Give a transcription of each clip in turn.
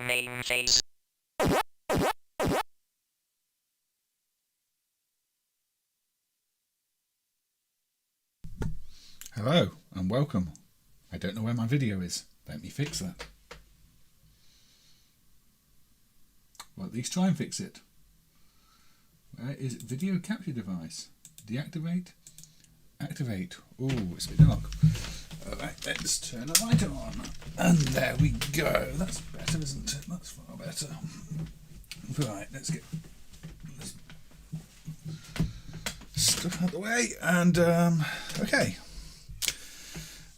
MAME phase. Hello and welcome. I don't know where my video is. Let me fix that. Well, at least try and fix it. Where is video capture device? Deactivate. Activate. Oh, it's a bit dark. Alright, let's turn the light on. And there we go. That's better, isn't it? That's far better. Right, let's get this stuff out of the way. And, okay.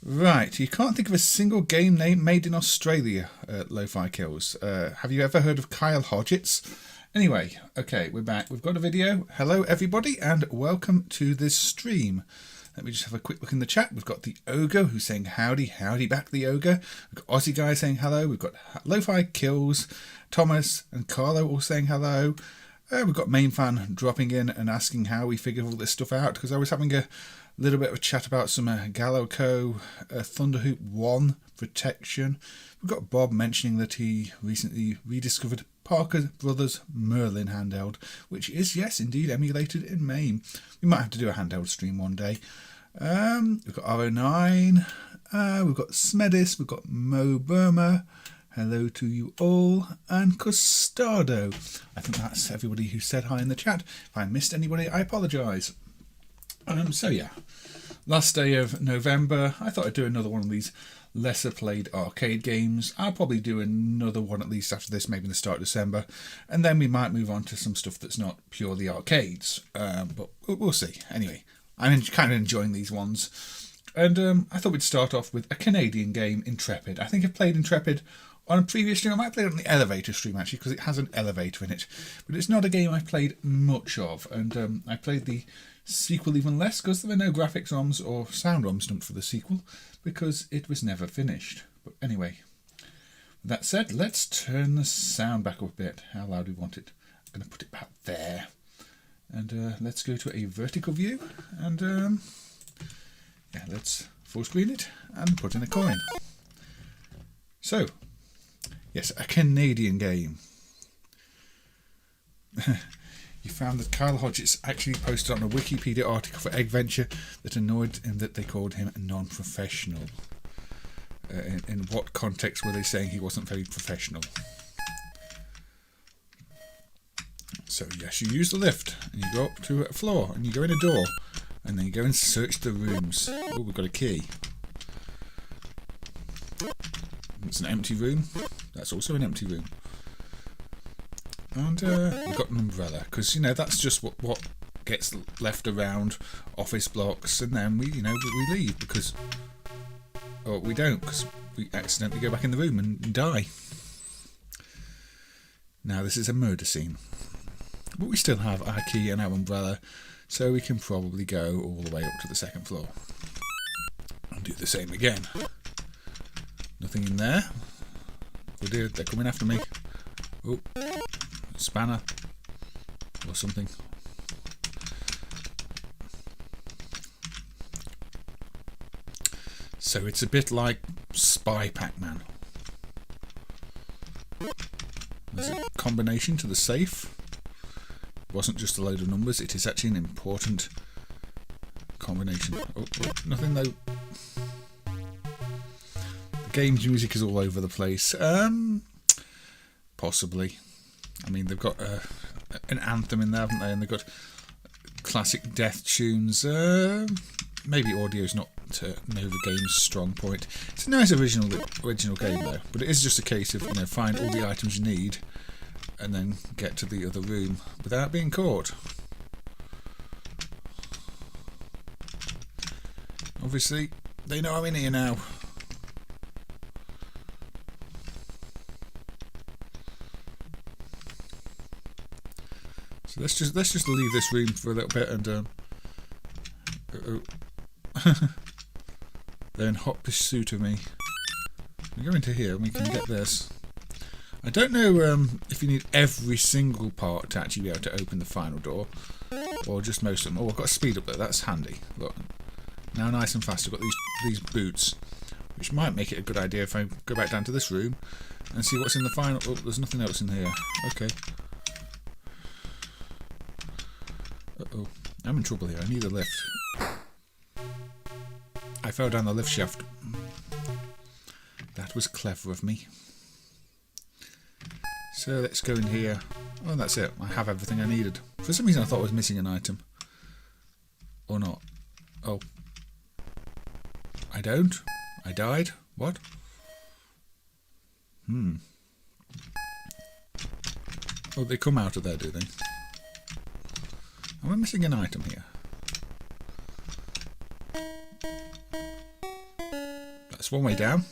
Right, you can't think of a single game name made in Australia, Lo-Fi Kills. Have you ever heard of Kyle Hodgetts? Anyway, okay, we're back. We've got a video. Hello, everybody, and welcome to this stream. Let me just have a quick look in the chat. We've got the Ogre who's saying howdy, howdy back, the Ogre. We've got Aussie Guy saying hello. We've got Lo-Fi Kills, Thomas and Carlo all saying hello. We've got Main Fan dropping in and asking how we figure all this stuff out, because I was having a little bit of a chat about some Jaleco Thunderhoop 1 protection. We've got Bob mentioning that he recently rediscovered Parker Brothers Merlin handheld, which is, yes, indeed, emulated in MAME. We might have to do a handheld stream one day. We've got R09, we've got Smedis, we've got Mo Burma, hello to you all, and Costado. I think that's everybody who said hi in the chat. If I missed anybody, I apologise. So yeah, last day of November, I thought I'd do another one of these lesser played arcade games. I'll probably do another one at least after this, maybe in the start of December, and then we might move on to some stuff that's not purely arcades, but we'll see. Anyway, I'm kind of enjoying these ones, and I thought we'd start off with a Canadian game, Intrepid. I think I've played Intrepid on a previous stream. I might play it on the elevator stream actually, because it has an elevator in it. But it's not a game I played much of, and I played the sequel even less because there were no graphics ROMs or sound ROMs dumped for the sequel because it was never finished. But anyway, with that said, let's turn the sound back up a bit. How loud do we want it? I'm going to put it about there. And let's go to a vertical view and yeah, let's full screen it and put in a coin. So, yes, a Canadian game. You found that Kyle Hodges actually posted on a Wikipedia article for Egg Venture that annoyed him that they called him non-professional. In what context were they saying he wasn't very professional? So yes, you use the lift and you go up to a floor and you go in a door and then you go and search the rooms. Oh, we've got a key. It's an empty room. That's also an empty room. And we've got an umbrella because, you know, that's just what gets left around office blocks, and then we leave because, or we don't, because we accidentally go back in the room and die. Now this is a murder scene, but we still have our key and our umbrella, so we can probably go all the way up to the second floor and do the same again. Nothing in there. Oh dear, they're coming after me. Oh, spanner or something. So it's a bit like Spy Pac-Man. There's a combination to the safe. It wasn't just a load of numbers, it is actually an important combination. Oh, nothing though. The game's music is all over the place. Possibly. I mean, they've got an anthem in there, haven't they? And they've got classic death tunes. Maybe audio's not Nova Games' strong point. It's a nice original game though, but it is just a case of, you know, find all the items you need and then get to the other room without being caught. Obviously, they know I'm in here now. So let's just leave this room for a little bit and they're in hot pursuit of me. We go into here and we can get this. I don't know if you need every single part to actually be able to open the final door, or just most of them. Oh, I've got a speed up there. That's handy. Look, now nice and fast. I've got these boots, which might make it a good idea if I go back down to this room and see what's in the final. Oh, there's nothing else in here. Okay. Uh-oh. I'm in trouble here. I need a lift. I fell down the lift shaft. That was clever of me. So let's go in here. Oh, that's it. I have everything I needed. For some reason I thought I was missing an item. Or not. Oh. I don't? I died? What? Oh, they come out of there, do they? Am I missing an item here? That's one way down.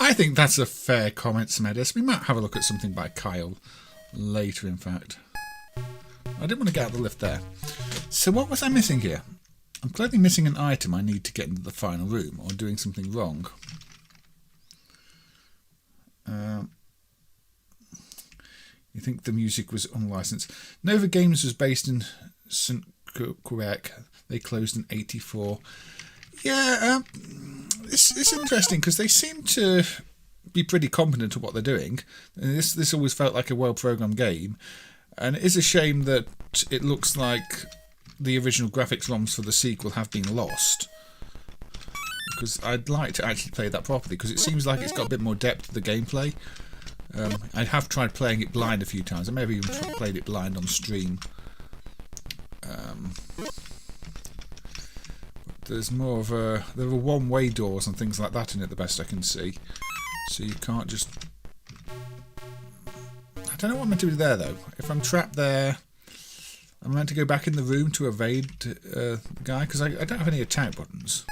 I think that's a fair comment, Smedis. We might have a look at something by Kyle later, in fact. I didn't want to get out the lift there. So what was I missing here? I'm clearly missing an item I need to get into the final room, or doing something wrong. You think the music was unlicensed? Nova Games was based in St. Quebec. They closed in '84. Yeah, it's interesting because they seem to be pretty competent at what they're doing. And this always felt like a well-programmed game. And it is a shame that it looks like the original graphics ROMs for the sequel have been lost. Because I'd like to actually play that properly, because it seems like it's got a bit more depth to the gameplay. I have tried playing it blind a few times. I may have even played it blind on stream. There's more of a... There are one-way doors and things like that in it, the best I can see. So you can't just... I don't know what I'm meant to do there, though. If I'm trapped there, I'm meant to go back in the room to evade the guy, because I don't have any attack buttons.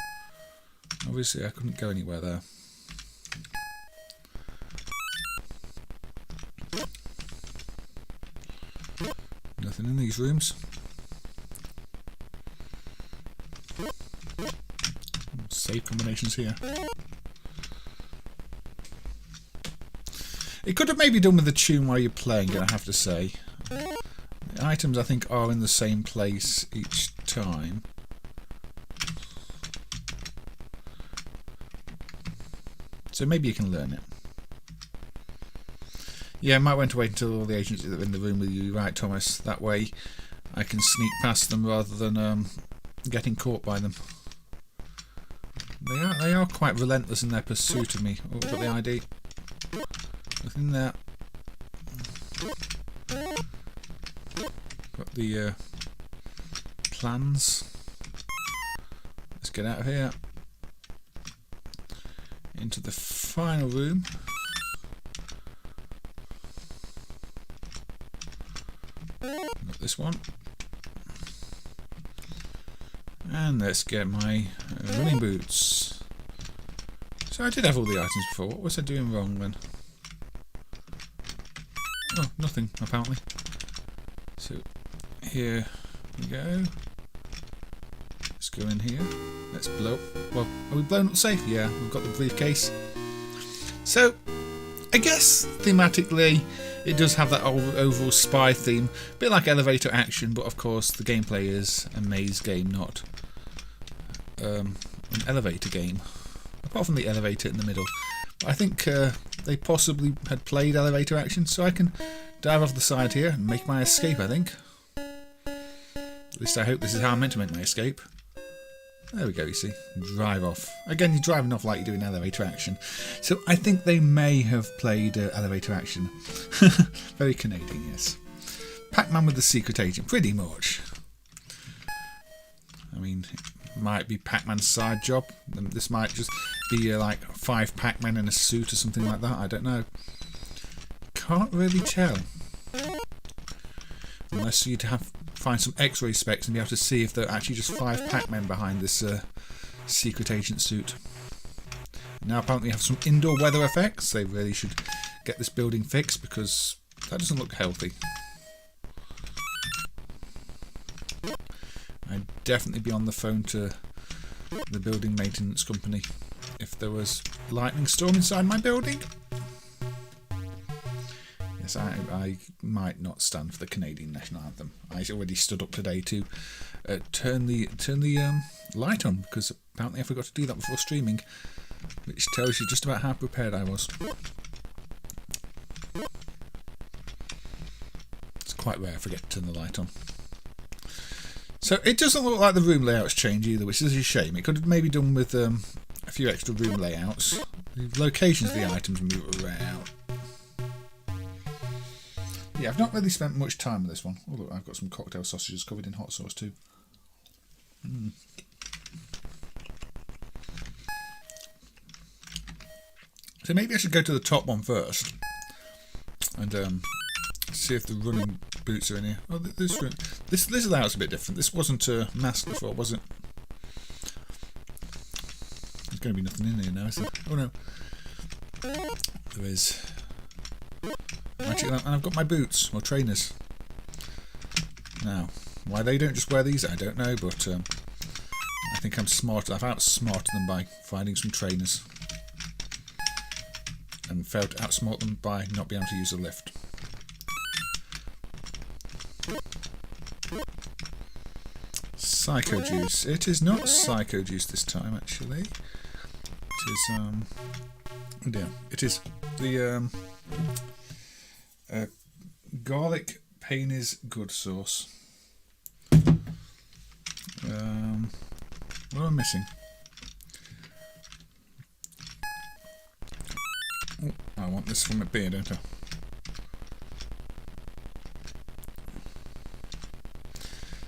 Obviously I couldn't go anywhere there. Nothing in these rooms. Save combinations here. It could have maybe done with the tune while you're playing it, I have to say. The items I think are in the same place each time. So maybe you can learn it. Yeah, I might want to wait until all the agents are in the room with you, right, Thomas? That way I can sneak past them rather than getting caught by them. They are quite relentless in their pursuit of me. Oh, got the ID. Nothing there. Got the plans. Let's get out of here. Into the final room. Got this one. And let's get my running boots. So I did have all the items before. What was I doing wrong then? Oh, nothing apparently. So here we go. Let's go in here. Let's blow up. Well, are we blown up safe? Yeah, we've got the briefcase. So I guess thematically it does have that overall spy theme, a bit like elevator action, but of course the gameplay is a maze game, not an elevator game. Apart from the elevator in the middle. I think they possibly had played elevator action, so I can dive off the side here and make my escape, I think. At least I hope this is how I'm meant to make my escape. There we go, you see. Drive off. Again, you're driving off like you're doing elevator action. So I think they may have played elevator action. Very Canadian, yes. Pac-Man with the secret agent, pretty much. I mean, it might be Pac-Man's side job. This might just be like 5 Pac-Man in a suit or something like that. I don't know. Can't really tell. Unless you'd find some X-ray specs and be able to see if there are actually just 5 Pac-Men behind this secret agent suit. Now apparently you have some indoor weather effects. They really should get this building fixed because that doesn't look healthy. I'd definitely be on the phone to the building maintenance company if there was lightning storm inside my building. Yes, I might not stand for the Canadian national anthem. I already stood up today to turn the light on because apparently I forgot to do that before streaming, which tells you just about how prepared I was. It's quite rare I forget to turn the light on. So it doesn't look like the room layout's changed either, which is a shame. It could have maybe done with a few extra room layouts. The locations of the items move around. Yeah, I've not really spent much time with this one. Oh look, I've got some cocktail sausages covered in hot sauce too. So maybe I should go to the top one first and see if the running boots are in here. Oh, this layout's a bit different. This wasn't masked before, was it? There's going to be nothing in here now, is there? Oh no, there is. Actually, and I've got my boots, or trainers. Now, why they don't just wear these, I don't know, but I think I'm smart. I've outsmarted them by finding some trainers. And failed to outsmart them by not being able to use a lift. Psycho Juice. It is not Psycho Juice this time, actually. It is, oh dear. It is the, garlic pain is good sauce. What am I missing? Oh, I want this from a beer, don't I?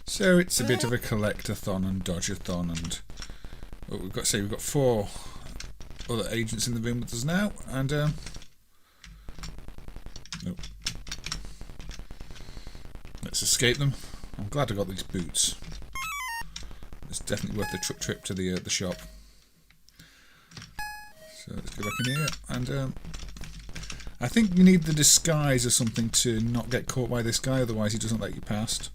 So it's a bit of a collectathon and dodge-a-thon, and we've got 4 other agents in the room with us now, and nope. Let's escape them. I'm glad I got these boots. It's definitely worth the trip to the shop. good luck in here. And I think you need the disguise or something to not get caught by this guy, otherwise he doesn't let you past.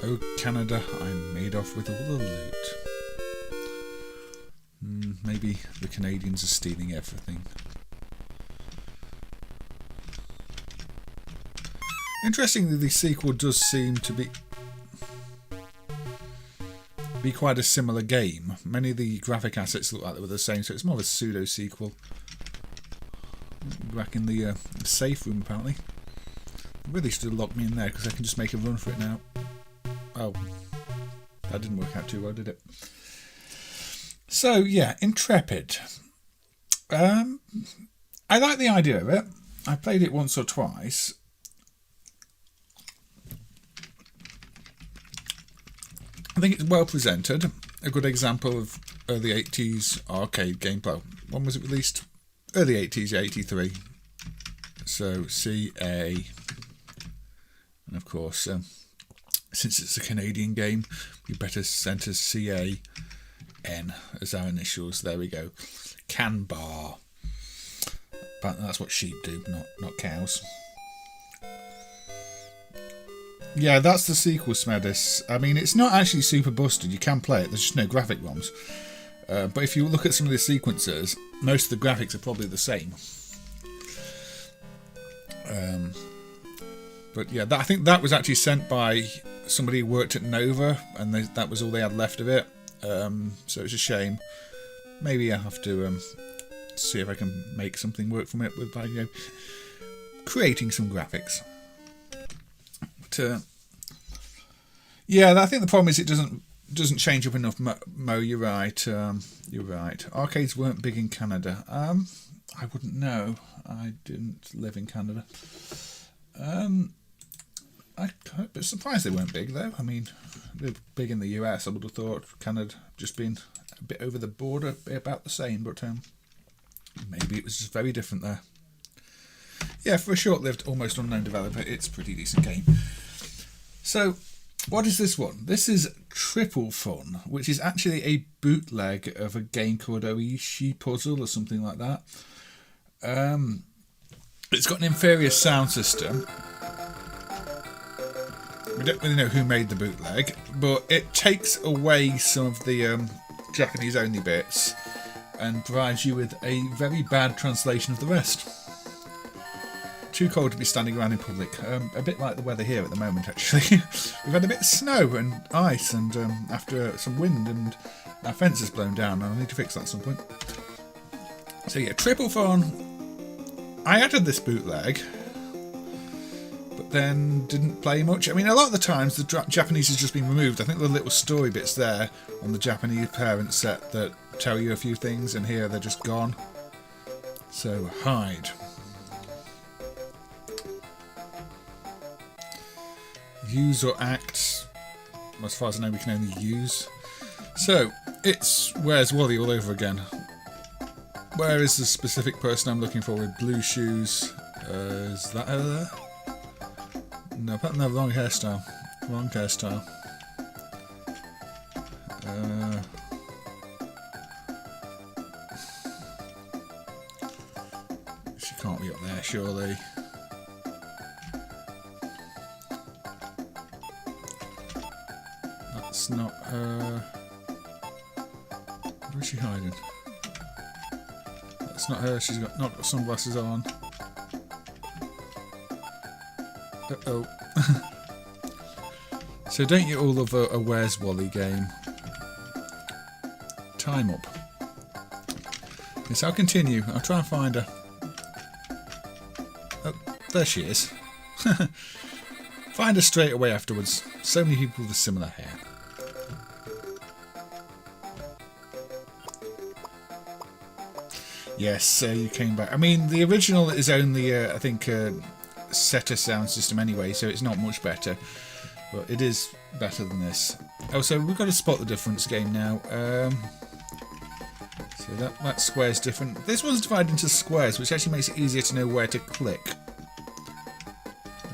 Oh, Canada, I'm made off with all the loot. Maybe the Canadians are stealing everything. Interestingly, the sequel does seem to be quite a similar game. Many of the graphic assets look like they were the same, so it's more of a pseudo-sequel. Back in the safe room, apparently. I really should have locked me in there, because I can just make a run for it now. Oh, that didn't work out too well, did it? So, yeah, Intrepid. I like the idea of it. I played it once or twice. I think it's well presented. A good example of early 80s arcade gameplay. When was it released? Early 80s, yeah, 83. So, CA. And of course, since it's a Canadian game, we better enter CAN as our initials. There we go. Can bar. But that's what sheep do, not cows. Yeah, that's the sequel, Smedis. I mean, it's not actually super busted. You can play it. There's just no graphic ROMs. But if you look at some of the sequences, most of the graphics are probably the same. But yeah, I think that was actually sent by somebody who worked at Nova, and that was all they had left of it. So it's a shame. Maybe I have to see if I can make something work from it with, creating some graphics. But, yeah, I think the problem is it doesn't change up enough. Mo, you're right. You're right. Arcades weren't big in Canada. I wouldn't know. I didn't live in Canada. I'm a bit surprised they weren't big, though. I mean, they're big in the US. I would have thought Canada just been a bit over the border, about the same, but maybe it was just very different there. Yeah, for a short-lived, almost unknown developer, it's a pretty decent game. So, what is this one? This is Triple Fun, which is actually a bootleg of a game called Oishi Puzzle or something like that. It's got an inferior sound system. We don't really know who made the bootleg, but it takes away some of the Japanese-only bits and provides you with a very bad translation of the rest. Too cold to be standing around in public. A bit like the weather here at the moment, actually. We've had a bit of snow and ice, and after some wind, and our fence has blown down, and I need to fix that at some point. So yeah, Triple Fun. I added this bootleg, but then didn't play much. I mean, a lot of the times the Japanese has just been removed. I think there are little story bits there on the Japanese parent set that tell you a few things, and here they're just gone. So hide. Use or act. As far as I know, we can only use. So it's Where's Wally all over again. Where is the specific person I'm looking for with blue shoes? Is that her there? No, wrong hairstyle. Wrong hairstyle. She can't be up there, surely. That's not her. Where is she hiding? That's not her. She's not got sunglasses on. Uh-oh. So don't you all love a Where's Wally game? Time up. Yes, I'll continue. I'll try and find her. Oh, there she is. Find her straight away afterwards. So many people with similar hair. Yes, you came back. I mean, the original is only, I think, set a sound system anyway, so it's not much better. But it is better than this. Oh, so we've got to spot the difference game now. So that square's different. This one's divided into squares, which actually makes it easier to know where to click.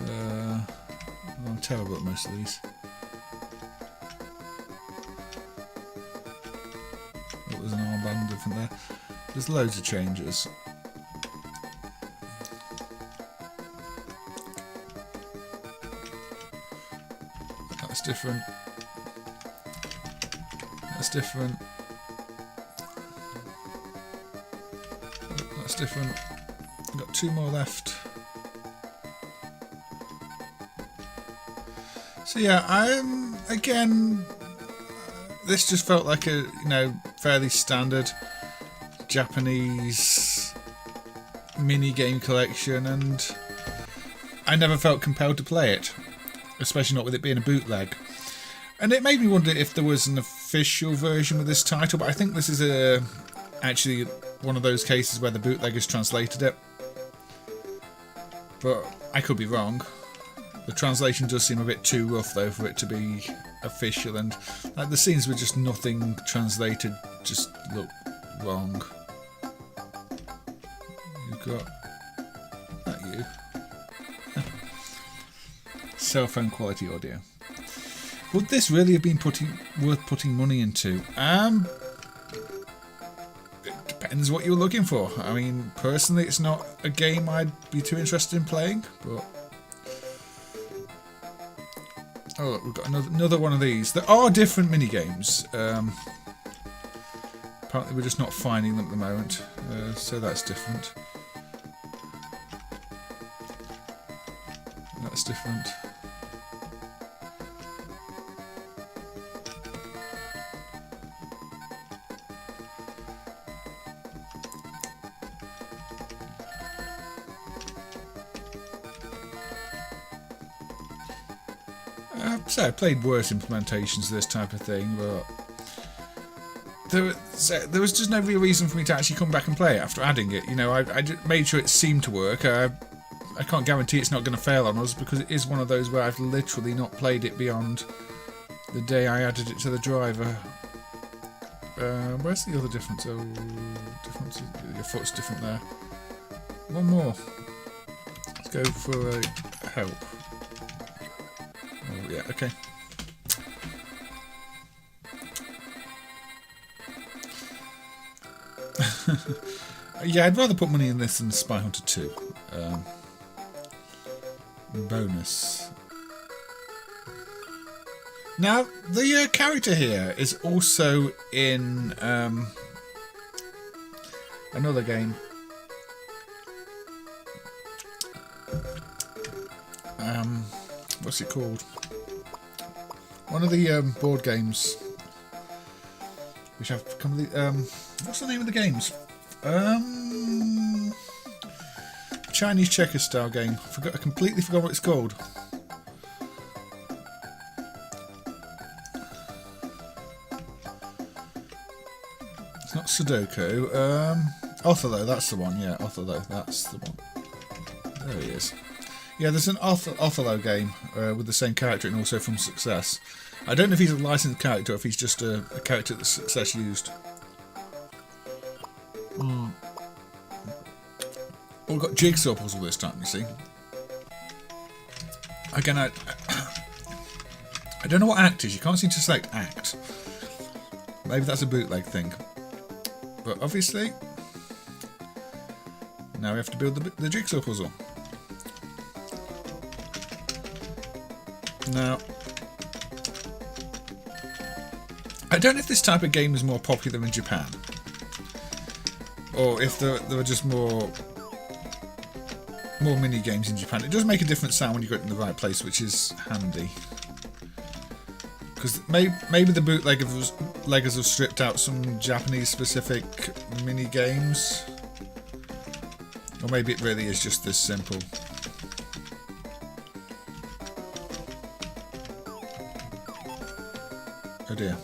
I'm terrible at most of these. different there. There's loads of changes. That's different. That's different. That's different. I've got 2 more left. So yeah, again, this just felt like a, you know, fairly standard Japanese mini game collection, and I never felt compelled to play it, especially not with it being a bootleg. And it made me wonder if there was an official version with this title, but I think this is actually one of those cases where the bootleggers translated it. But I could be wrong. The translation does seem a bit too rough though for it to be official, and like the scenes with just nothing translated just look wrong. You've got that you. Cell phone quality audio. Would this really have been worth putting money into? It depends what you're looking for. I mean, personally, it's not a game I'd be too interested in playing, but. Oh, look, we've got another one of these. There are different mini-games. Apparently we're just not finding them at the moment, so that's different. That's different. So I played worse implementations of this type of thing, but there was just no real reason for me to actually come back and play it after adding it. You know, I made sure it seemed to work. I can't guarantee it's not going to fail on us, because it is one of those where I've literally not played it beyond the day I added it to the driver. Where's the other difference? Oh, difference. Your foot's different there. One more. Let's go for a help. Oh, yeah, okay. Yeah, I'd rather put money in this than Spy Hunter 2. Bonus. Now, the character here is also in another game. What's it called? One of the board games, which I've completely. What's the name of the games? Chinese checker style game. I completely forgot what it's called. It's not Sudoku. Othello, that's the one. Yeah, Othello, that's the one. There he is. Yeah, there's an Othello game with the same character, and also from Success. I don't know if he's a licensed character or if he's just a character that Success used. Well, we've got Jigsaw Puzzle this time, you see. Again, I don't know what act is. You can't seem to select act. Maybe that's a bootleg thing. But obviously, now we have to build the Jigsaw Puzzle. Now, I don't know if this type of game is more popular in Japan, or if there were just more mini games in Japan. It does make a different sound when you get it in the right place, which is handy. Because maybe the bootleggers have stripped out some Japanese-specific mini games, or maybe it really is just this simple. Oh dear.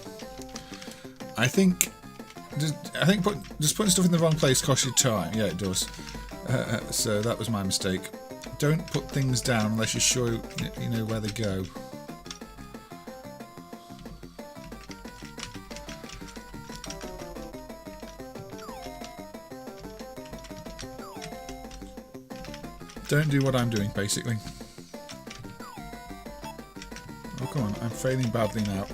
I think just putting stuff in the wrong place costs you time. Yeah, it does. So that was my mistake. Don't put things down unless you're sure you know where they go. Don't do what I'm doing, basically. Oh, come on, I'm failing badly now.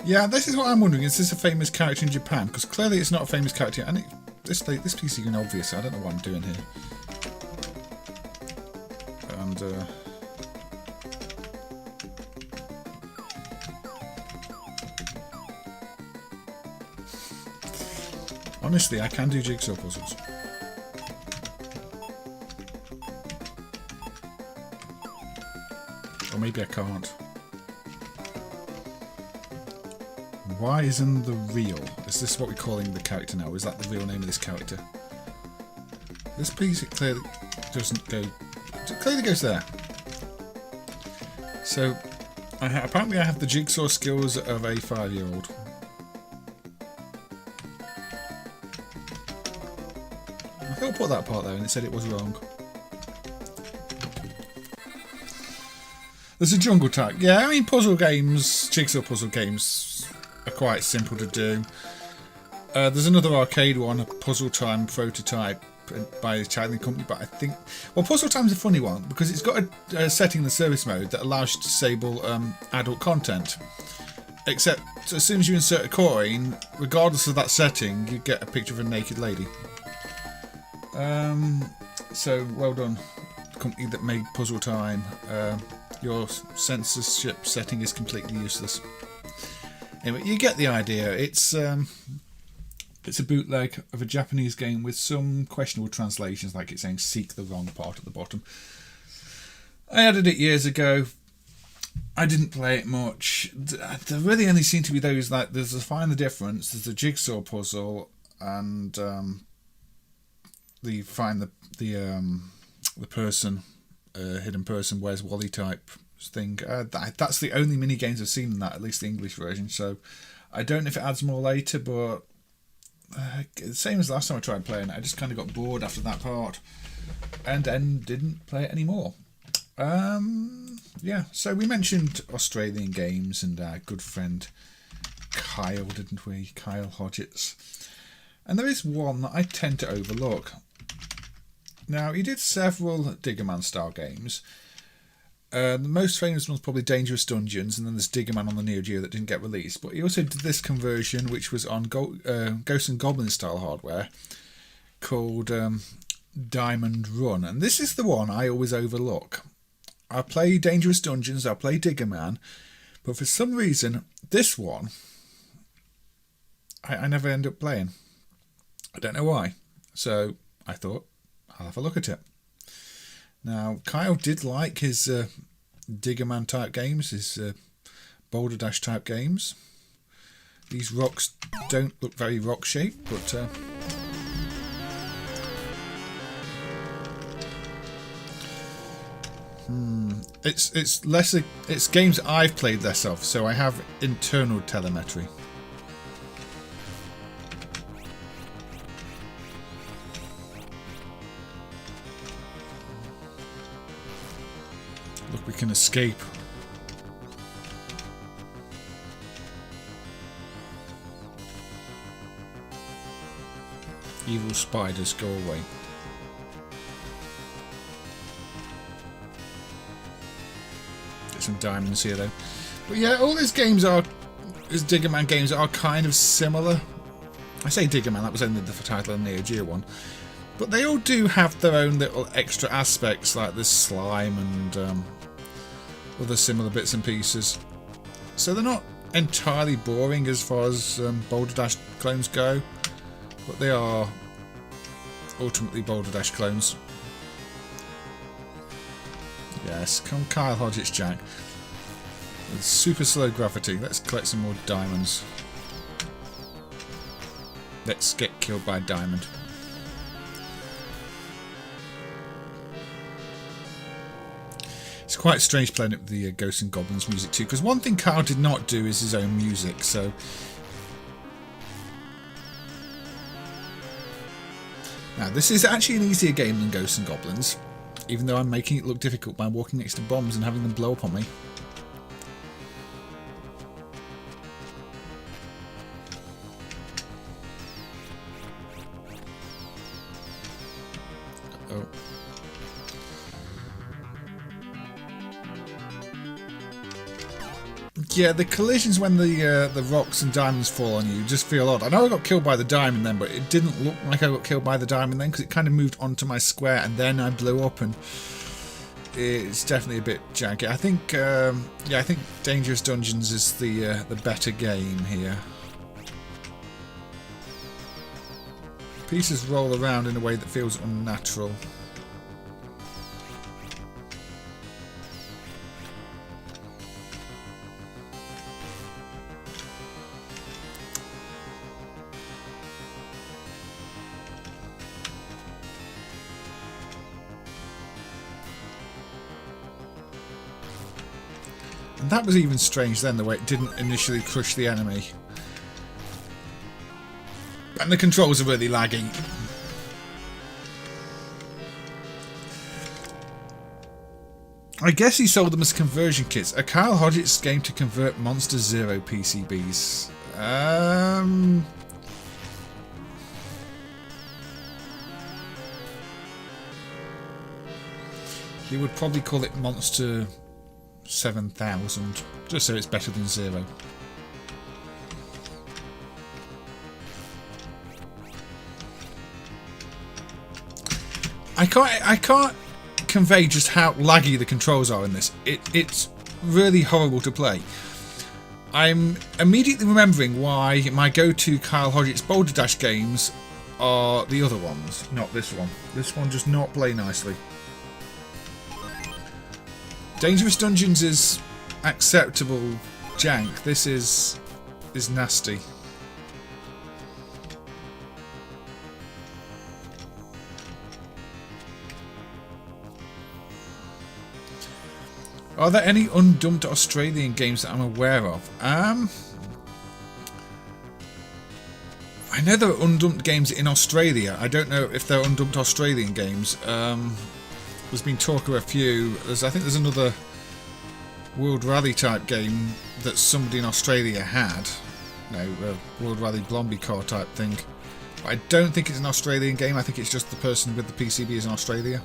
Yeah, this is what I'm wondering. Is this a famous character in Japan? Because clearly it's not a famous character. And this piece is even obvious. I don't know what I'm doing here. And honestly, I can do jigsaw puzzles. Or maybe I can't. Why isn't the real? Is this what we're calling the character now? Or is that the real name of this character? This piece, it clearly doesn't go... It clearly goes there. So, apparently I have the jigsaw skills of a 5-year-old. I thought I put that part there and it said it was wrong. There's a jungle type. Yeah, I mean puzzle games, jigsaw puzzle games are quite simple to do. There's another arcade one, a Puzzle Time prototype by a Italian company, but I think... Well, Puzzle Time's a funny one because it's got a setting in the service mode that allows you to disable adult content. Except as soon as you insert a coin, regardless of that setting, you get a picture of a naked lady. So, well done, the company that made Puzzle Time. Your censorship setting is completely useless. Anyway, you get the idea. It's a bootleg of a Japanese game with some questionable translations, like it's saying "seek the wrong part" at the bottom. I added it years ago. I didn't play it much. There really only seem to be those, like there's a Find the Difference, there's a jigsaw puzzle, and the Find the person, hidden person, where's Wally type thing. That's the only mini games I've seen in that, at least the English version. So I don't know if it adds more later, but same as last time I tried playing it, I just kind of got bored after that part and then didn't play it anymore. Yeah, so we mentioned Australian games and our good friend Kyle, didn't we? Kyle Hodgetts. And there is one that I tend to overlook. Now, he did several Diggerman style games. The most famous one's probably Dangerous Dungeons, and then there's Diggerman on the Neo Geo that didn't get released. But he also did this conversion, which was on Ghosts and Goblins style hardware, called Diamond Run. And this is the one I always overlook. I play Dangerous Dungeons, I play Diggerman, but for some reason, this one, I never end up playing. I don't know why. So I thought, I'll have a look at it. Now, Kyle did like his Diggerman type games, his Boulder Dash type games. These rocks don't look very rock shaped, but it's games I've played less of, so I have internal telemetry. Look, we can escape. Evil spiders, go away. Get some diamonds here, though. But yeah, all these games are, these Diggerman games are kind of similar. I say Diggerman, that was only the title of the Neo Geo one. But they all do have their own little extra aspects, like this slime and other similar bits and pieces. So they're not entirely boring as far as Boulder Dash clones go, but they are ultimately Boulder Dash clones. Yes, come Kyle Hodgetts, Jack. With super slow gravity. Let's collect some more diamonds. Let's get killed by a diamond. It's quite strange playing it with the Ghosts and Goblins music too, because one thing Kyle did not do is his own music, so... Now, this is actually an easier game than Ghosts and Goblins, even though I'm making it look difficult by walking next to bombs and having them blow up on me. Uh-oh. Yeah, the collisions when the rocks and diamonds fall on you just feel odd. I know I got killed by the diamond then, but it didn't look like I got killed by the diamond then because it kind of moved onto my square and then I blew up, and it's definitely a bit janky. I think, yeah, I think Dangerous Dungeons is the better game here. Pieces roll around in a way that feels unnatural. And that was even strange then, the way it didn't initially crush the enemy. And the controls are really laggy. I guess he sold them as conversion kits. A Kyle Hodgett's game to convert Monster Zero PCBs. He would probably call it Monster 7000, just so it's better than Zero. I can't convey just how laggy the controls are in this. It's really horrible to play. I'm immediately remembering why my go-to Kyle Hodgett's Boulder Dash games are the other ones, not this one. This one does not play nicely. Dangerous Dungeons is acceptable jank. This is nasty. Are there any undumped Australian games that I'm aware of? I know there are undumped games in Australia. I don't know if they're undumped Australian games. There's been talk of a few. I think there's another World Rally type game that somebody in Australia had. No, World Rally Blomby car type thing. But I don't think it's an Australian game. I think it's just the person with the PCB is in Australia.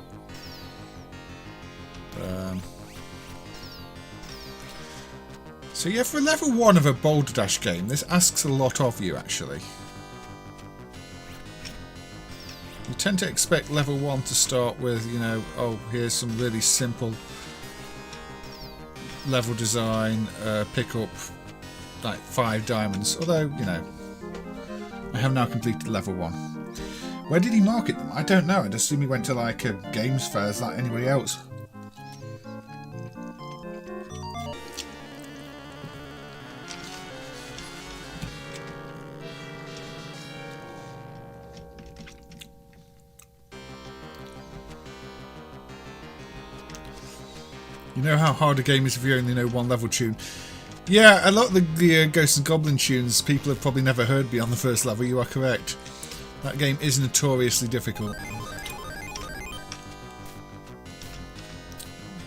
So yeah, for level 1 of a Boulder Dash game, this asks a lot of you actually. You tend to expect level 1 to start with, you know, oh, here's some really simple level design, pick up like 5 diamonds. Although, you know, I have now completed level 1. Where did he market them? I don't know. I'd assume he went to like a games fairs like anybody else. You know how hard a game is if you only know one level tune. Yeah, a lot of the Ghosts and Goblin tunes people have probably never heard beyond the first level. You are correct. That game is notoriously difficult.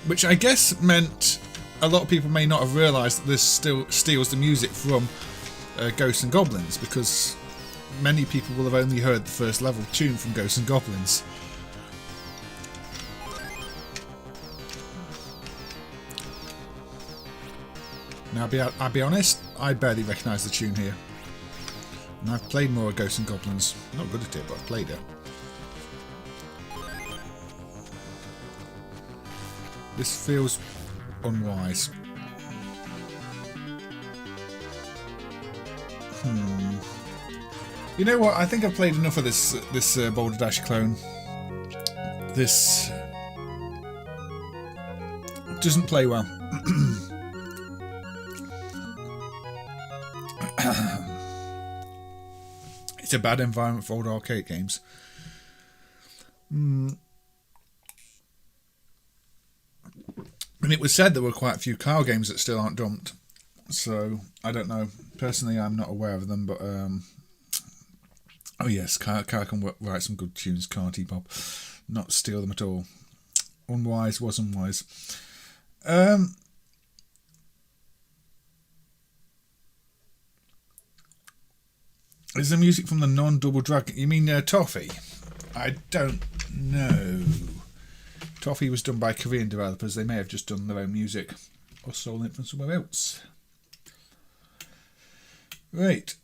Which I guess meant a lot of people may not have realised that this still steals the music from Ghosts and Goblins, because many people will have only heard the first level tune from Ghosts and Goblins. Now, I'll be honest, I barely recognise the tune here. And I've played more Ghosts and Goblins. Not good at it, but I've played it. This feels unwise. You know what? I think I've played enough of this Boulder Dash clone. This doesn't play well. It's a bad environment for old arcade games. And it was said there were quite a few Kyle games that still aren't dumped. So, I don't know. Personally, I'm not aware of them, but... oh yes, Kyle can write some good tunes, can't he, Bob? Not steal them at all. Unwise was unwise. Is the music from the non-Double Dragon? You mean Toffee? I don't know. Toffee was done by Korean developers. They may have just done their own music or stolen it from somewhere else. Right.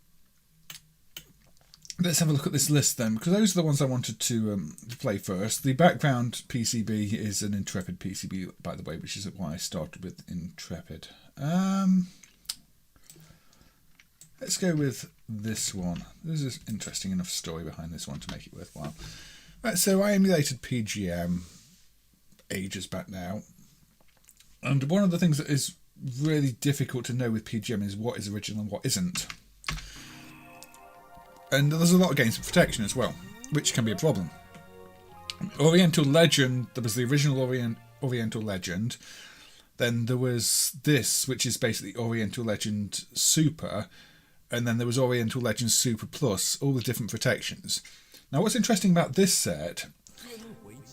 Let's have a look at this list then, because those are the ones I wanted to play first. The background PCB is an Intrepid PCB, by the way, which is why I started with Intrepid. Let's go with this one. There's an interesting enough story behind this one to make it worthwhile. Right, so I emulated PGM ages back now. And one of the things that is really difficult to know with PGM is what is original and what isn't. And there's a lot of games with protection as well, which can be a problem. Oriental Legend, there was the original Oriental Legend. Then there was this, which is basically Oriental Legend Super. And then there was Oriental Legend Super Plus, all the different protections. Now what's interesting about this set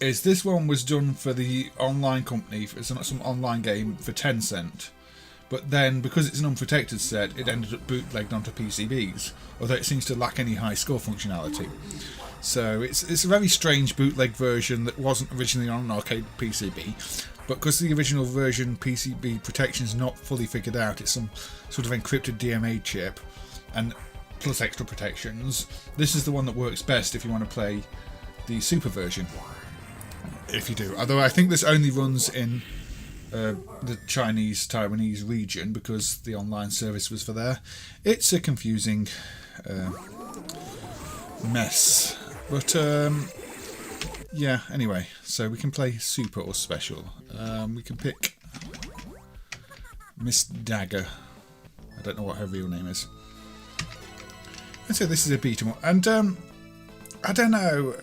is this one was done for the online company, for some online game for Tencent. But then, because it's an unprotected set, it ended up bootlegged onto PCBs, although it seems to lack any high score functionality. So it's a very strange bootleg version that wasn't originally on an arcade PCB, but because the original version PCB protection is not fully figured out, it's some sort of encrypted DMA chip, and plus extra protections, this is the one that works best if you want to play the Super version. If you do. Although I think this only runs in the Chinese Taiwanese region because the online service was for there. It's a confusing mess, but yeah, anyway, so we can play Super or Special. We can pick Miss Dagger. I don't know what her real name is. And so this is a beat 'em up, and I don't know,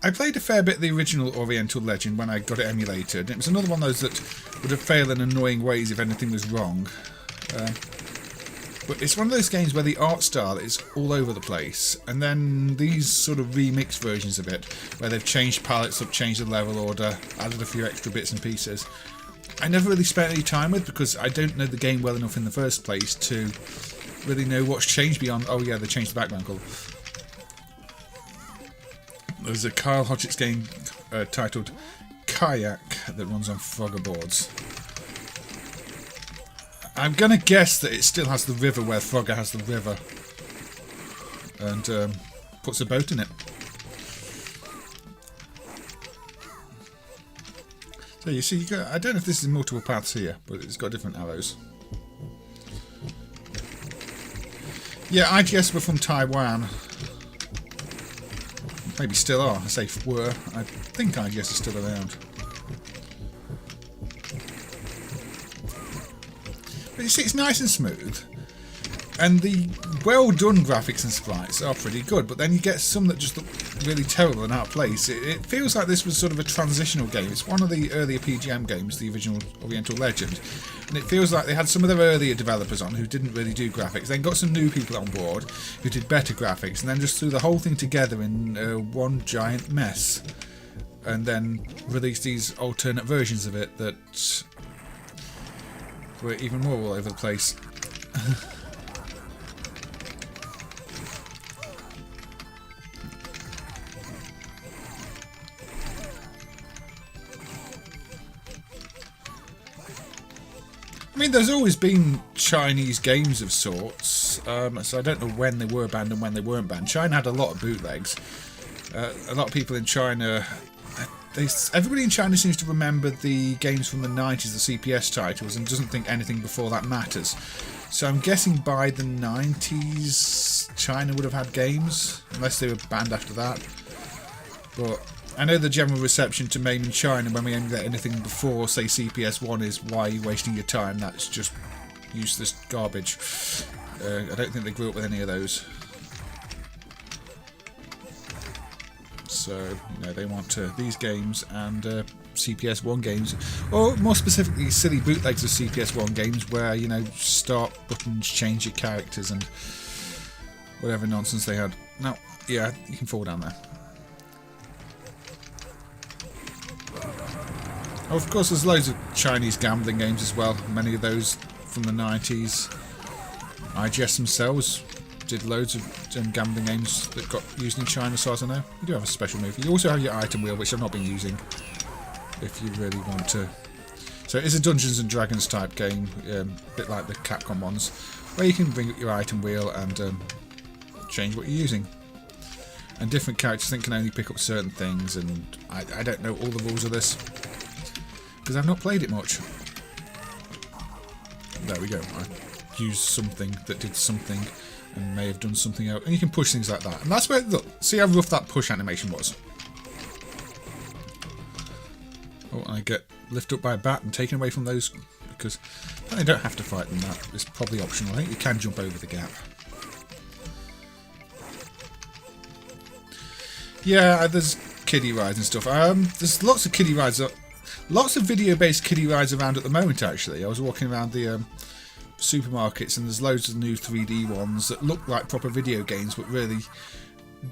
I played a fair bit of the original Oriental Legend when I got it emulated. It was another one of those that would have failed in annoying ways if anything was wrong. But it's one of those games where the art style is all over the place, and then these sort of remixed versions of it, where they've changed palettes up, changed the level order, added a few extra bits and pieces, I never really spent any time with because I don't know the game well enough in the first place to really know what's changed beyond, oh yeah, they changed the background colour. There's a Kyle Hodgetts game titled Kayak that runs on Frogger boards. I'm going to guess that it still has the river where Frogger has the river. And puts a boat in it. So you see, I don't know if this is multiple paths here, but it's got different arrows. Yeah, IGS were from Taiwan. Maybe still are. I say were. I think IGS is still around. But you see, it's nice and smooth. And the well done graphics and sprites are pretty good, but then you get some that just look really terrible and out of place. It feels like this was sort of a transitional game. It's one of the earlier PGM games, the original Oriental Legend. And it feels like they had some of their earlier developers on who didn't really do graphics, then got some new people on board who did better graphics, and then just threw the whole thing together in one giant mess. And then released these alternate versions of it that were even more all over the place. I mean, there's always been Chinese games of sorts, so I don't know when they were banned and when they weren't banned. China had a lot of bootlegs. A lot of people in China... everybody in China seems to remember the games from the 90s, the CPS titles, and doesn't think anything before that matters. So I'm guessing by the 90s, China would have had games, unless they were banned after that. But I know the general reception to MAME in China when we emulate anything before, say, CPS1 is, why are you wasting your time? That's just useless garbage. I don't think they grew up with any of those. So, you know, they want these games and CPS1 games, or more specifically, silly bootlegs of CPS1 games where, you know, start buttons, change your characters, and whatever nonsense they had. Now, yeah, you can fall down there. Oh, of course, there's loads of Chinese gambling games as well. Many of those from the 90s. IGS themselves did loads of gambling games that got used in China, as far as I know. You do have a special move. You also have your item wheel, which I've not been using, if you really want to. So it is a Dungeons and Dragons type game, a bit like the Capcom ones, where you can bring up your item wheel and change what you're using. And different characters think can only pick up certain things, and I don't know all the rules of this because I've not played it much. There we go. I used something that did something and may have done something else, and you can push things like that. And that's where, look, see how rough that push animation was. Oh, and I get lifted up by a bat and taken away from those because I don't have to fight them. That is probably optional. I think you can jump over the gap. Yeah, there's kiddie rides and stuff. There's lots of kiddie rides. Lots of video-based kiddie rides around at the moment, actually. I was walking around the supermarkets and there's loads of new 3D ones that look like proper video games but really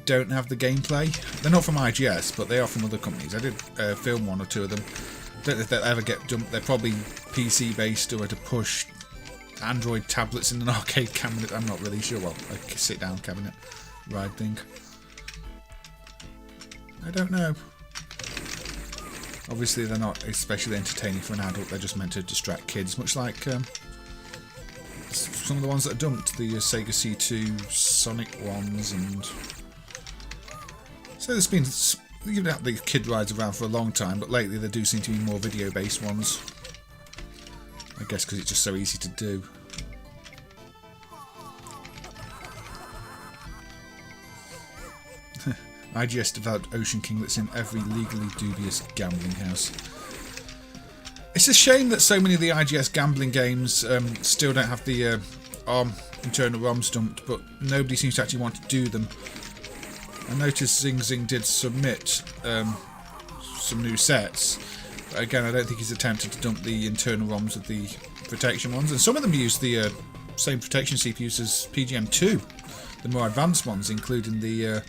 don't have the gameplay. They're not from IGS, but they are from other companies. I did film one or two of them. Don't know if they'll ever get done. They're probably PC-based or to push Android tablets in an arcade cabinet. I'm not really sure. Well, a sit-down cabinet ride thing. I don't know. Obviously they're not especially entertaining for an adult, they're just meant to distract kids, much like some of the ones that are dumped, the Sega C2 Sonic ones, and so there's been, you've had the kid rides around for a long time, but lately there do seem to be more video based ones. I guess because it's just so easy to do. IGS developed Ocean King that's in every legally dubious gambling house. It's a shame that so many of the IGS gambling games still don't have the internal ROMs dumped, but nobody seems to actually want to do them. I noticed Zing Zing did submit some new sets, but again I don't think he's attempted to dump the internal ROMs of the protection ones, and some of them use the same protection CPUs as PGM2, the more advanced ones, including the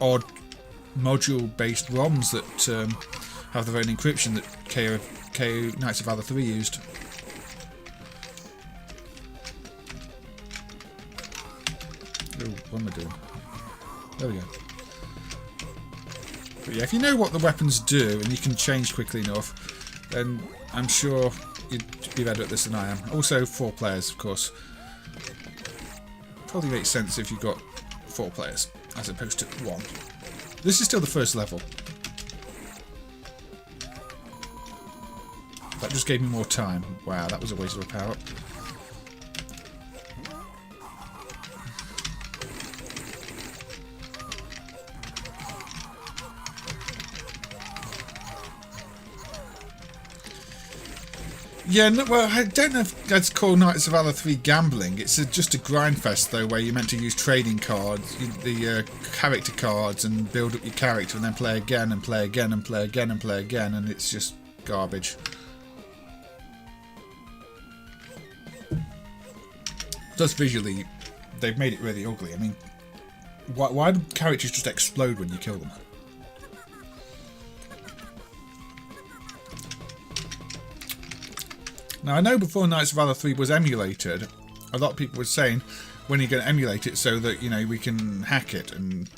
odd module-based ROMs that have their own encryption that KO Knights of Valor 3 used. Oh, what am I doing? There we go. But yeah, if you know what the weapons do and you can change quickly enough, then I'm sure you'd be better at this than I am. Also, 4 players, of course. Probably makes sense if you've got 4 players as opposed to 1. This is still the first level. That just gave me more time. Wow, that was a waste of a power-up. Yeah, no, well, I don't know if that's called Knights of Valor 3 gambling. It's just a grind fest, though, where you're meant to use trading cards, the character cards, and build up your character, and then play again, and play again, and play again, and play again, and it's just garbage. Just visually, they've made it really ugly. I mean, why do characters just explode when you kill them? Now, I know before Knights of Valor 3 was emulated, a lot of people were saying, when are you going to emulate it so that, you know, we can hack it and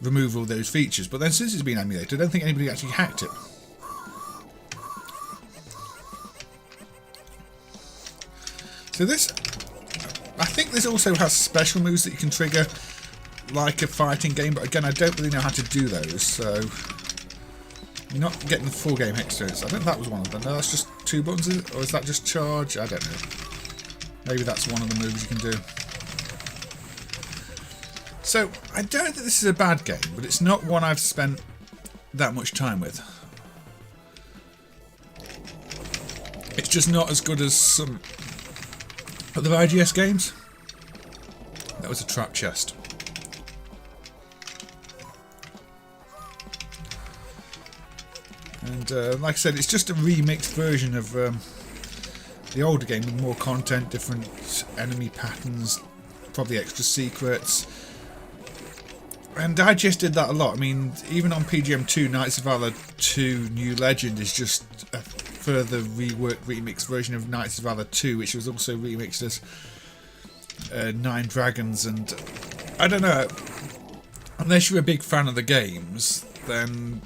remove all those features. But then since it's been emulated, I don't think anybody actually hacked it. So this, I think this also has special moves that you can trigger like a fighting game, but again, I don't really know how to do those, so you're not getting the full game experience. I don't think that was one of them. No, that's just 2 buttons, is it? Or is that just charge? I don't know. Maybe that's one of the moves you can do. So, I don't think this is a bad game, but it's not one I've spent that much time with. It's just not as good as some other IGS games. That was a trap chest. And like I said, it's just a remixed version of the older game with more content, different enemy patterns, probably extra secrets. And I just did that a lot. I mean, even on PGM2, Knights of Valor 2 New Legend is just a further reworked, remixed version of Knights of Valor 2, which was also remixed as 9 Dragons. And I don't know, unless you're a big fan of the games, then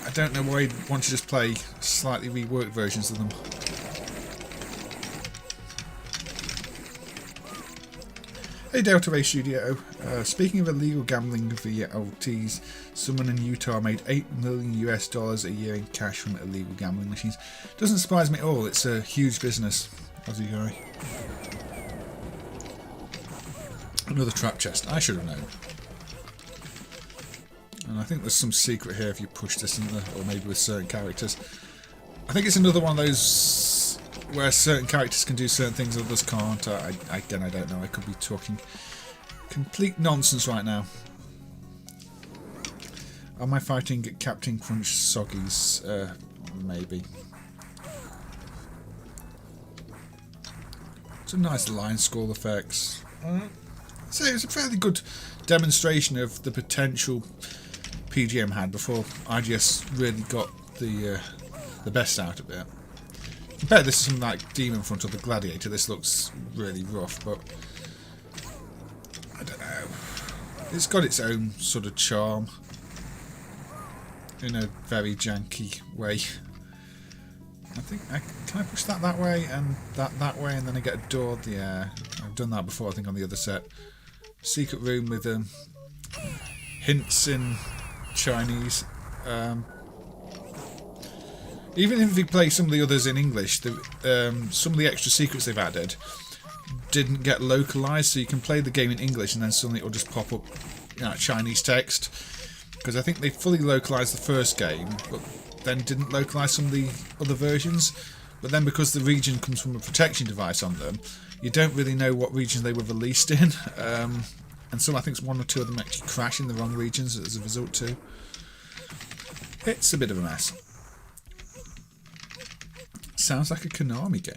I don't know why you'd want to just play slightly reworked versions of them. Hey Delta Ray Studio, speaking of illegal gambling via LTs, someone in Utah made $8 million a year in cash from illegal gambling machines. Doesn't surprise me at all, it's a huge business. Aussie guy. Another trap chest, I should have known. And I think there's some secret here if you push this, isn't there? Or maybe with certain characters. I think it's another one of those where certain characters can do certain things others can't. Again, I don't know. I could be talking complete nonsense right now. Am I fighting Captain Crunch Soggies? Maybe. Some nice line scroll effects. So it was a fairly good demonstration of the potential PGM had before IGS really got the best out of it. Compare this to something like Demon Front or the Gladiator, this looks really rough, but I don't know. It's got its own sort of charm in a very janky way. I think can I push that way and that way, and then I get a door? Yeah, I've done that before. I think on the other set. Secret room with hints in Chinese. Even if you play some of the others in English, some of the extra secrets they've added didn't get localized, so you can play the game in English and then suddenly it'll just pop up, you know, Chinese text. Because I think they fully localized the first game, but then didn't localize some of the other versions. But then because the region comes from a protection device on them, you don't really know what region they were released in. And some, I think one or two of them actually crash in the wrong regions as a result too. It's a bit of a mess. Sounds like a Konami game.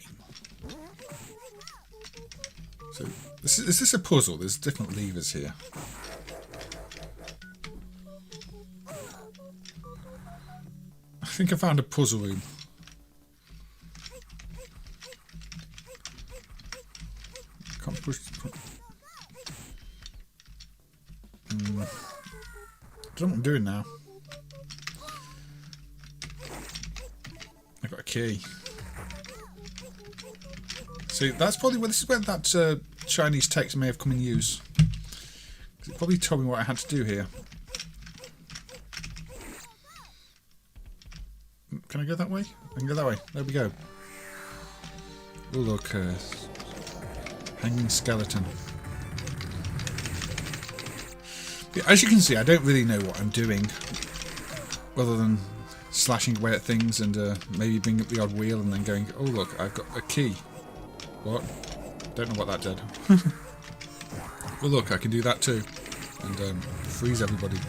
So, is this a puzzle? There's different levers here. I think I found a puzzle room. Can't push. I don't know what I'm doing now. I got a key. See, that's probably where this is where that Chinese text may have come in use. It probably told me what I had to do here. Can I go that way? I can go that way. There we go. Oh look, hanging skeleton. Yeah, as you can see, I don't really know what I'm doing, other than slashing away at things and maybe bringing up the odd wheel and then going, oh look, I've got a key. What? Don't know what that did. Well look, I can do that too. And freeze everybody.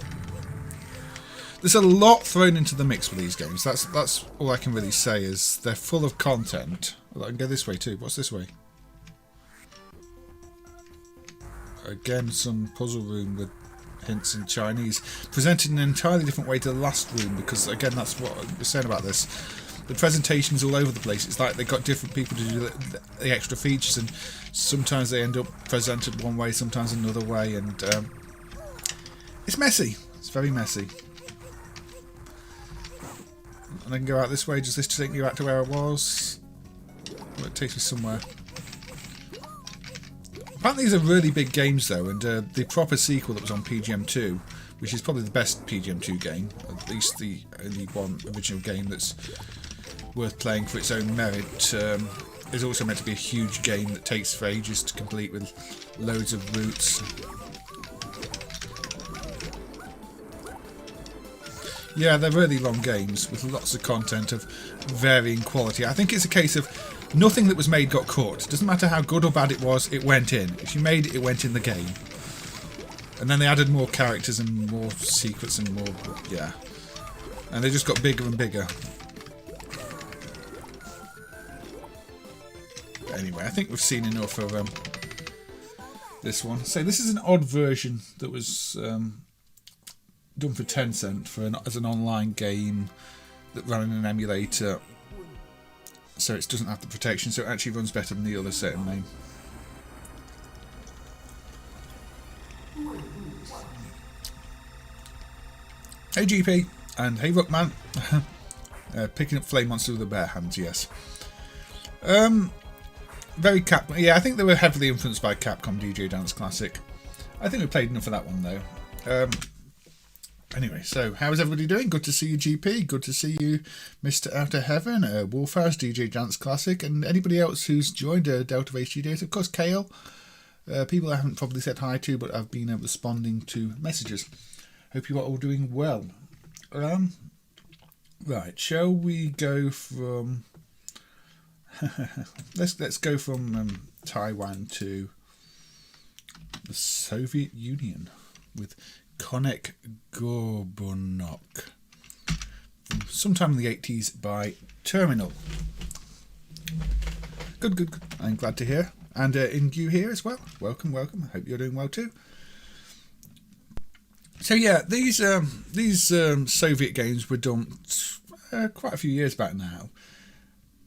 There's a lot thrown into the mix with these games. That's all I can really say, is they're full of content. Well, I can go this way too. What's this way? Again, some puzzle room with hints in Chinese. Presented in an entirely different way to the last room, because again, that's what I was saying about this. The presentation's all over the place. It's like they've got different people to do the extra features, and sometimes they end up presented one way, sometimes another way, and it's messy. It's very messy. And I can go out this way. Does this take me back to where I was? Well, it takes me somewhere. Apparently these are really big games though, and the proper sequel that was on PGM2, which is probably the best PGM2 game, at least the only one original game that's worth playing for its own merit, is also meant to be a huge game that takes for ages to complete with loads of routes. Yeah, they're really long games with lots of content of varying quality. I think it's a case of nothing that was made got caught. It doesn't matter how good or bad it was, it went in. If you made it, it went in the game. And then they added more characters and more secrets and more, yeah. And they just got bigger and bigger. But anyway, I think we've seen enough of this one. So this is an odd version that was done for Tencent as an online game that ran in an emulator. So it doesn't have the protection, so it actually runs better than the other set in MAME. Hey GP, And hey, Rookman, picking up Flame Monster with the bare hands. Yes. Very Capcom. Yeah, I think they were heavily influenced by Capcom DJ Dance Classic. I think we played enough of that one though. Anyway, so how is everybody doing? Good to see you, GP. Good to see you, Mr. Outer Heaven, Wolfhouse, DJ Dance Classic, and anybody else who's joined Delta Race Studios. Of course, Kale. People I haven't probably said hi to, but I've been responding to messages. Hope you are all doing well. Right, shall we go from... let's go from Taiwan to the Soviet Union with Konek-Gorbunok, sometime in the 80s by Terminal. Good. I'm glad to hear. And Ingu here as well. Welcome. I hope you're doing well too. So yeah, these Soviet games were dumped quite a few years back now,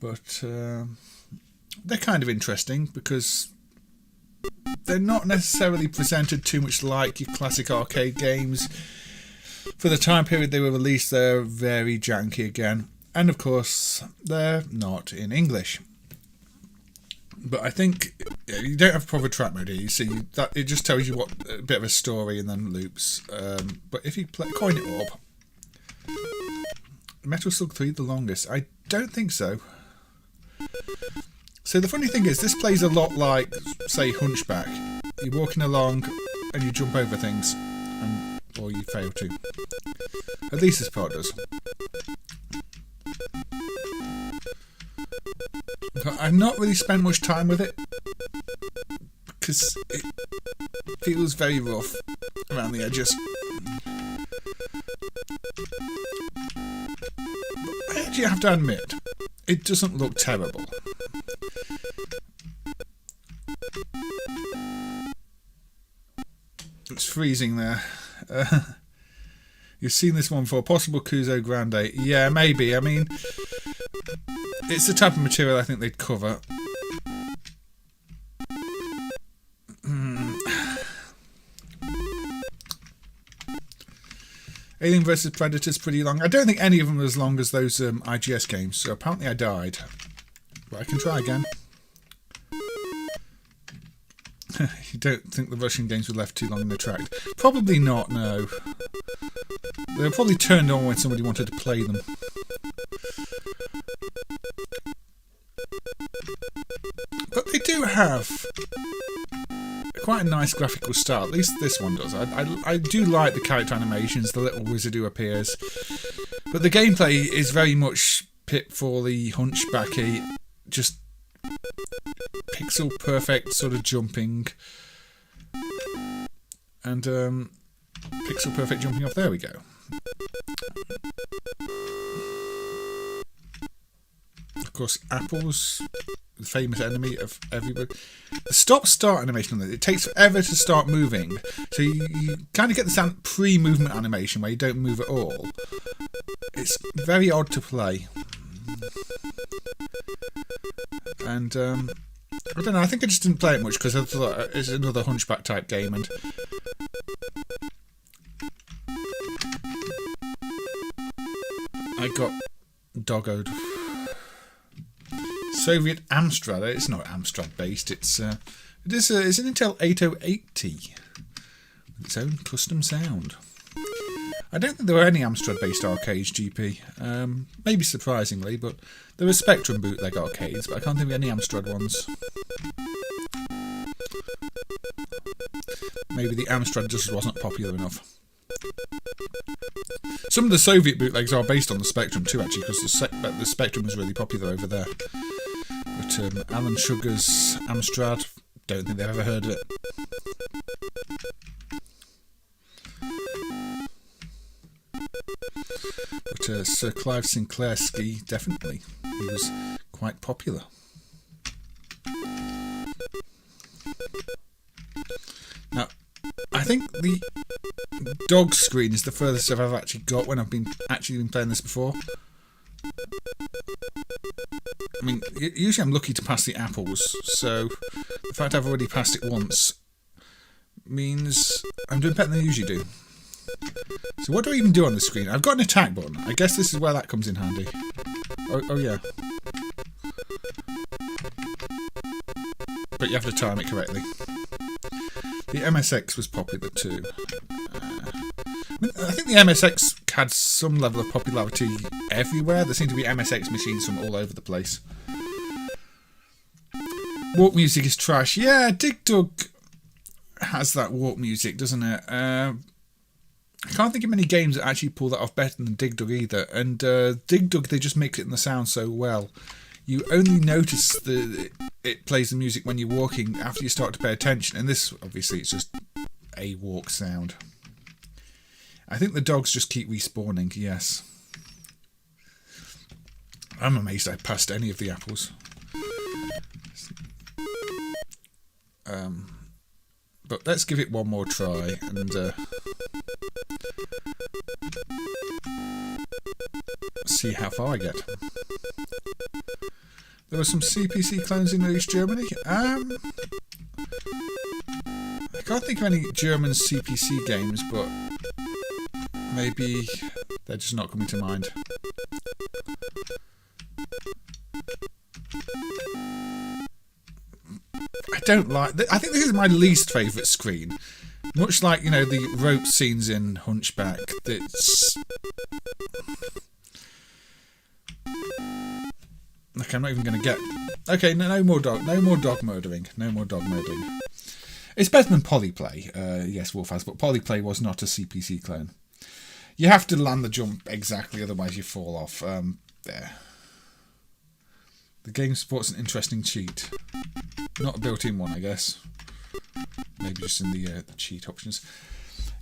but they're kind of interesting because they're not necessarily presented too much like your classic arcade games. For the time period they were released, they're very janky again, and of course they're not in English. But I think you don't have proper track mode here. You see that it just tells you what a bit of a story and then loops. But if you play Coin It Orb, Metal Slug 3 the longest? I don't think so. So the funny thing is, this plays a lot like, say, Hunchback. You're walking along and you jump over things, or you fail to. At least this part does. But I've not really spent much time with it because it feels very rough around the edges. But I actually have to admit, it doesn't look terrible. It's freezing there. You've seen this one before. Possible Kuzo Grande. Yeah, maybe. I mean, it's the type of material I think they'd cover. Alien vs Predator's pretty long. I don't think any of them are as long as those IGS games, so apparently I died. But I can try again. You don't think the Russian games were left too long in the track? Probably not, no. They were probably turned on when somebody wanted to play them. But they do have quite a nice graphical style. At least this one does. I do like the character animations, the little wizard who appears. But the gameplay is very much Pitfall-y, Hunchback-y, just pixel perfect sort of jumping. And pixel perfect jumping off. There we go. Of course, apples, the famous enemy of everybody. The stop-start animation on it takes forever to start moving, so you kind of get the pre-movement animation where you don't move at all. It's very odd to play. And I don't know, I think I just didn't play it much because I thought it's another Hunchback type game, and I got doggoed. Soviet Amstrad. It's not Amstrad based. It's an Intel 8080 with its own custom sound. I don't think there were any Amstrad based arcades, GP. Maybe surprisingly, but there were Spectrum bootleg arcades, but I can't think of any Amstrad ones. Maybe the Amstrad just wasn't popular enough. Some of the Soviet bootlegs are based on the Spectrum too, actually, because the Spectrum was really popular over there. But Alan Sugar's Amstrad, don't think they've ever heard of it. But Sir Clive Sinclairski, definitely. He was quite popular. Now, I think the dog screen is the furthest I've ever actually got when I've been playing this before. I mean, usually I'm lucky to pass the apples, so the fact I've already passed it once means I'm doing better than I usually do. So what do I even do on the screen? I've got an attack button. I guess this is where that comes in handy. Oh yeah. But you have to time it correctly. The MSX was popular too. I think the MSX had some level of popularity everywhere. There seem to be MSX machines from all over the place. Warp music is trash. Yeah, Dig Dug has that warp music, doesn't it? I can't think of many games that actually pull that off better than Dig Dug either. And Dig Dug, they just mix it in the sound so well. You only notice it plays the music when you're walking after you start to pay attention. And this, obviously, it's just a walk sound. I think the dogs just keep respawning, yes. I'm amazed I passed any of the apples. But let's give it one more try and see how far I get. There were some CPC clones in East Germany. I can't think of any German CPC games, but maybe they're just not coming to mind. I don't like... I think this is my least favourite screen. Much like, you know, the rope scenes in Hunchback. It's... Look, I'm not even going to get... Okay, no more dog murdering. No more dog murdering. It's better than Polyplay. Yes, Wolf has, but Polyplay was not a CPC clone. You have to land the jump exactly, otherwise you fall off. There. The game supports an interesting cheat. Not a built-in one, I guess. Maybe just in the cheat options.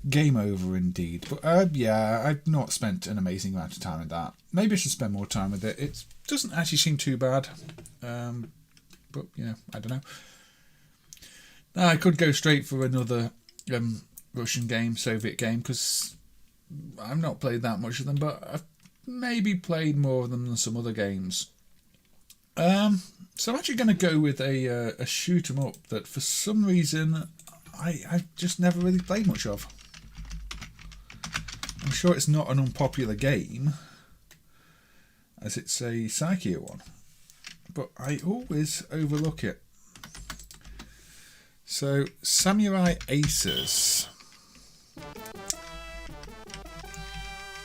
Game over, indeed. But yeah, I've not spent an amazing amount of time with that. Maybe I should spend more time with it. It doesn't actually seem too bad. But, you know, I don't know. Now, I could go straight for another Russian game, Soviet game, because I've not played that much of them, but I've maybe played more of them than some other games. So I'm actually going to go with a shoot 'em up that for some reason I've just never really played much of. I'm sure it's not an unpopular game, as it's a Psikyo one, but I always overlook it. So, Samurai Aces.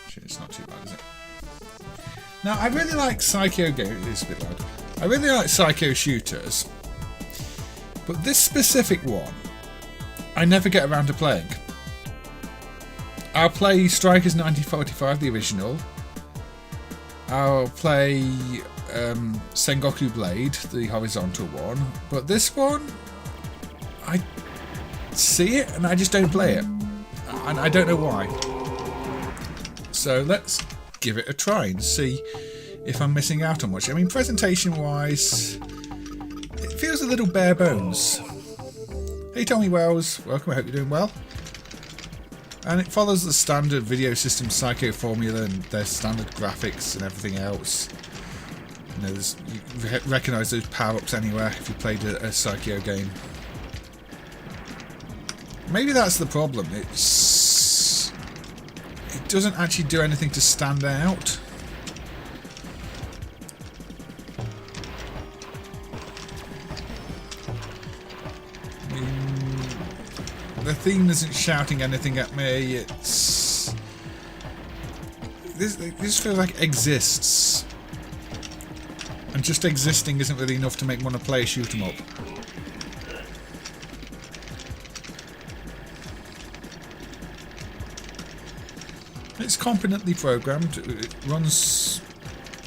Actually, it's not too bad, is it? Now, I really like Psikyo games. It's a bit loud. I really like Psikyo shooters, but this specific one, I never get around to playing. I'll play Strikers 1945, the original. I'll play Sengoku Blade, the horizontal one, but this one, I see it and I just don't play it, and I don't know why. So let's give it a try and see if I'm missing out on much. I mean, presentation-wise, it feels a little bare bones. Hey Tommy Wells, welcome, I hope you're doing well. And it follows the standard video system Psikyo formula and their standard graphics and everything else. You know, you recognise those power-ups anywhere if you played a Psikyo game. Maybe that's the problem. It doesn't actually do anything to stand out. The theme isn't shouting anything at me. It's this feels like it exists, and just existing isn't really enough to make me want to play a shoot 'em up. It's competently programmed. It runs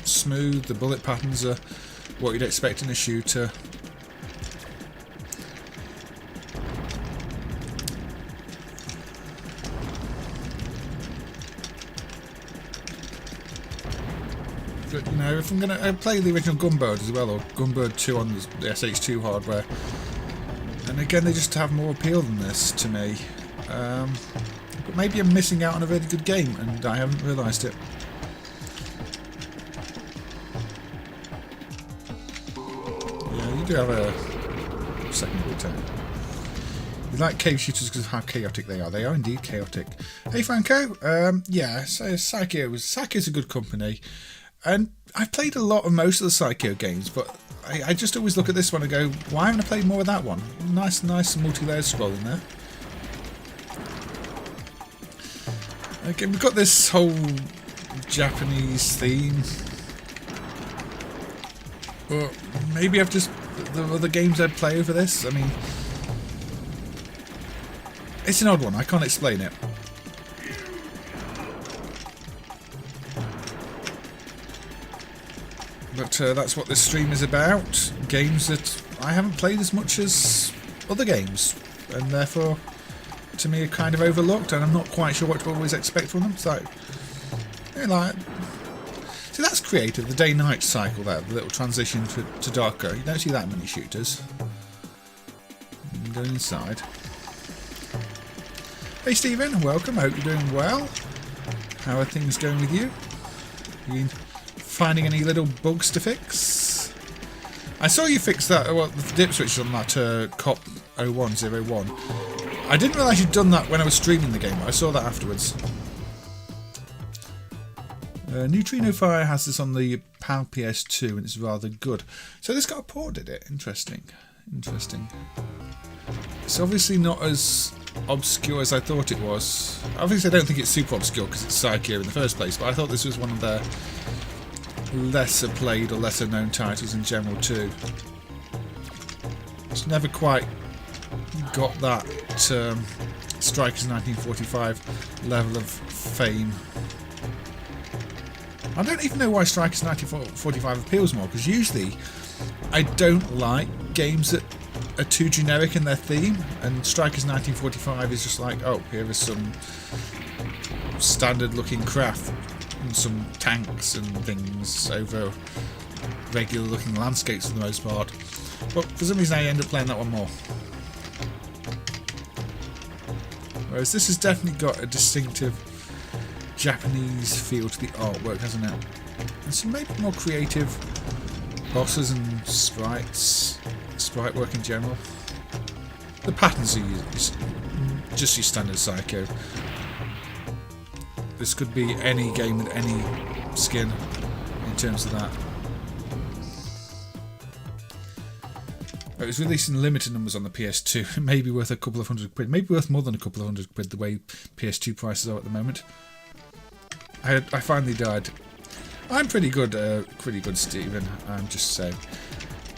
smooth. The bullet patterns are what you'd expect in a shooter. But, you know, if I'm going to play the original Gunbird as well, or Gunbird 2 on the SH2 hardware, and again, they just have more appeal than this to me. But maybe I'm missing out on a really good game, and I haven't realised it. Yeah, you do have a second good time. You like cave shooters because of how chaotic they are. They are indeed chaotic. Hey Franco, yeah, so Psikyo's a good company. And I've played a lot of most of the Psikyo games, but I just always look at this one and go, why haven't I played more of that one? Nice multi-layered scrolling there. Okay, we've got this whole Japanese theme. But maybe I've just... the other games I'd play over this, I mean... It's an odd one, I can't explain it. But that's what this stream is about. Games that I haven't played as much as other games. And therefore, to me, are kind of overlooked. And I'm not quite sure what to always expect from them. So, you know, like... See, that's creative, the day-night cycle there. The little transition to darker. You don't see that many shooters. Going inside. Hey Stephen, welcome. I hope you're doing well. How are things going with you? You finding any little bugs to fix? I saw you fix that, well, the dip switch on that COP 0101. I didn't realise you'd done that when I was streaming the game, but I saw that afterwards. Neutrino Fire has this on the PAL PS2 and it's rather good. So this got a port, did it? Interesting. Interesting. It's obviously not as obscure as I thought it was. Obviously I don't think it's super obscure because it's Psikyo in the first place, but I thought this was one of their lesser played or lesser known titles in general too. It's never quite got that Strikers 1945 level of fame. I don't even know why Strikers 1945 appeals more, because usually I don't like games that are too generic in their theme, and Strikers 1945 is just like, oh, here is some standard looking craft and some tanks and things over regular looking landscapes for the most part. But for some reason I end up playing that one more. Whereas this has definitely got a distinctive Japanese feel to the artwork, hasn't it? And some maybe more creative bosses and sprites, sprite work in general. The patterns are just your standard Psikyo. This could be any game with any skin in terms of that. It was released in limited numbers on the PS2. It may be worth a couple of £100, maybe worth more than a couple of £100 the way PS2 prices are at the moment. I finally died. I'm pretty good, Stephen. I'm just saying.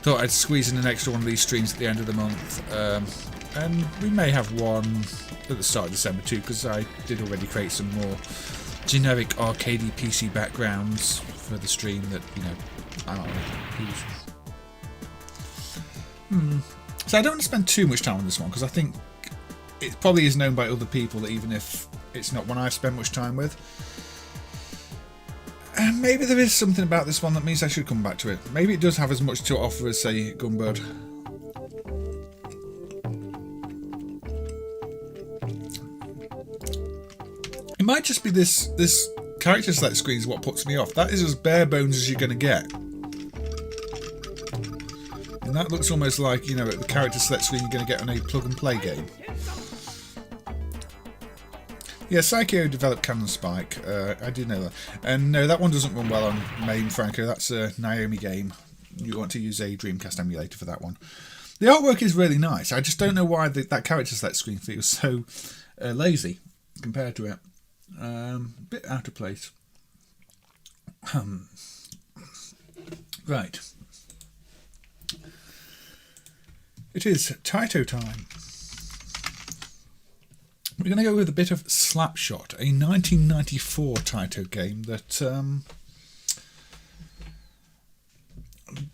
Thought I'd squeeze in an extra one of these streams at the end of the month, and we may have one at the start of December too, because I did already create some more generic arcadey PC backgrounds for the stream that, you know, I don't know. So I don't want to spend too much time on this one, because I think it probably is known by other people, even if it's not one I've spent much time with. And maybe there is something about this one that means I should come back to it. Maybe it does have as much to offer as, say, Gunbird. It might just be this character select screen is what puts me off. That is as bare bones as you're going to get. And that looks almost like, you know, the character select screen you're going to get on a plug and play game. Yeah, Psikyo developed Cannon Spike. I did know that. And no, that one doesn't run well on MAME, Franco. That's a Naomi game. You want to use a Dreamcast emulator for that one. The artwork is really nice. I just don't know why that character select screen feels so lazy compared to it. A bit out of place. Right. It is Taito time. We're going to go with a bit of Slapshot, a 1994 Taito game that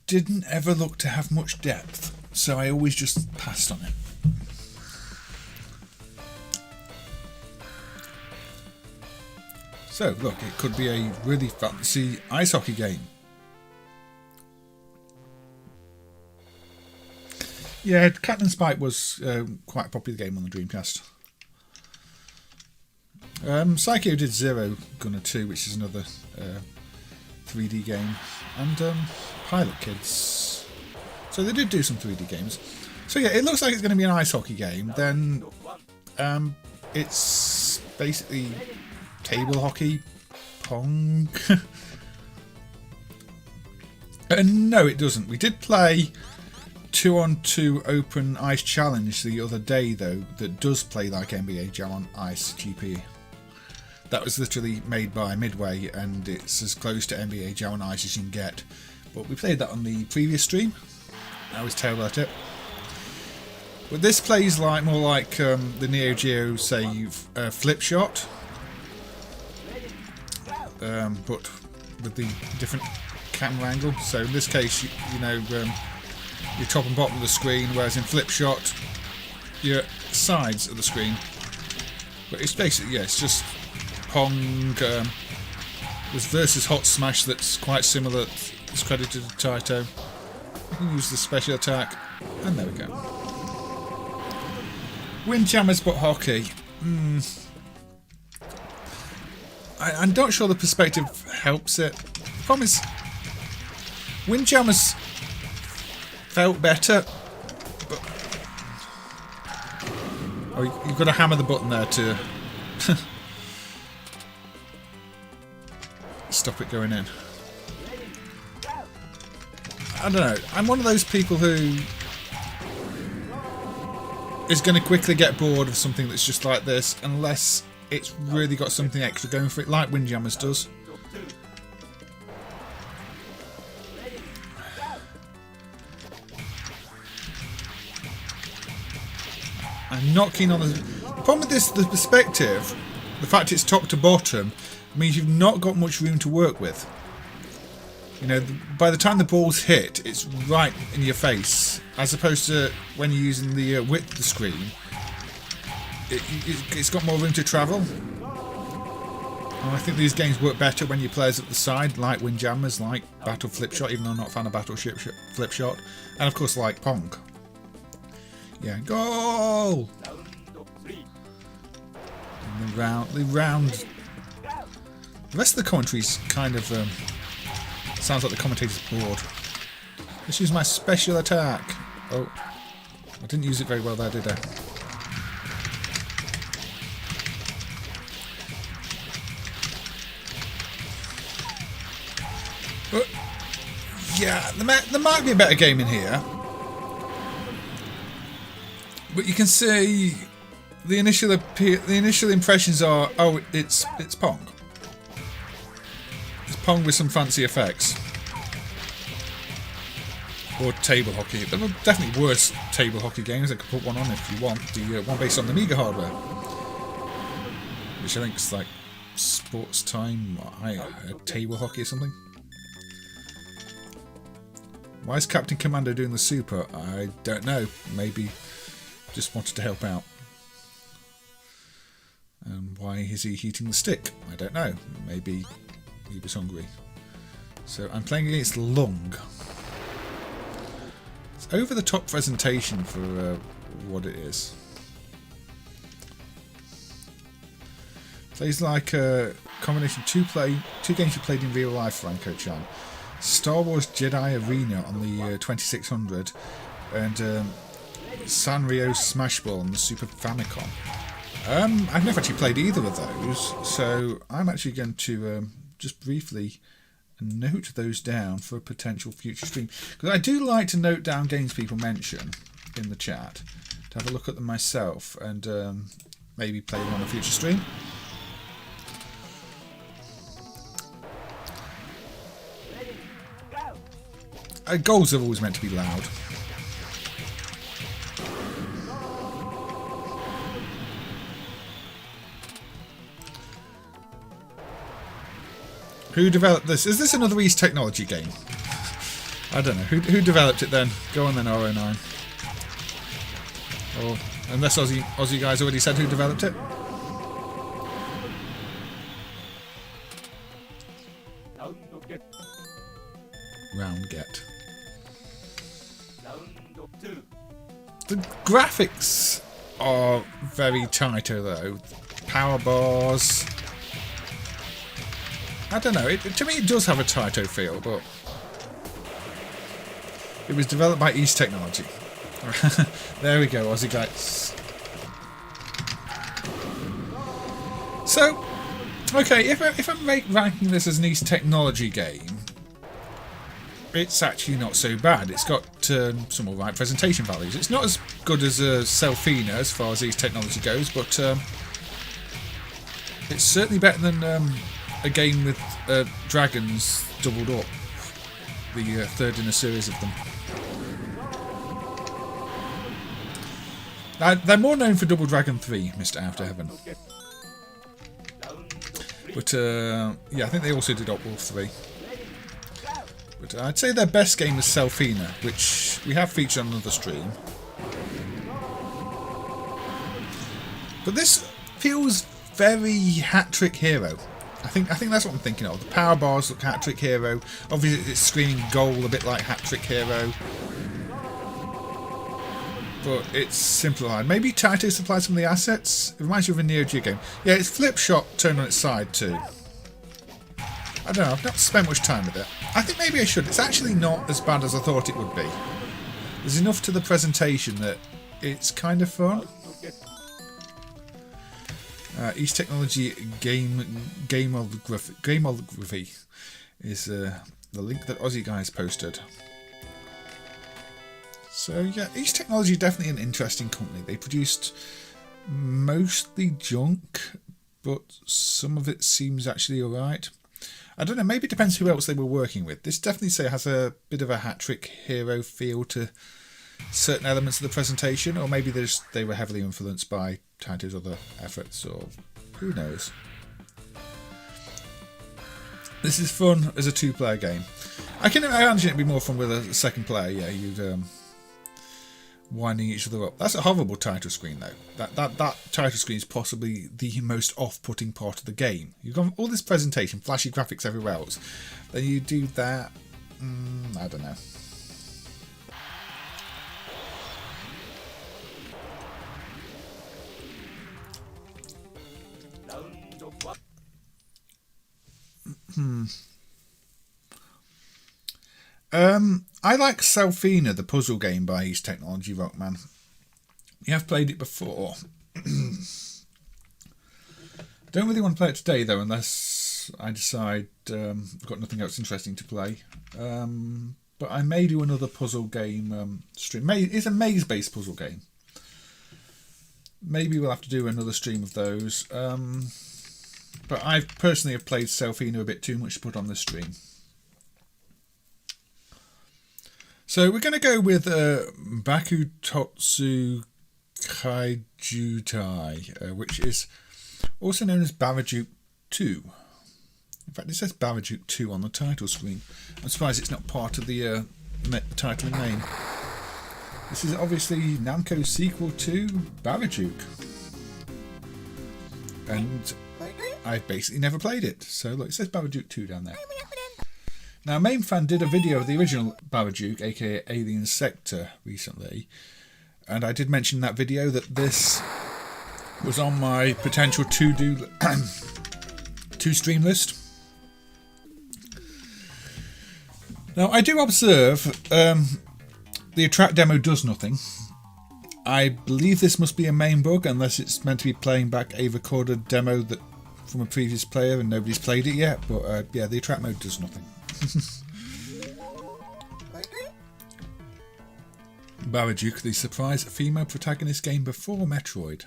didn't ever look to have much depth, so I always just passed on it. So, look, it could be a really fancy ice hockey game. Yeah, Captain Spike was quite a popular game on the Dreamcast. Psikyo did Zero Gunner 2, which is another 3D game, and Pilot Kids. So they did do some 3D games. So yeah, it looks like it's going to be an ice hockey game. Then it's basically table hockey, pong. No, it doesn't. We did play 2-on-2 Open Ice Challenge the other day, though, that does play like NBA Jam on Ice GP. That was literally made by Midway, and it's as close to NBA Jam on Ice as you can get. But we played that on the previous stream. I was terrible at it. But this plays like more like the Neo Geo, say, flip shot, but with the different camera angle. So in this case, you know, your top and bottom of the screen, whereas in flip shot, your sides of the screen. But it's basically, yeah, it's just Pong. There's versus Hot Smash that's quite similar. It's credited to Taito. You can use the special attack, and there we go. Windjammers but hockey. I'm not sure the perspective helps it. The problem is, Windjammers felt better, but oh, you've got to hammer the button there to stop it going in. I don't know. I'm one of those people who is going to quickly get bored of something that's just like this unless it's really got something extra going for it, like Windjammers does. I'm not keen on the problem with this. The perspective, the fact it's top to bottom, means you've not got much room to work with. You know, by the time the ball's hit, it's right in your face, as opposed to when you're using the width of the screen. It's got more room to travel. And I think these games work better when your players at the side, like Windjammers, like Battle Flip Shot, even though I'm not a fan of Battleship Flip Shot, and of course like Pong. Yeah, goal! And the round. The rest of the commentary's kind of sounds like the commentator's bored. Let's use my special attack. Oh, I didn't use it very well there, did I? But, yeah, there might be a better game in here. But you can see the initial impressions are, oh, it's Pong. It's Pong with some fancy effects. Or table hockey. There are definitely worse table hockey games. I could put one on if you want. The one based on the Amiga hardware, which I think is like Sports Time, table hockey or something. Why is Captain Commando doing the super? I don't know. Maybe just wanted to help out. Why is he heating the stick? I don't know. Maybe he was hungry. So I'm playing against Lung. It's over the top presentation for what it is. Plays like a combination two games you played in real life, Franco Chan. Star Wars Jedi Arena on the 2600 and Sanrio Smash Ball on the Super Famicom. I've never actually played either of those, so I'm actually going to just briefly note those down for a potential future stream. Because I do like to note down games people mention in the chat, to have a look at them myself and maybe play them on a future stream. Goals are always meant to be loud. Who developed this? Is this another East Technology game? I don't know. Who developed it then? Go on then, RO9. Or unless Aussie guys already said who developed it. Round get. The graphics are very Taito though. Power bars. I don't know. To me, it does have a Taito feel, but it was developed by East Technology. There we go, Aussie guys. So, okay, if I'm ranking this as an East Technology game, it's actually not so bad. It's got some alright presentation values. It's not as good as Selfina as far as East Technology goes, but it's certainly better than a game with dragons doubled up. The third in a series of them. They're more known for Double Dragon 3, Mr. After Heaven. But, yeah, I think they also did Opwolf 3. But I'd say their best game is Selfina, which we have featured on another stream. But this feels very Hat-Trick Hero. I think that's what I'm thinking of. The power bars look Hat-Trick Hero. Obviously it's screaming goal a bit like Hat-Trick Hero. But it's simplified. Maybe Taito supplied some of the assets. It reminds you of a Neo Geo game. Yeah, it's flip shot turned on its side too. I don't know, I've not spent much time with it. I think maybe I should. It's actually not as bad as I thought it would be. There's enough to the presentation that it's kind of fun. East Technology Gameography is the link that Aussie guys posted. So yeah, East Technology is definitely an interesting company. They produced mostly junk, but some of it seems actually alright. I don't know, maybe it depends who else they were working with. This definitely has a bit of a Hat-Trick Hero feel to certain elements of the presentation, or maybe they were heavily influenced by Taito's other efforts, or who knows. This is fun as a two-player game. I can imagine it'd be more fun with a second player. Yeah, you'd winding each other up. That's a horrible title screen though. That title screen is possibly the most off-putting part of the game. You've got all this presentation, flashy graphics everywhere else. Then you do that. I don't know. I like Selfina, the puzzle game by East Technology Rockman. We have played it before. Don't really want to play it today though, unless I decide I've got nothing else interesting to play. But I may do another puzzle game stream. It's a maze-based puzzle game. Maybe we'll have to do another stream of those. But I personally have played Selfina a bit too much to put on this stream. So we're going to go with Bakutotsu Kijuutei, which is also known as Barajuke 2. In fact, it says Barajuke 2 on the title screen. I'm surprised it's not part of the title and name. This is obviously Namco's sequel to Barajuke. And I've basically never played it. So look, it says Barajuke 2 down there. Now, MAME Fan did a video of the original Barajuke, aka Alien Sector, recently. And I did mention in that video that this was on my potential to-stream list. Now, I do observe the attract demo does nothing. I believe this must be a main bug, unless it's meant to be playing back a recorded demo from a previous player and nobody's played it yet. But yeah, the attract mode does nothing. Barajuke, the surprise female protagonist game before Metroid.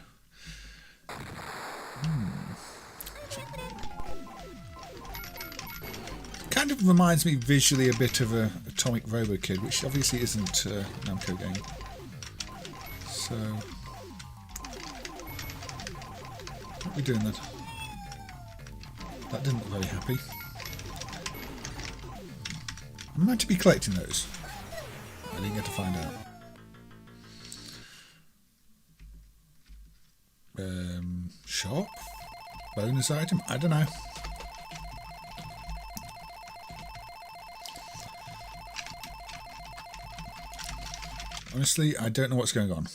Kind of reminds me visually a bit of Atomic Robo Kid, which obviously isn't a Namco game. So, what are we doing then? That didn't look very happy. I'm meant to be collecting those. I didn't get to find out. Shop? Bonus item? I don't know. Honestly, I don't know what's going on.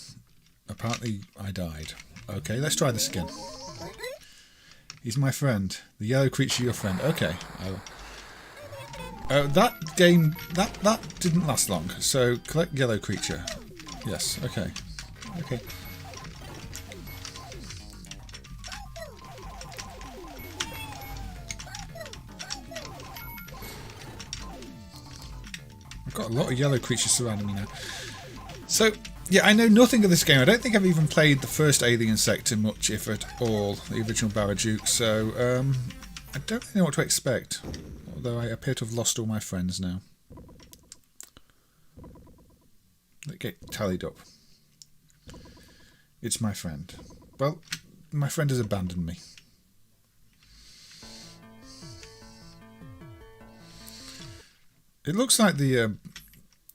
Apparently, I died. Okay, let's try this again. He's my friend. The yellow creature, your friend. Okay. That game, that didn't last long. So, collect yellow creature. Yes, okay. Okay. I've got a lot of yellow creatures surrounding me now. So, yeah, I know nothing of this game. I don't think I've even played the first Alien Sector much, if at all, the original Barajuk, so I don't really know what to expect. Although I appear to have lost all my friends now. Let's get tallied up. It's my friend. Well, my friend has abandoned me. It looks like the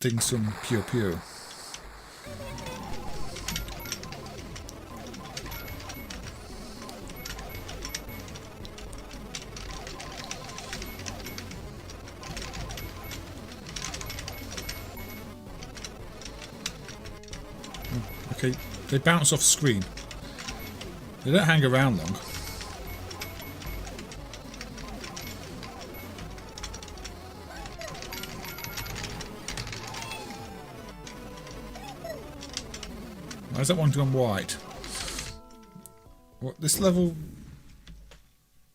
Ding Sum Pure Pure. Okay, they bounce off screen. They don't hang around long. Why has that one gone white? What, this level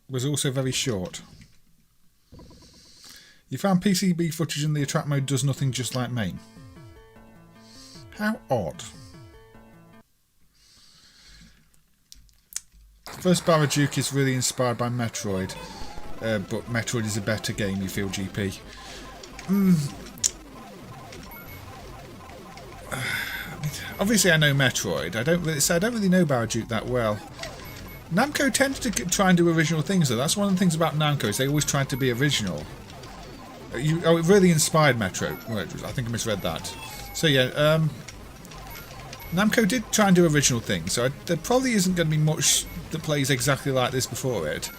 was also very short. You found PCB footage in the attract mode does nothing just like MAME. How odd. First Barajuk is really inspired by Metroid, but Metroid is a better game, you feel, GP. Obviously I know Metroid. I don't really know Barajuk that well. Namco tended to try and do original things though. That's one of the things about Namco, is they always tried to be original. It really inspired Metro. Well, I think I misread that. So yeah, Namco did try and do original things, so there probably isn't going to be much that plays exactly like this before it,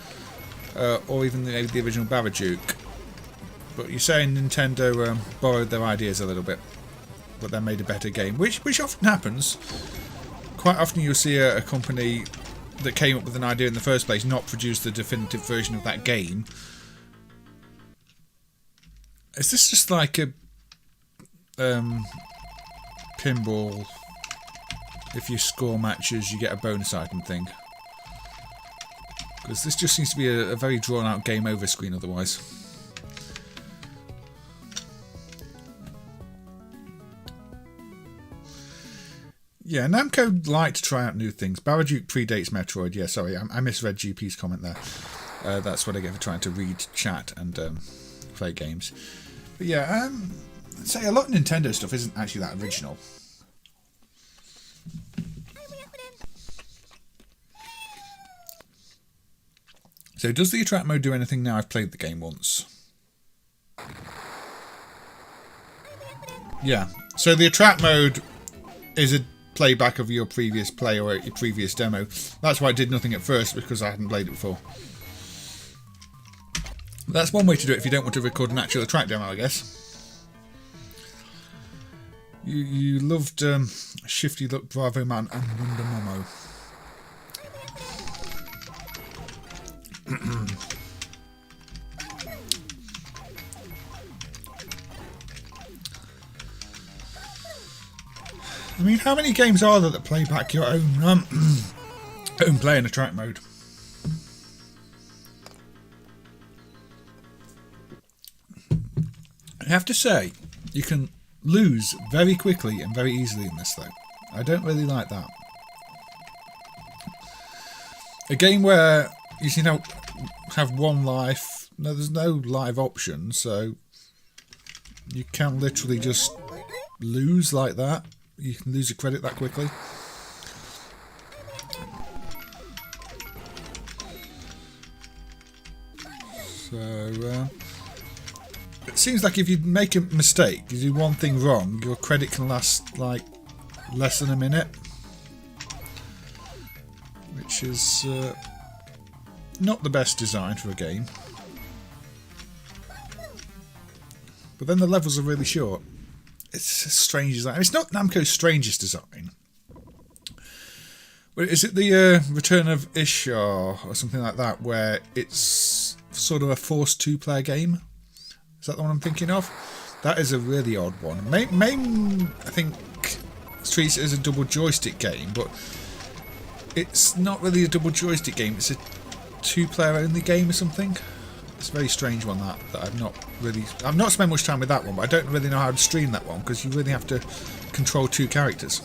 or even the original Barajuk. But you're saying Nintendo borrowed their ideas a little bit, but then made a better game, which often happens. Quite often you'll see a company that came up with an idea in the first place not produce the definitive version of that game. Is this just like a pinball? If you score matches, you get a bonus item thing. Because this just seems to be a very drawn-out game over screen otherwise. Yeah, Namco like to try out new things. Barajuk predates Metroid. Yeah, sorry, I misread GP's comment there. That's what I get for trying to read chat and play games. But yeah, I'd say a lot of Nintendo stuff isn't actually that original. So does the attract mode do anything now? I've played the game once. Yeah, so the attract mode is a playback of your previous play or your previous demo. That's why it did nothing at first, because I hadn't played it before. That's one way to do it if you don't want to record an actual attract demo, I guess. You loved Shifty Look, Bravo Man and Wonder Momo. I mean, how many games are there that play back your own own play in attract mode? I have to say, you can lose very quickly and very easily in this though. I don't really like that. A game where you have one life, no, there's no live option, so you can literally just lose like that. You can lose your credit that quickly. So it seems like if you make a mistake, you do one thing wrong, your credit can last like less than a minute, which is not the best design for a game. But then the levels are really short. It's a strange design. It's not Namco's strangest design. But is it the Return of Ishar or something like that, where it's sort of a forced two-player game? Is that the one I'm thinking of? That is a really odd one. MAME, I think, treats it as a double joystick game, but it's not really a double joystick game. It's a 2-player only game or something. It's a very strange one that I've not spent much time with that one, but I don't really know how to stream that one because you really have to control 2 characters.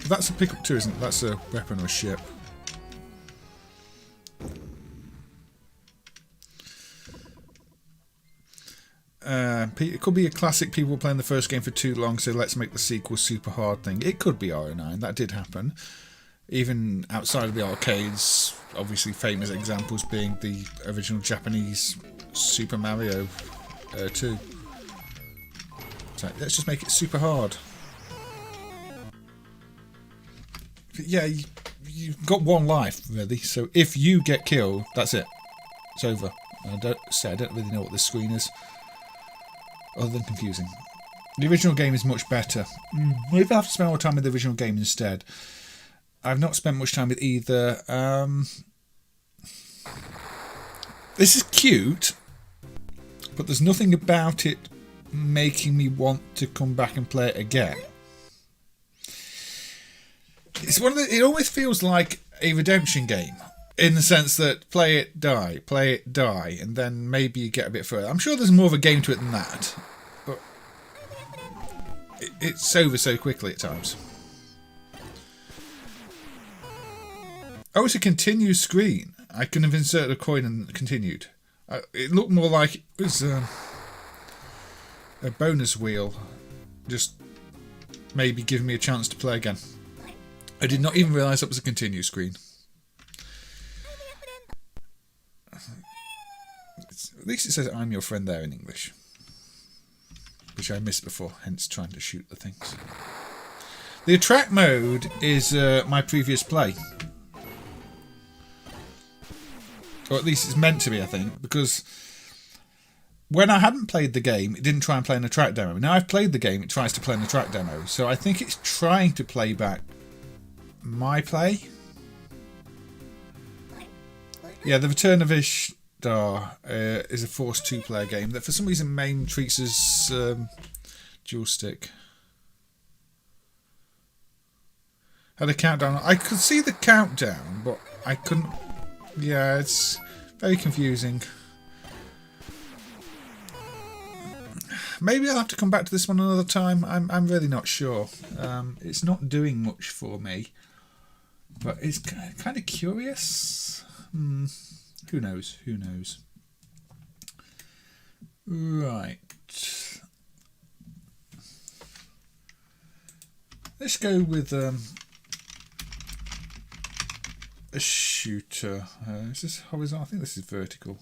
That's a pickup too, isn't it? That's a weapon or a ship. It could be a classic people were playing the first game for too long, so let's make the sequel super hard thing. It could be RO9, that did happen. Even outside of the arcades, obviously famous examples being the original Japanese Super Mario 2. So let's just make it super hard. But yeah, you've got one life, really, so if you get killed, that's it. It's over. I don't really know what this screen is. Other than confusing. The original game is much better. Maybe I'll have to spend more time with the original game instead. I've not spent much time with either. This is cute, but there's nothing about it making me want to come back and play it again. It's one of the. It always feels like a redemption game. In the sense that play it, die, and then maybe you get a bit further. I'm sure there's more of a game to it than that, but it's over so quickly at times. Oh, it's a continue screen. I could have inserted a coin and continued. It looked more like it was a bonus wheel, just maybe giving me a chance to play again. I did not even realise that was a continue screen. At least it says I'm your friend there in English, which I missed before, hence trying to shoot the things. The attract mode is my previous play. Or at least it's meant to be, I think, because when I hadn't played the game, it didn't try and play an attract demo. Now I've played the game, it tries to play an attract demo. So I think it's trying to play back my play. Yeah, The Return of Ishtar is a forced 2-player game that for some reason MAME treats as dual stick. Had a countdown. I could see the countdown, but I couldn't. Yeah, it's very confusing. Maybe I'll have to come back to this one another time. I'm really not sure. It's not doing much for me, but it's kind of curious. Who knows? Who knows? Right. Let's go with a shooter. Is this horizontal? I think this is vertical.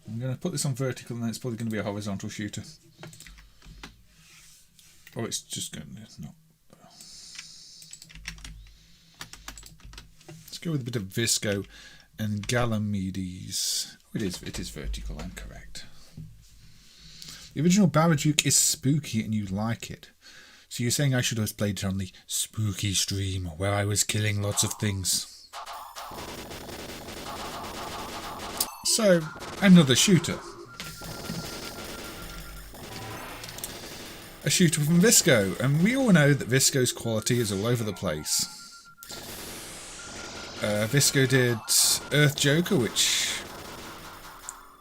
I'm going to put this on vertical and then it's probably going to be a horizontal shooter. Or it's just going to not. Let's go with a bit of Visco and Galamedes. It is vertical, I'm correct. The original Babadook is spooky and you like it. So you're saying I should have played it on the spooky stream where I was killing lots of things. So, another shooter. A shooter from Visco, and we all know that Visco's quality is all over the place. Visco did Earth Joker, which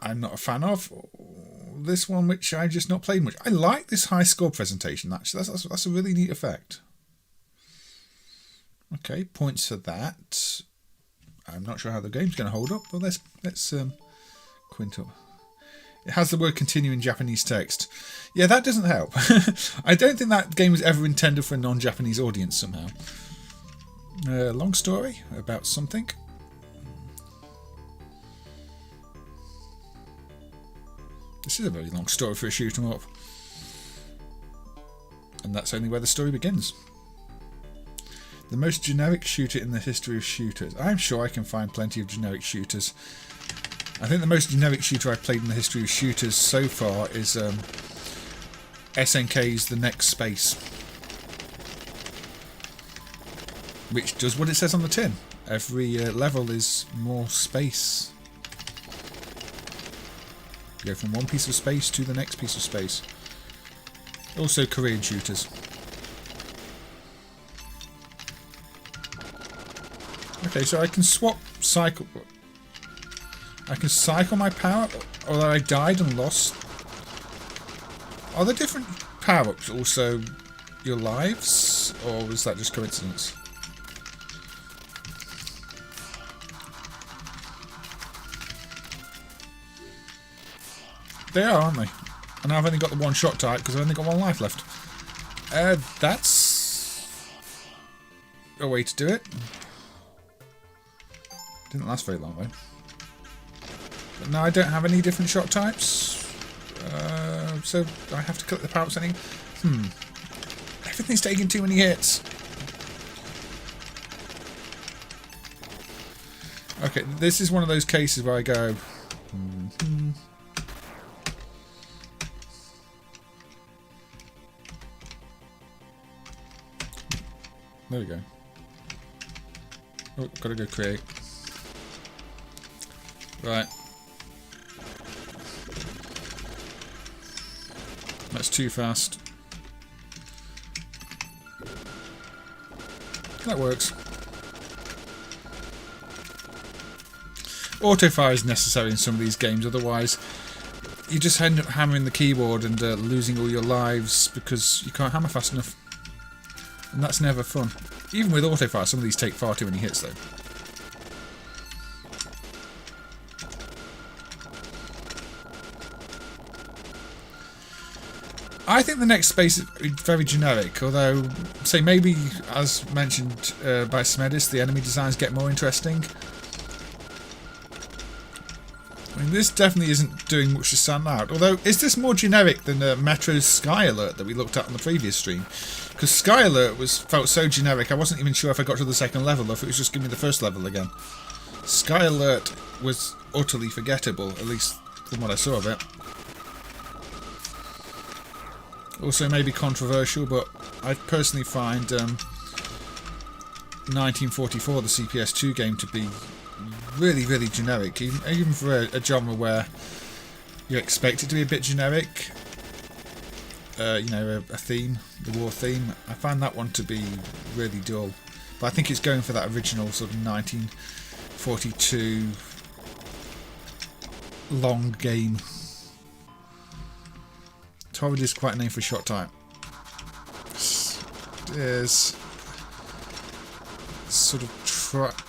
I'm not a fan of. This one, which I just not played much. I like this high score presentation, actually. That's a really neat effect. Okay, points for that. I'm not sure how the game's going to hold up, but let's quint up. It has the word continue in Japanese text. Yeah, that doesn't help. I don't think that game was ever intended for a non-Japanese audience somehow. Long story about something. This is a very long story for a shoot 'em up. And that's only where the story begins. The most generic shooter in the history of shooters. I'm sure I can find plenty of generic shooters. I think the most generic shooter I've played in the history of shooters so far is SNK's The Next Space. Which does what it says on the tin. Every level is more space. to go from one piece of space to the next piece of space. Also Korean shooters. Okay, so I can cycle my power, although I died and lost. Are there different power-ups also your lives, or was that just coincidence? They are, aren't they? And I've only got the one shot type because I've only got one life left. That's a way to do it. Didn't last very long though. But now I don't have any different shot types. So I have to click the power-ups anyway. Everything's taking too many hits. Okay, this is one of those cases where I go... There we go. Oh, gotta go create. Right. That's too fast. That works. Autofire is necessary in some of these games, otherwise you just end up hammering the keyboard and losing all your lives because you can't hammer fast enough. And that's never fun. Even with autofire, some of these take far too many hits though. I think the next space is very generic, although, say maybe, as mentioned by Smedis, the enemy designs get more interesting. I mean, this definitely isn't doing much to stand out. Although, is this more generic than Metro's Sky Alert that we looked at on the previous stream? Because Sky Alert felt so generic, I wasn't even sure if I got to the second level or if it was just giving me the first level again. Sky Alert was utterly forgettable, at least from what I saw of it. Also maybe controversial, but I personally find 1944, the CPS2 game, to be really, really generic, even for a genre where you expect it to be a bit generic. You know, a theme, the war theme. I find that one to be really dull. But I think it's going for that original sort of 1942 long game. Torrid is quite a name for a shot type. There's sort of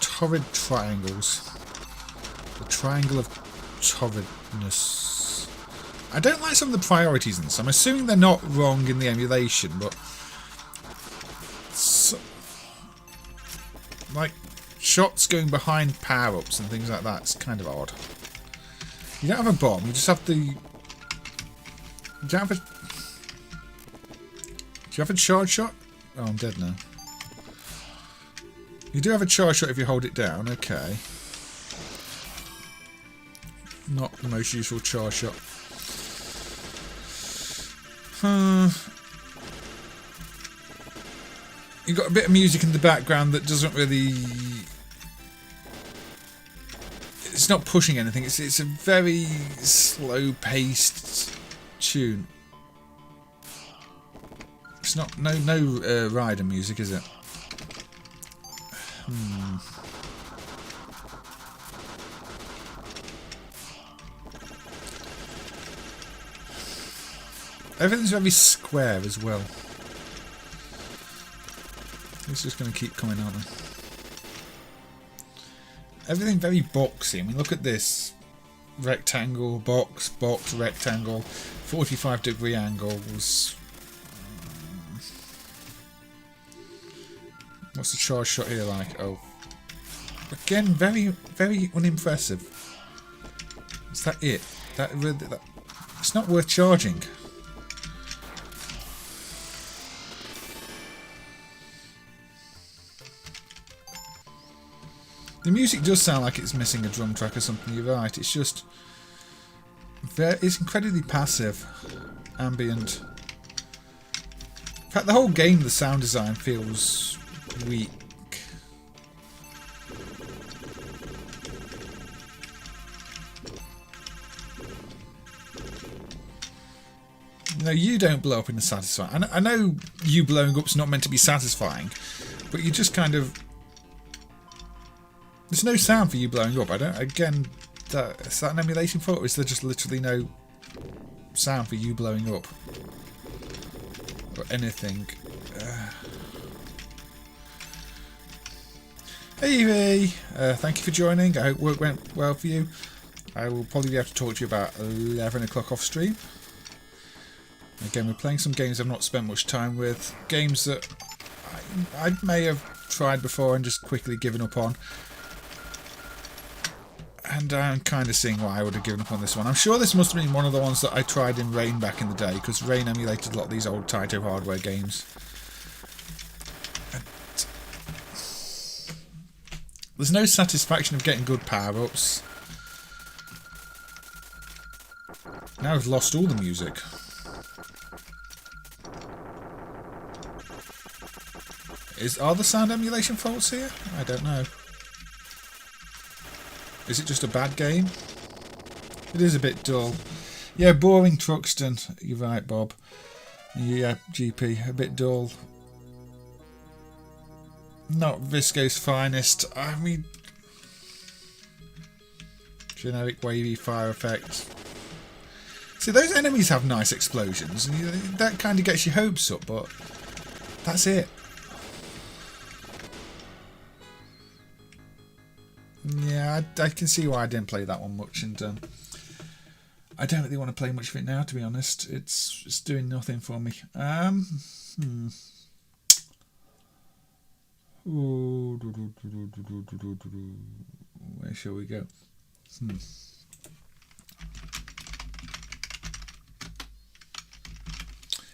torrid triangles. The triangle of torridness. I don't like some of the priorities in this. I'm assuming they're not wrong in the emulation, but like shots going behind power-ups and things like that, it's kind of odd. You don't have a bomb, you just have the... Do you have a charge shot? Oh, I'm dead now. You do have a charge shot if you hold it down, okay. Not the most useful charge shot. You've got a bit of music in the background that doesn't really... It's not pushing anything, it's a very slow-paced tune. It's not no rider music, is it? Everything's very square as well. It's just going to keep coming on. Everything very boxy. I mean, look at this. Rectangle, box, box, rectangle. 45-degree angles. What's the charge shot here like? Oh. Again, very, very unimpressive. Is that it? It's not worth charging. The music does sound like it's missing a drum track or something, you're right. It's just... It's incredibly passive. Ambient. In fact, the whole game, the sound design feels weak. You know, you don't blow up in a satisfying. I know you blowing up's not meant to be satisfying, but you just kind of. There's no sound for you blowing up. I don't. Again, is that an emulation fault, or is there just literally no sound for you blowing up or anything? Hey Evie, thank you for joining. I hope work went well for you. I will probably be able to talk to you about 11 o'clock off stream. Again, we're playing some games I've not spent much time with. Games that I may have tried before and just quickly given up on. And I'm kind of seeing why I would have given up on this one. I'm sure this must have been one of the ones that I tried in Rain back in the day, because Rain emulated a lot of these old Taito hardware games. There's no satisfaction of getting good power-ups. Now I've lost all the music. Are the sound emulation faults here? I don't know. Is it just a bad game? It is a bit dull. Yeah, boring Truxton. You're right, Bob. Yeah, GP. A bit dull. Not Visco's finest. I mean, generic wavy fire effects. See, those enemies have nice explosions, and that kind of gets your hopes up, but that's it. Yeah, I can see why I didn't play that one much, and I don't really want to play much of it now, to be honest. It's doing nothing for me. Where shall we go?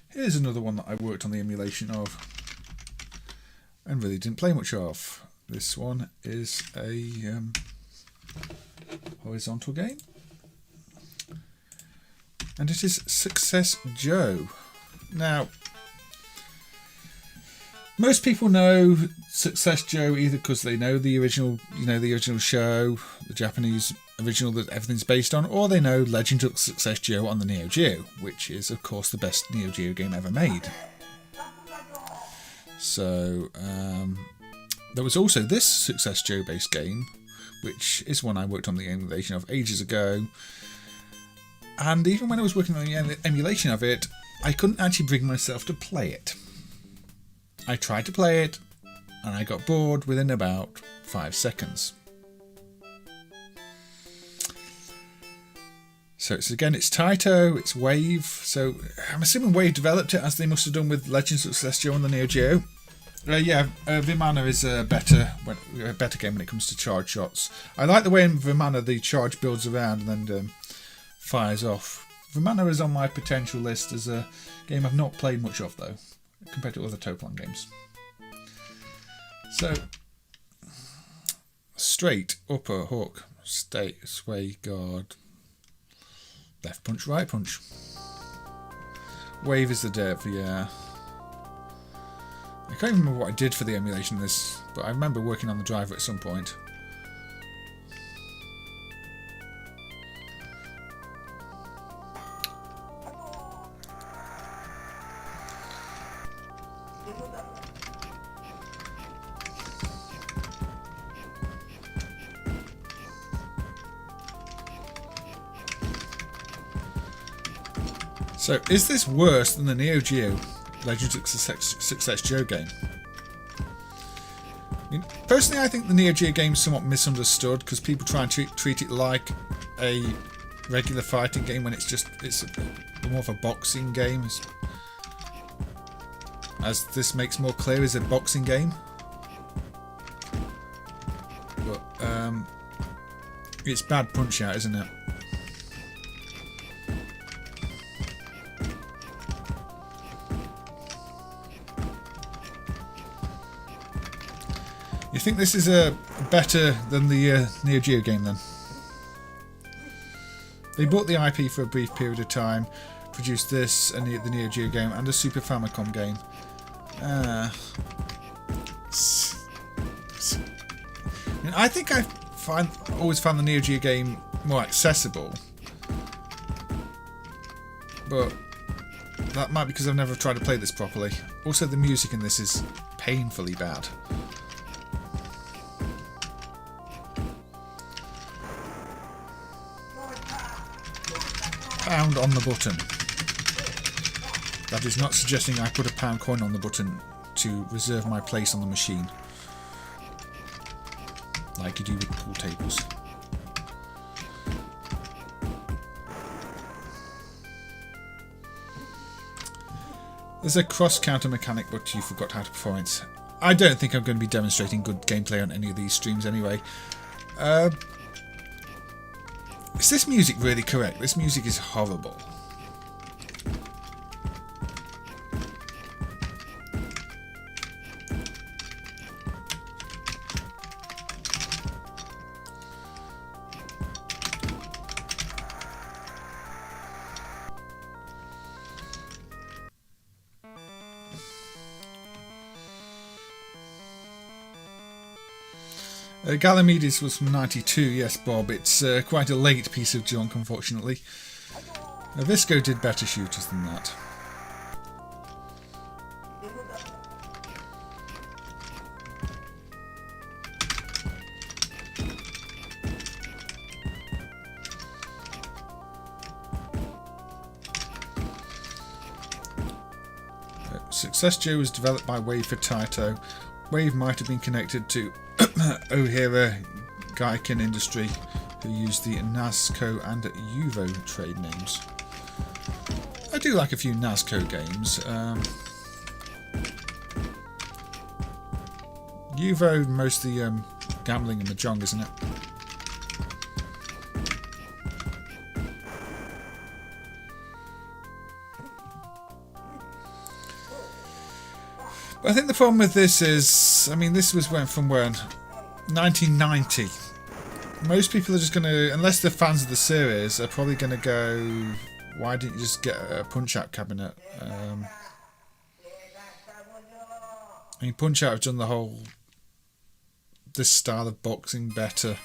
Here's another one that I worked on the emulation of and really didn't play much of. This one is a horizontal game, and it is Success Joe. Now, most people know Success Joe either because they know the original, the original show, the Japanese original that everything's based on, or they know Legend of Success Joe on the Neo Geo, which is, of course, the best Neo Geo game ever made. So, there was also this Success Joe based game, which is one I worked on the emulation of ages ago. And even when I was working on the emulation of it, I couldn't actually bring myself to play it. I tried to play it, and I got bored within about 5 seconds. So it's Taito, it's Wave. So I'm assuming Wave developed it as they must have done with Legends of Success Joe on the Neo Geo. Vimana is a better game when it comes to charge shots. I like the way in Vimana the charge builds around and then fires off. Vimana is on my potential list as a game I've not played much of, though, compared to other Toplan games. So, straight, upper, hook, sway, guard, left punch, right punch. Wave is the dev, yeah. I can't even remember what I did for the emulation of this, but I remember working on the driver at some point. So, is this worse than the Neo Geo Legends of Success Joe game? I mean, personally, I think the Neo Geo game is somewhat misunderstood because people try and treat it like a regular fighting game when it's more of a boxing game, as this makes more clear is a boxing game. But it's bad punch out, isn't it? You think this is better than the Neo Geo game then? They bought the IP for a brief period of time, produced this and the Neo Geo game and a Super Famicom game. I think I always found the Neo Geo game more accessible, but That might be because I've never tried to play this properly. Also, the music in this is painfully bad. Pound on the button. That is not suggesting I put a pound coin on the button to reserve my place on the machine. Like you do with pool tables. There's a cross-counter mechanic, but you forgot how to perform it. I don't think I'm going to be demonstrating good gameplay on any of these streams anyway. Is this music really correct? This music is horrible. Galamedes was from '92, yes Bob, it's quite a late piece of junk unfortunately. Visco did better shooters than that. Success Joe was developed by Wave for Taito. Wave might have been connected to Ohira Gaiken Industry, who used the Namco and Yuvo trade names. I do like a few Namco games. Yuvo mostly gambling and mahjong, isn't it? But I think the problem with this is, I mean, this went from when? 1990. Most people are just going to, unless they're fans of the series, are probably going to go, why didn't you just get a Punch-Out cabinet? I mean, Punch-Out have done the whole, this style of boxing better.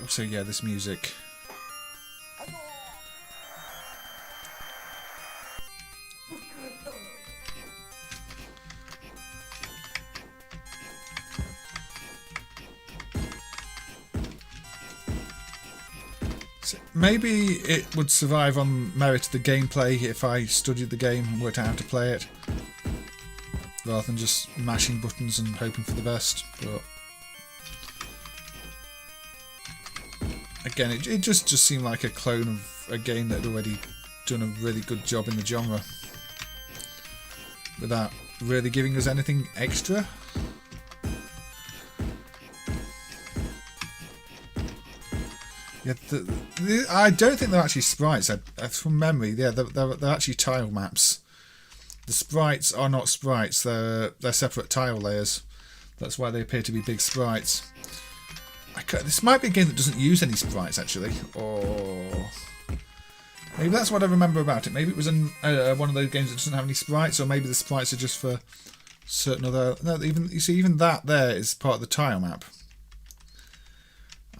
Also, yeah, this music. Maybe it would survive on merit of the gameplay if I studied the game and worked out how to play it, rather than just mashing buttons and hoping for the best. But again, it just seemed like a clone of a game that had already done a really good job in the genre, without really giving us anything extra. Yeah, I don't think they're actually sprites. From memory, yeah, they're actually tile maps. The sprites are not sprites. They're separate tile layers. That's why they appear to be big sprites. This might be a game that doesn't use any sprites actually, or maybe that's what I remember about it. Maybe it was one of those games that doesn't have any sprites, or maybe the sprites are just for certain other. No, even that there is part of the tile map.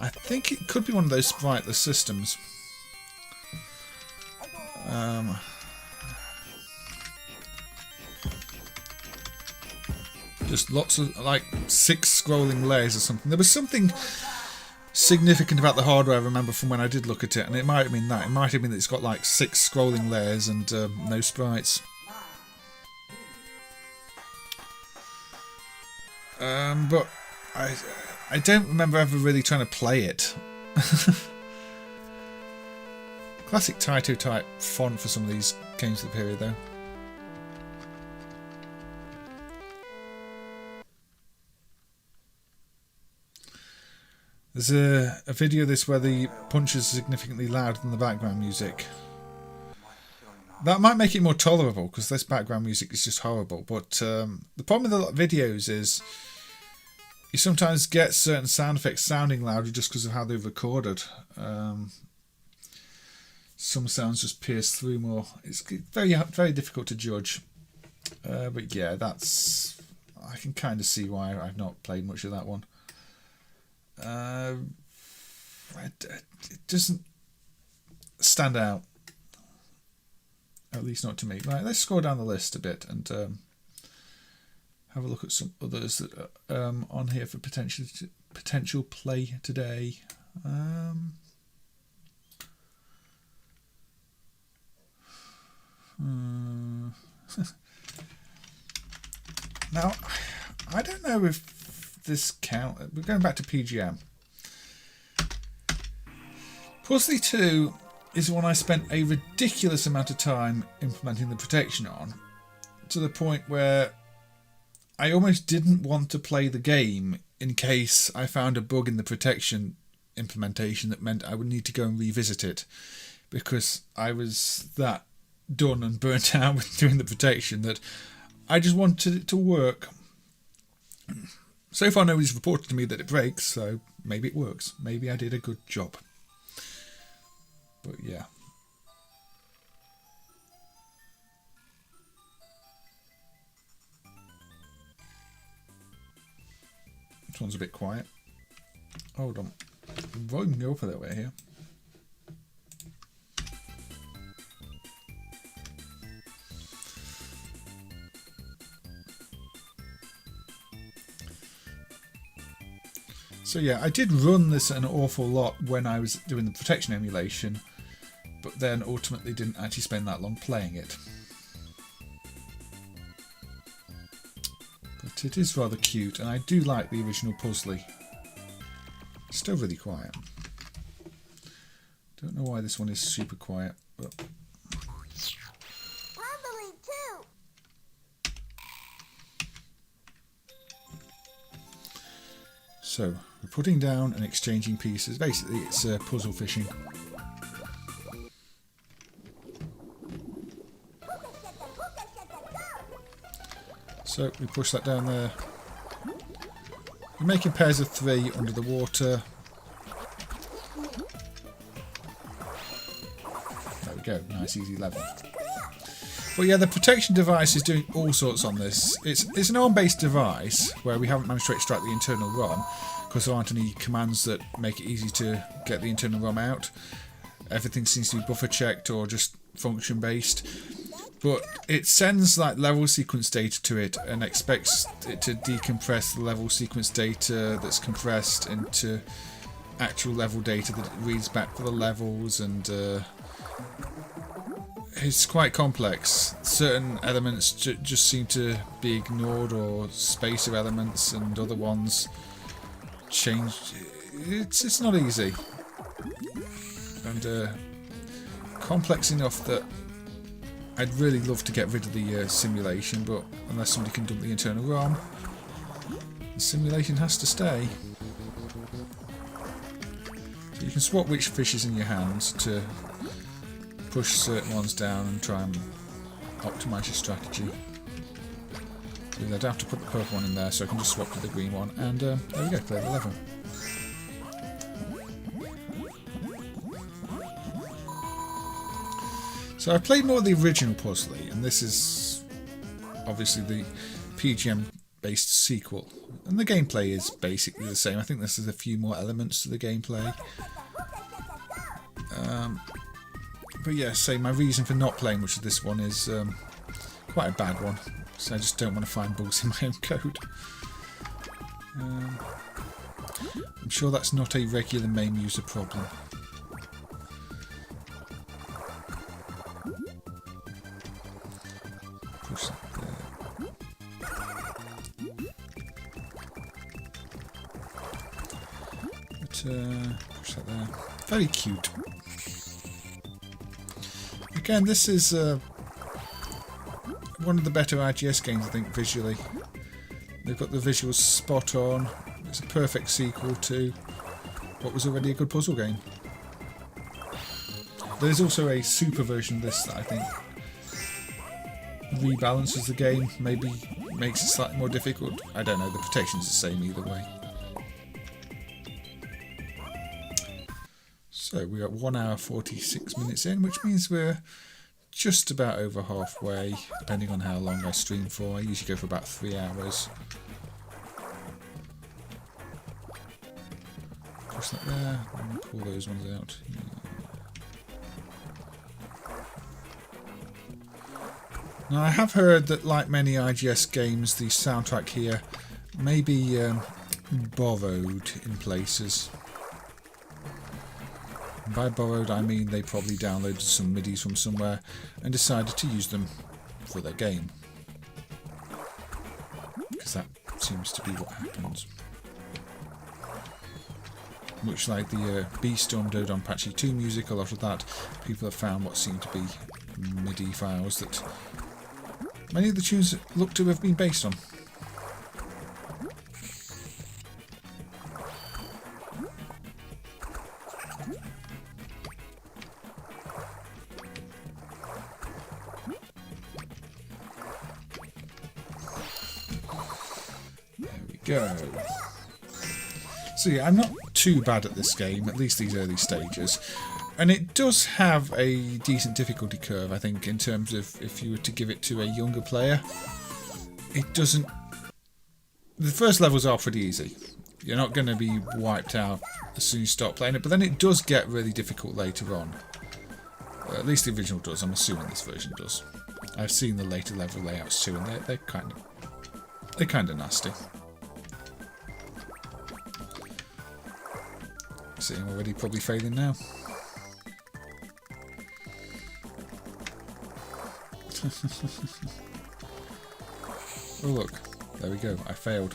I think it could be one of those spriteless systems. Just lots of, like, 6 scrolling layers or something. There was something significant about the hardware I remember from when I did look at it, and it might have been that. It might have been that it's got like 6 scrolling layers and no sprites. But I don't remember ever really trying to play it. Classic Taito type font for some of these games of the period though. There's a video of this where the punches are significantly louder than the background music. That might make it more tolerable because this background music is just horrible. But the problem with a lot of videos is you sometimes get certain sound effects sounding louder just because of how they're recorded. Some sounds just pierce through more. It's very, very difficult to judge. But yeah, I can kind of see why I've not played much of that one. it doesn't stand out. At least not to me. Right, let's scroll down the list a bit and have a look at some others that are on here for potential play today. Now, I don't know if this counts. We're going back to PGM. Puzzli 2 is one I spent a ridiculous amount of time implementing the protection on, to the point where I almost didn't want to play the game in case I found a bug in the protection implementation that meant I would need to go and revisit it, because I was that done and burnt out with doing the protection that I just wanted it to work. So far nobody's reported to me that it breaks, so maybe it works. Maybe I did a good job. But yeah. This one's a bit quiet. Hold on. The volume can go up a little bit here. So yeah, I did run this an awful lot when I was doing the protection emulation, but then ultimately didn't actually spend that long playing it. But it is rather cute, and I do like the original Puzzli. Still really quiet. Don't know why this one is super quiet, but... So, we're putting down and exchanging pieces. Basically, it's puzzle fishing. So, we push that down there. We're making pairs of 3 under the water. There we go, nice easy level. But yeah, the protection device is doing all sorts on this. It's an ARM-based device where we haven't managed to extract the internal ROM because there aren't any commands that make it easy to get the internal ROM out. Everything seems to be buffer checked or just function based. But it sends like level sequence data to it and expects it to decompress the level sequence data that's compressed into actual level data that it reads back for the levels, and it's quite complex. Certain elements just seem to be ignored, or spacer elements, and other ones change. It's not easy, and complex enough that I'd really love to get rid of the simulation, but unless somebody can dump the internal ROM, the simulation has to stay. So you can swap which fish is in your hands to push certain ones down and try and optimise your strategy. So I'd have to put the purple one in there, so I can just swap to the green one, and there we go, play the level. So I played more of the original Puzzli, and this is obviously the PGM-based sequel. And the gameplay is basically the same. I think there's a few more elements to the gameplay. But yeah, say my reason for not playing much of this one is quite a bad one. So I just don't want to find bugs in my own code. I'm sure that's not a regular MAME user problem. Push that there. But push that there. Very cute. Again, this is one of the better IGS games, I think, visually. They've got the visuals spot on. It's a perfect sequel to what was already a good puzzle game. There's also a super version of this that I think rebalances the game, maybe makes it slightly more difficult. I don't know, the protection's the same either way. So we're at 1 hour 46 minutes in, which means we're just about over halfway, depending on how long I stream for. I usually go for about 3 hours. Push Is that there? Let me pull those ones out. Yeah. Now, I have heard that, like many IGS games, the soundtrack here may be borrowed in places. And by borrowed, I mean they probably downloaded some MIDIs from somewhere and decided to use them for their game. Because that seems to be what happens. Much like the B-Storm Dodonpachi 2 music, a lot of that, people have found what seem to be MIDI files that many of the tunes look to have been based on. There we go. So yeah, I'm not too bad at this game, at least these early stages. And it does have a decent difficulty curve, I think, in terms of if you were to give it to a younger player. It doesn't... The first levels are pretty easy. You're not going to be wiped out as soon as you start playing it, but then it does get really difficult later on. At least the original does, I'm assuming this version does. I've seen the later level layouts too, and they're kind of nasty. See, I'm already probably failing now. Oh look, there we go, I failed.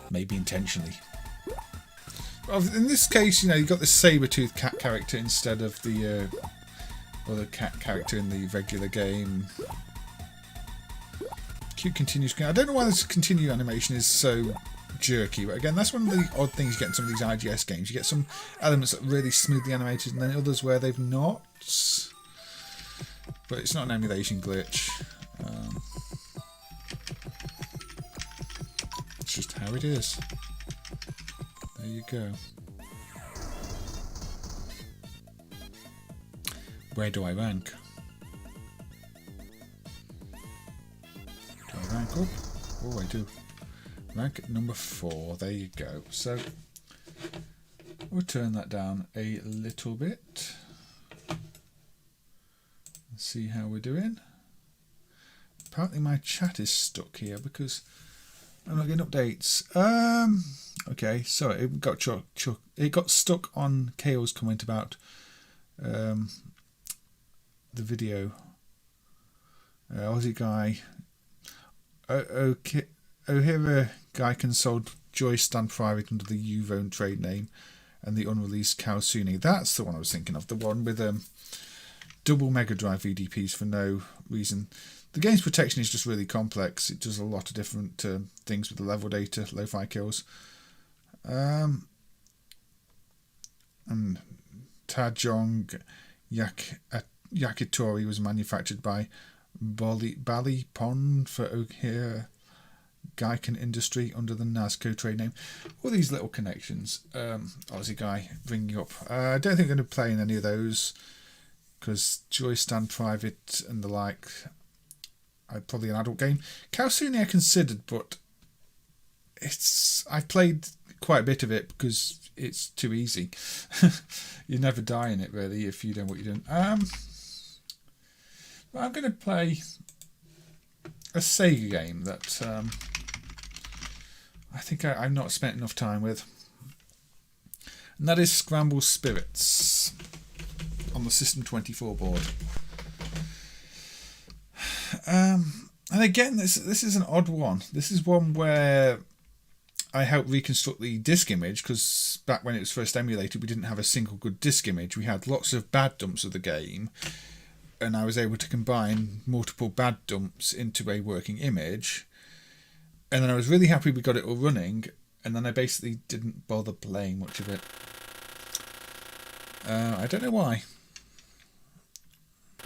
Maybe intentionally. Well, in this case, you know, you've got the saber-toothed cat character instead of the other cat character in the regular game. Cute continuous... I don't know why this continue animation is so jerky, but again, that's one of the odd things you get in some of these IGS games. You get some elements that are really smoothly animated and then others where they've not. But it's not an emulation glitch. It's just how it is. There you go. Where do I rank? Do I rank up? Oh, I do. Rank at number 4. There you go. So, we'll turn that down a little bit. See how we're doing. Apparently my chat is stuck here because I'm not getting updates. Okay, so it got stuck on KO's comment about the video. Aussie guy. Okay, O'Hara guy can sold Joy Stand Private under the Uvone trade name and the unreleased Kaosuni. That's the one I was thinking of. The one with double Mega Drive VDPs for no reason. The game's protection is just really complex. It does a lot of different things with the level data, lo-fi kills. And Tajong Yakitori was manufactured by Bali Pond for O'Hare Gaiken Industry under the Namco trade name. All these little connections. Aussie guy bringing up. I don't think I'm going to play in any of those. Because Joy Stand Private and the like, probably an adult game. Kaosuni I considered, but I played quite a bit of it because it's too easy. You never die in it really if you know what you're doing. I'm going to play a Sega game that I think I've not spent enough time with, and that is Scramble Spirits on the System 24 board. And again, this is an odd one. This is one where I helped reconstruct the disk image, because back when it was first emulated, we didn't have a single good disk image. We had lots of bad dumps of the game, and I was able to combine multiple bad dumps into a working image. And then I was really happy we got it all running, and then I basically didn't bother playing much of it. I don't know why.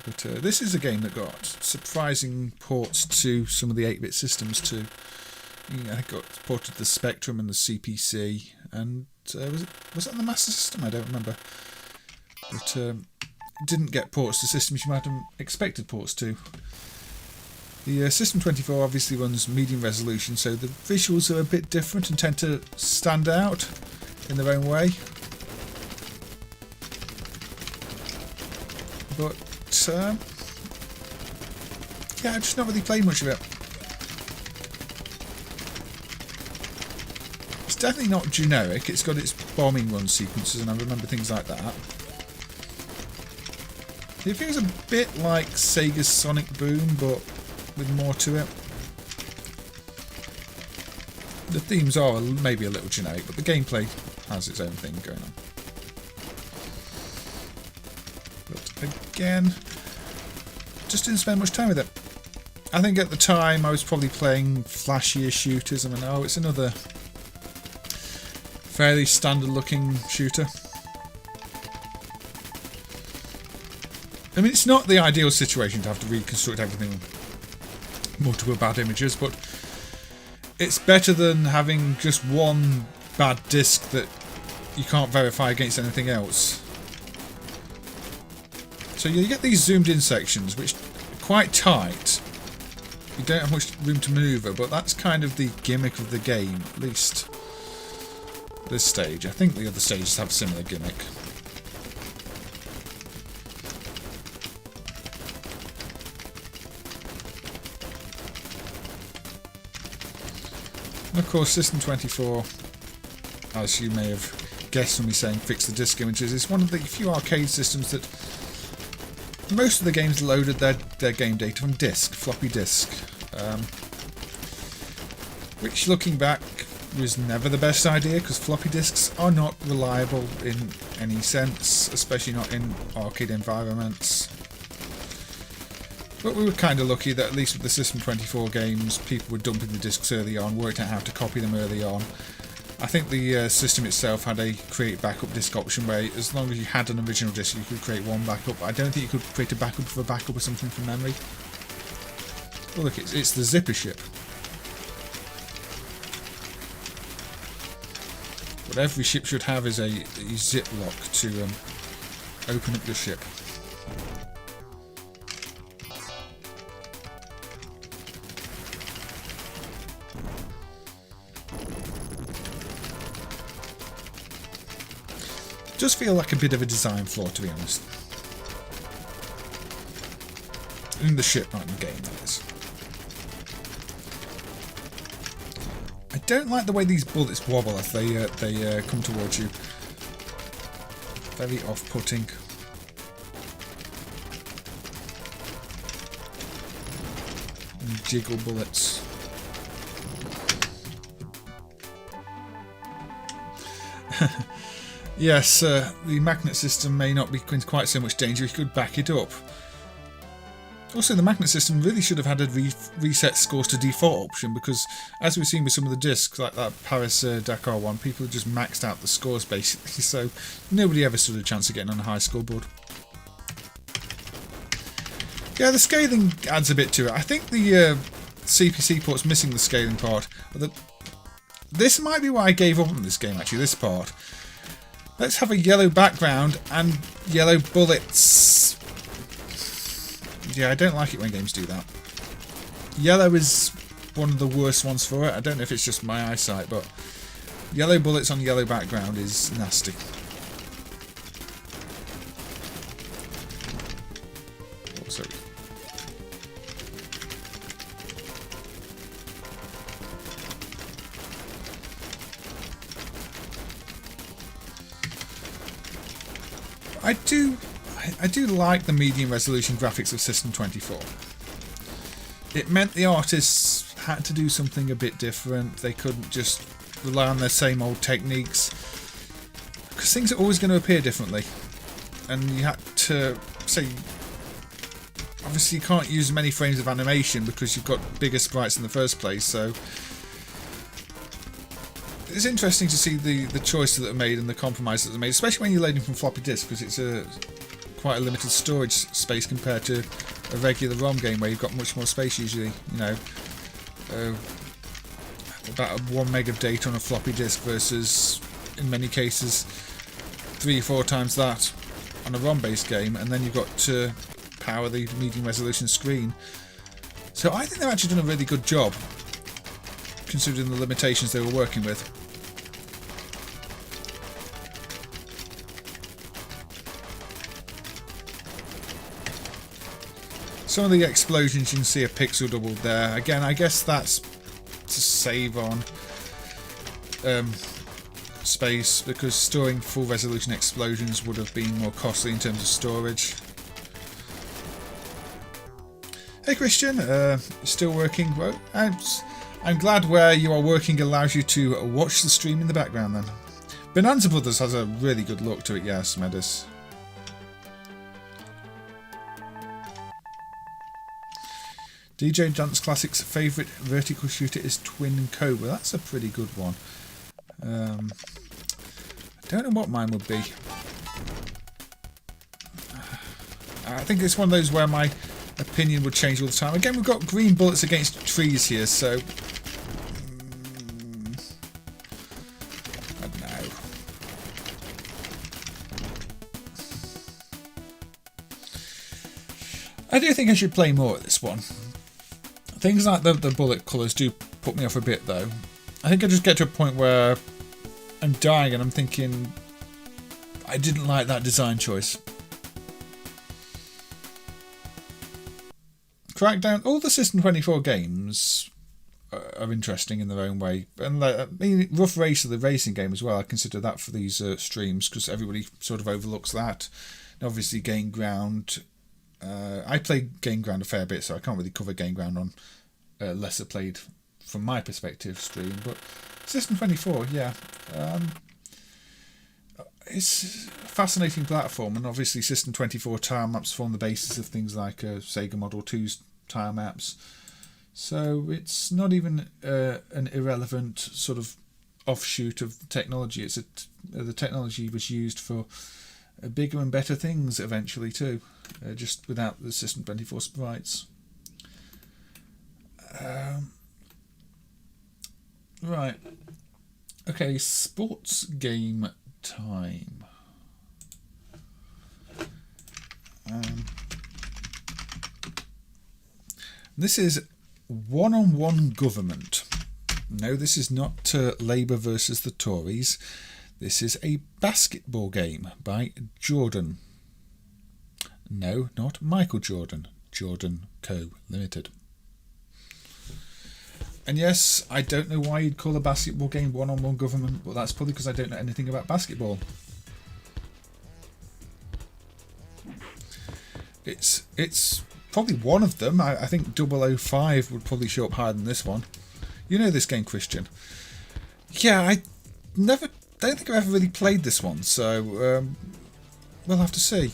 But this is a game that got surprising ports to some of the 8-bit systems too. I got ported to the Spectrum and the CPC, and was it on the Master System? I don't remember. But didn't get ports to systems you might have expected ports to. The System 24 obviously runs medium resolution, so the visuals are a bit different and tend to stand out. in their own way. But yeah, I've just not really played much of it. It's definitely not generic. It's got its bombing run sequences, and I remember things like that. It feels a bit like Sega's Sonic Boom, but with more to it. The themes are maybe a little generic, but the gameplay has its own thing going on. But again, just didn't spend much time with it. I think at the time I was probably playing flashier shooters. I mean, oh, it's another fairly standard looking shooter. I mean, it's not the ideal situation to have to reconstruct everything multiple bad images, but it's better than having just one bad disc that you can't verify against anything else. So you get these zoomed in sections which are quite tight. You don't have much room to manoeuvre, but that's kind of the gimmick of the game, at least this stage. I think the other stages have a similar gimmick. And of course, System 24, as you may have guessed from me saying fix the disc images, is one of the few arcade systems that most of the games loaded their game data from disk, floppy disk. Which, looking back, was never the best idea, because floppy disks are not reliable in any sense, especially not in arcade environments. But we were kind of lucky that at least with the System 24 games, people were dumping the discs early on, worked out how to copy them early on. I think the system itself had a create backup disk option where as long as you had an original disk you could create one backup. I don't think you could create a backup of a backup or something from memory. Oh look, it's the zipper ship. What every ship should have is a zip lock to open up the ship. Does feel like a bit of a design flaw, to be honest. In the ship, not in the game, that is. I don't like the way these bullets wobble as they come towards you. Very off-putting. Jiggle bullets. Yes, the magnet system may not be in quite so much danger if you could back it up. Also, the magnet system really should have had a reset scores to default option, because as we've seen with some of the discs, like that Paris-Dakar one, people have just maxed out the scores basically, so nobody ever stood a chance of getting on a high scoreboard. Yeah, the scaling adds a bit to it. I think the CPC port's missing the scaling part. This might be why I gave up on this game, actually, this part. Let's have a yellow background and yellow bullets. Yeah, I don't like it when games do that. Yellow is one of the worst ones for it. I don't know if it's just my eyesight, but yellow bullets on yellow background is nasty. Oh, sorry. I do like the medium resolution graphics of System 24. It meant the artists had to do something a bit different. They couldn't just rely on their same old techniques, because things are always going to appear differently, and you had to say, obviously you can't use many frames of animation because you've got bigger sprites in the first place, so it's interesting to see the choices that are made and the compromises that are made, especially when you're loading from floppy disk, because it's quite a limited storage space compared to a regular ROM game where you've got much more space usually. You know, about 1 meg of data on a floppy disk versus, in many cases, 3 or 4 times that on a ROM-based game, and then you've got to power the medium resolution screen. So I think they've actually done a really good job, considering the limitations they were working with. Some of the explosions you can see are pixel doubled there. Again, I guess that's to save on space, because storing full resolution explosions would have been more costly in terms of storage. Hey Christian, still working? Well, I'm glad where you are working allows you to watch the stream in the background then. Bonanza Brothers has a really good look to it, yes, Medis. DJ Dance Classic's favourite vertical shooter is Twin Cobra. That's a pretty good one. I don't know what mine would be. I think it's one of those where my opinion would change all the time. Again, we've got green bullets against trees here, so I don't know. I do think I should play more at this one. Things like the bullet colours do put me off a bit, though. I think I just get to a point where I'm dying and I'm thinking I didn't like that design choice. Crackdown, all the System 24 games are interesting in their own way. And I mean, Rough Racer, the racing game as well, I consider that for these streams because everybody sort of overlooks that. And obviously Game Ground, I play Game Ground a fair bit, so I can't really cover Game Ground on lesser played from my perspective stream, but System 24, yeah. It's a fascinating platform, and obviously System 24 tile maps form the basis of things like Sega Model 2's tile maps. So it's not even an irrelevant sort of offshoot of the technology. It's the technology was used for bigger and better things eventually too, just without the System 24 sprites. Right. Okay, sports game time. This is one-on-one government. No, this is not Labour versus the Tories. This is a basketball game by Jordan. No, not Michael Jordan. Jordan Co. Limited. And yes, I don't know why you'd call a basketball game one-on-one government, but that's probably because I don't know anything about basketball. It's probably one of them. I think 005 would probably show up higher than this one. You know this game, Christian. Yeah, I don't think I've ever really played this one, so we'll have to see.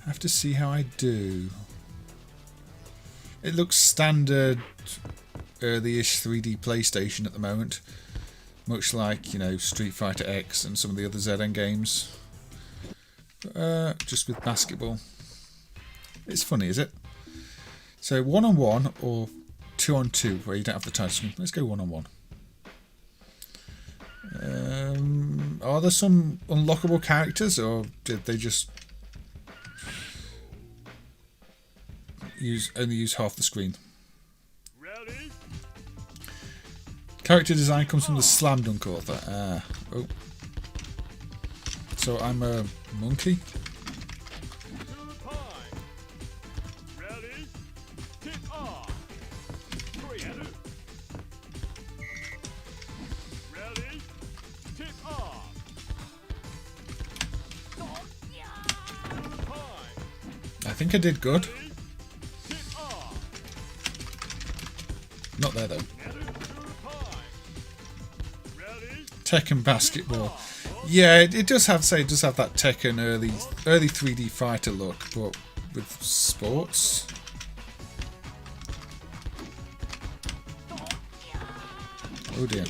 Have to see how I do. It looks standard, early-ish 3D PlayStation at the moment, much like, you know, Street Fighter X and some of the other ZN games. Just with basketball. It's funny, is it? So 1-on-1 or 2-on-2, where you don't have the title screen. Let's go 1-on-1. Are there some unlockable characters, or did they just only use half the screen? Ready? Character design comes from the Slam Dunk author. Oh. So I'm a monkey? Ready? Tip off. 3, 2. Ready? Tip off. I think I did good. Not there though. Tekken basketball. Yeah, it does have that Tekken early 3D fighter look, but with sports. Oh dear.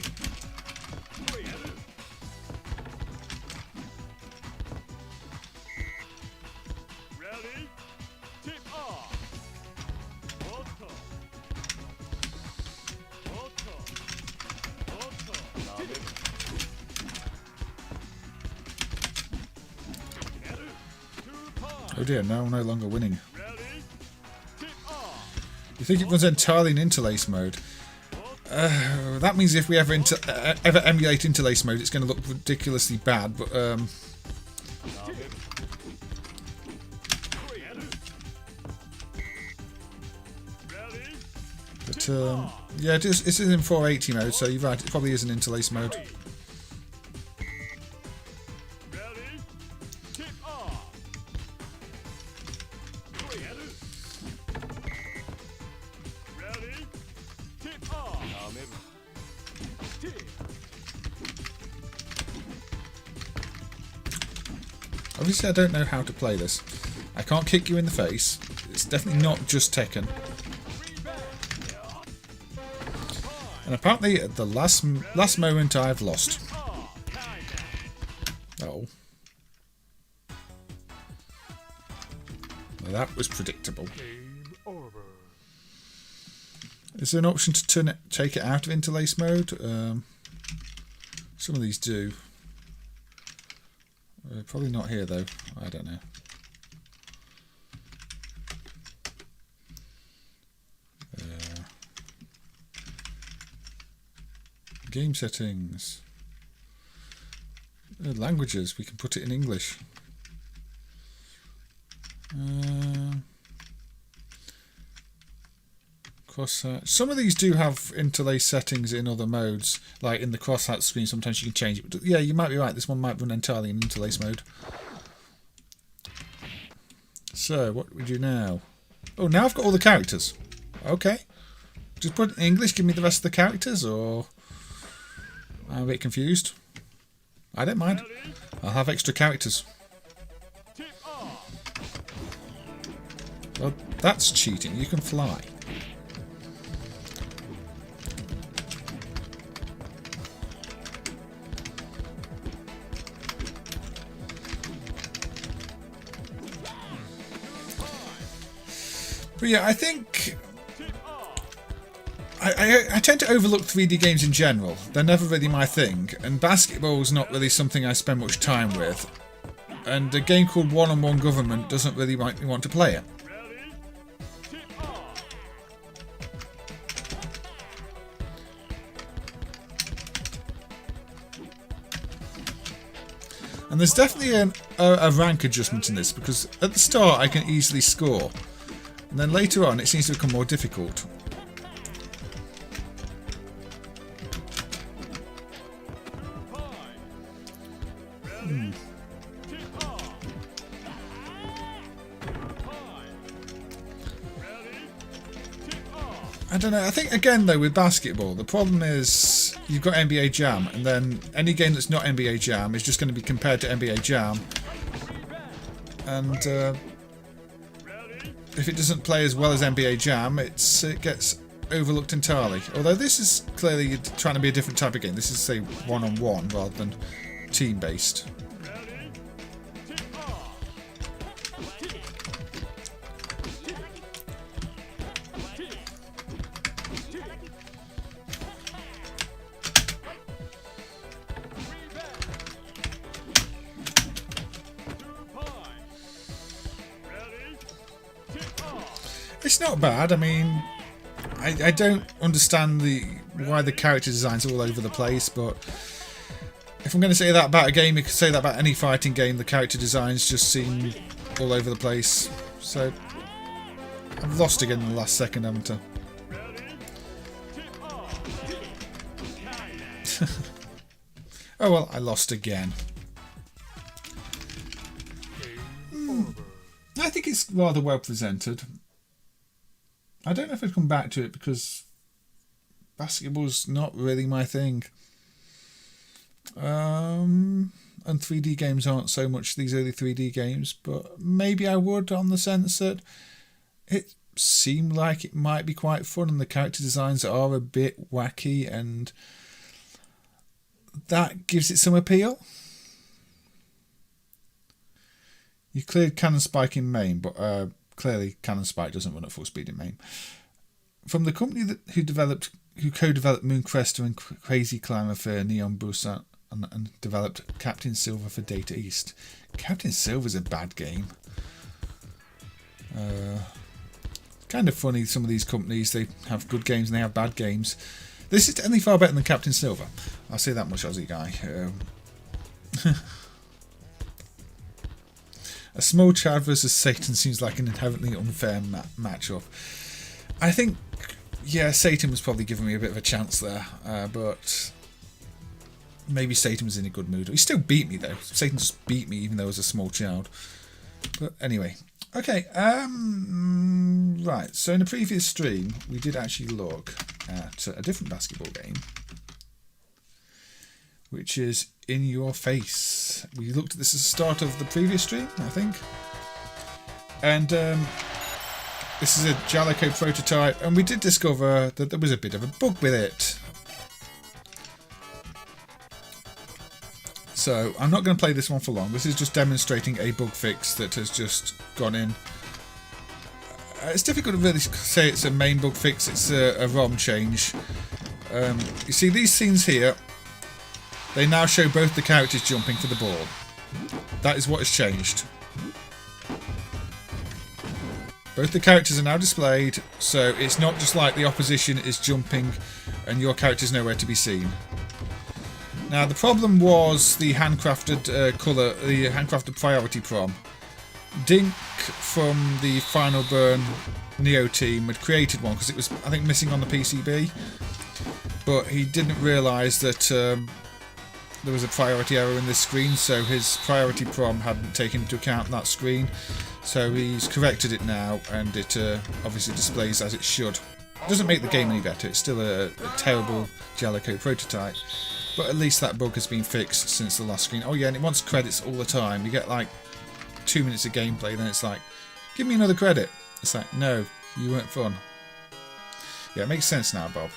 Oh dear, now I'm no longer winning. You think it runs entirely in interlace mode? That means if we ever emulate interlace mode, it's going to look ridiculously bad, but But yeah, it is in 480 mode, so you're right, it probably is an interlace mode. Ready? Tip off. 3 headers. Ready? Tip off. Tip. Obviously I don't know how to play this. I can't kick you in the face. It's definitely not just Tekken. And apparently at the last moment I've lost. Oh. Well, that was predictable. Is there an option to take it out of interlace mode? Some of these do. Probably not here though. I don't know. Game settings. Languages. We can put it in English. Crosshatch. Some of these do have interlace settings in other modes, like in the crosshatch screen. Sometimes you can change it. But yeah, you might be right. This one might run entirely in interlace mode. So what do we do now? Oh, now I've got all the characters. Okay. Just put it in English. Give me the rest of the characters, or I'm a bit confused. I don't mind. I'll have extra characters. Well, that's cheating. You can fly. But yeah, I think I tend to overlook 3D games in general. They're never really my thing, and basketball's not really something I spend much time with. And a game called One-on-One Government doesn't really make me want to play it. And there's definitely a rank adjustment in this, because at the start I can easily score, and then later on it seems to become more difficult. I don't know, I think again though with basketball, the problem is you've got NBA Jam, and then any game that's not NBA Jam is just going to be compared to NBA Jam, and if it doesn't play as well as NBA Jam, it gets overlooked entirely. Although this is clearly trying to be a different type of game. This is, say, one-on-one rather than team-based. It's not bad. I mean, I don't understand why the character design's all over the place, but if I'm going to say that about a game, you could say that about any fighting game. The character designs just seem all over the place. So I've lost again in the last second, haven't I? Oh well, I lost again. I think it's rather well presented. I don't know if I'd come back to it because basketball's not really my thing. And 3D games aren't so much these early 3D games, but maybe I would, on the sense that it seemed like it might be quite fun and the character designs are a bit wacky, and that gives it some appeal. You cleared Cannon Spike in MAME, but clearly Cannon Spike doesn't run at full speed in MAME. From the company who co-developed Mooncrester and Crazy Climber for Neon Busan and developed Captain Silver for Data East. Captain Silver's a bad game. Kind of funny, some of these companies, they have good games and they have bad games. This is definitely far better than Captain Silver. I'll say that much, Aussie guy. A small child versus Satan seems like an inherently unfair matchup. I think Yeah, Satan was probably giving me a bit of a chance there, but maybe Satan was in a good mood. He still beat me though. Satan just beat me even though I was a small child. But anyway, okay. Right. So in the previous stream, we did actually look at a different basketball game, which is In Your Face. We looked at this at the start of the previous stream, I think, and this is a Jaleco prototype, and we did discover that there was a bit of a bug with it. So I'm not going to play this one for long. This is just demonstrating a bug fix that has just gone in. It's difficult to really say it's a main bug fix. It's a ROM change. You see these scenes here, they now show both the characters jumping for the ball. That is what has changed. Both the characters are now displayed, so it's not just like the opposition is jumping and your character's nowhere to be seen. Now the problem was the handcrafted colour, the handcrafted priority prom. Dink from the Final Burn Neo team had created one because it was, I think, missing on the PCB, but he didn't realise that there was a priority error in this screen, so his priority prom hadn't taken into account that screen. So he's corrected it now, and it obviously displays as it should. It doesn't make the game any better. It's still a terrible Jaleco prototype, but at least that bug has been fixed since the last screen. Oh yeah, and it wants credits all the time. You get like 2 minutes of gameplay, then it's like, give me another credit. It's like, no, you weren't fun. Yeah, it makes sense now, Bob.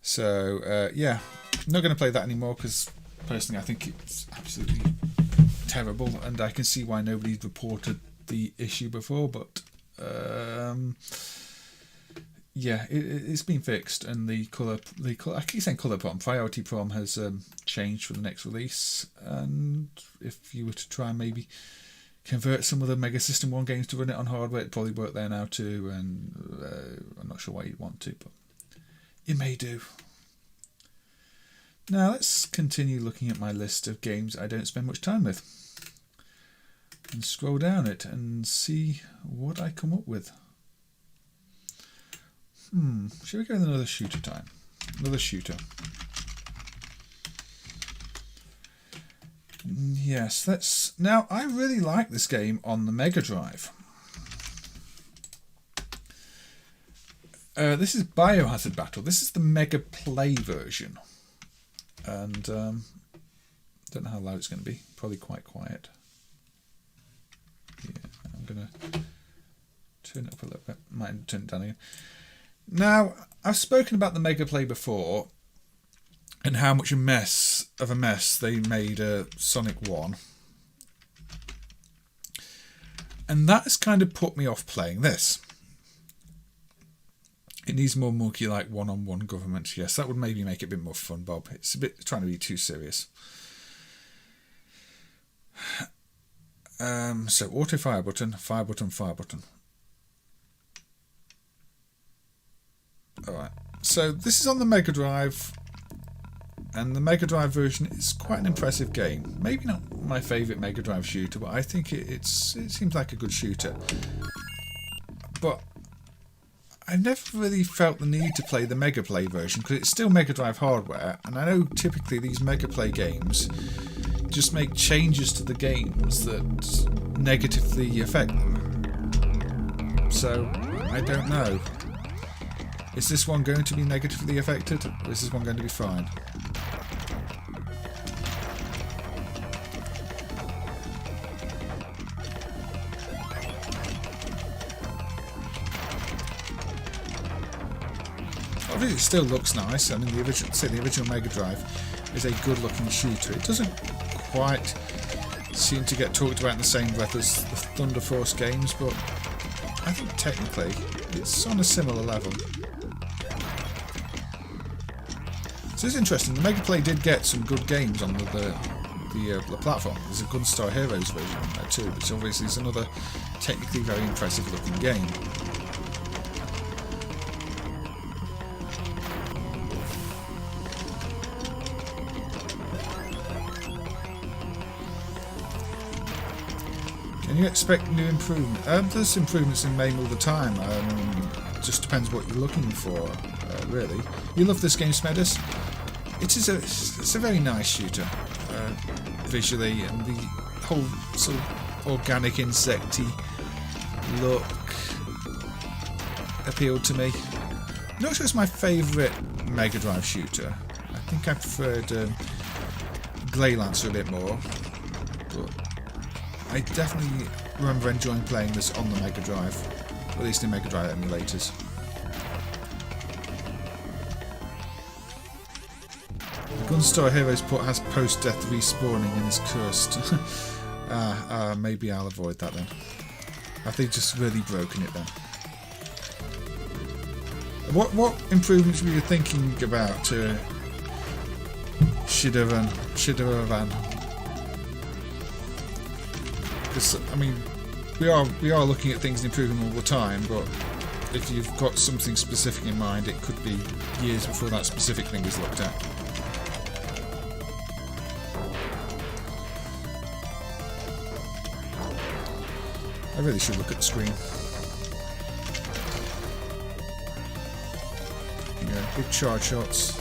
So yeah, I'm not going to play that anymore because personally I think it's absolutely terrible, and I can see why nobody's reported the issue before, but yeah, it's been fixed, and the colour, I keep saying colour prom, priority prom has changed for the next release, and if you were to try and maybe convert some of the Mega System 1 games to run it on hardware, it'd probably work there now too, and I'm not sure why you'd want to, but you may do. Now let's continue looking at my list of games I don't spend much time with, and scroll down it and see what I come up with. Shall we go with another shooter time? Another shooter. Yes, let's... Now, I really like this game on the Mega Drive. This is Biohazard Battle. This is the Mega Play version. And don't know how loud it's going to be. Probably quite quiet. Yeah, I'm going to turn it up a little bit. Might turn it down again. Now, I've spoken about the Mega Play before and how much a mess they made Sonic 1. And that has kind of put me off playing this. It needs more monkey-like one-on-one government. Yes, that would maybe make it a bit more fun, Bob. It's a bit trying to be too serious. So, auto fire button, fire button, fire button. Alright, so this is on the Mega Drive, and the Mega Drive version is quite an impressive game. Maybe not my favourite Mega Drive shooter, but I think it seems like a good shooter. But I've never really felt the need to play the Mega Play version because it's still Mega Drive hardware, and I know typically these Mega Play games just make changes to the games that negatively affect them. So, I don't know. Is this one going to be negatively affected, or is this one going to be fine? Obviously, it still looks nice. I mean, the original Mega Drive is a good-looking shooter. It doesn't quite seem to get talked about in the same breath as the Thunder Force games, but I think technically it's on a similar level. So it's interesting. The Mega Play did get some good games on the platform. There's a Gunstar Heroes version on there too, which obviously is another technically very impressive looking game. Can you expect new improvement? There's improvements in MAME all the time. just depends what you're looking for, really. You love this game, Smedis? It's a very nice shooter, visually, and the whole sort of organic insecty look appealed to me. Not sure it's my favourite Mega Drive shooter. I think I preferred Glaylancer a bit more, but I definitely remember enjoying playing this on the Mega Drive, at least in Mega Drive emulators. The Gunstar Heroes port has post-death respawning and is cursed. Maybe I'll avoid that then. Have they just really broken it then? What improvements were you thinking about Shideravan? Because I mean, we are looking at things and improving all the time, but if you've got something specific in mind, it could be years before that specific thing is looked at. I really should look at the screen. Yeah, good charge shots.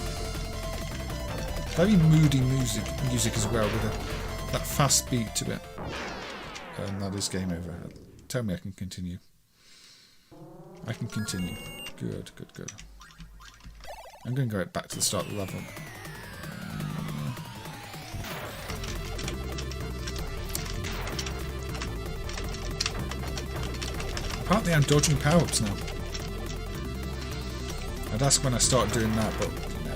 Very moody music as well, with that fast beat to it. And that is game over. Tell me I can continue. I can continue. Good, good, good. I'm going to go back to the start of the level. Apparently I'm dodging power-ups now. I'd ask when I start doing that, but no.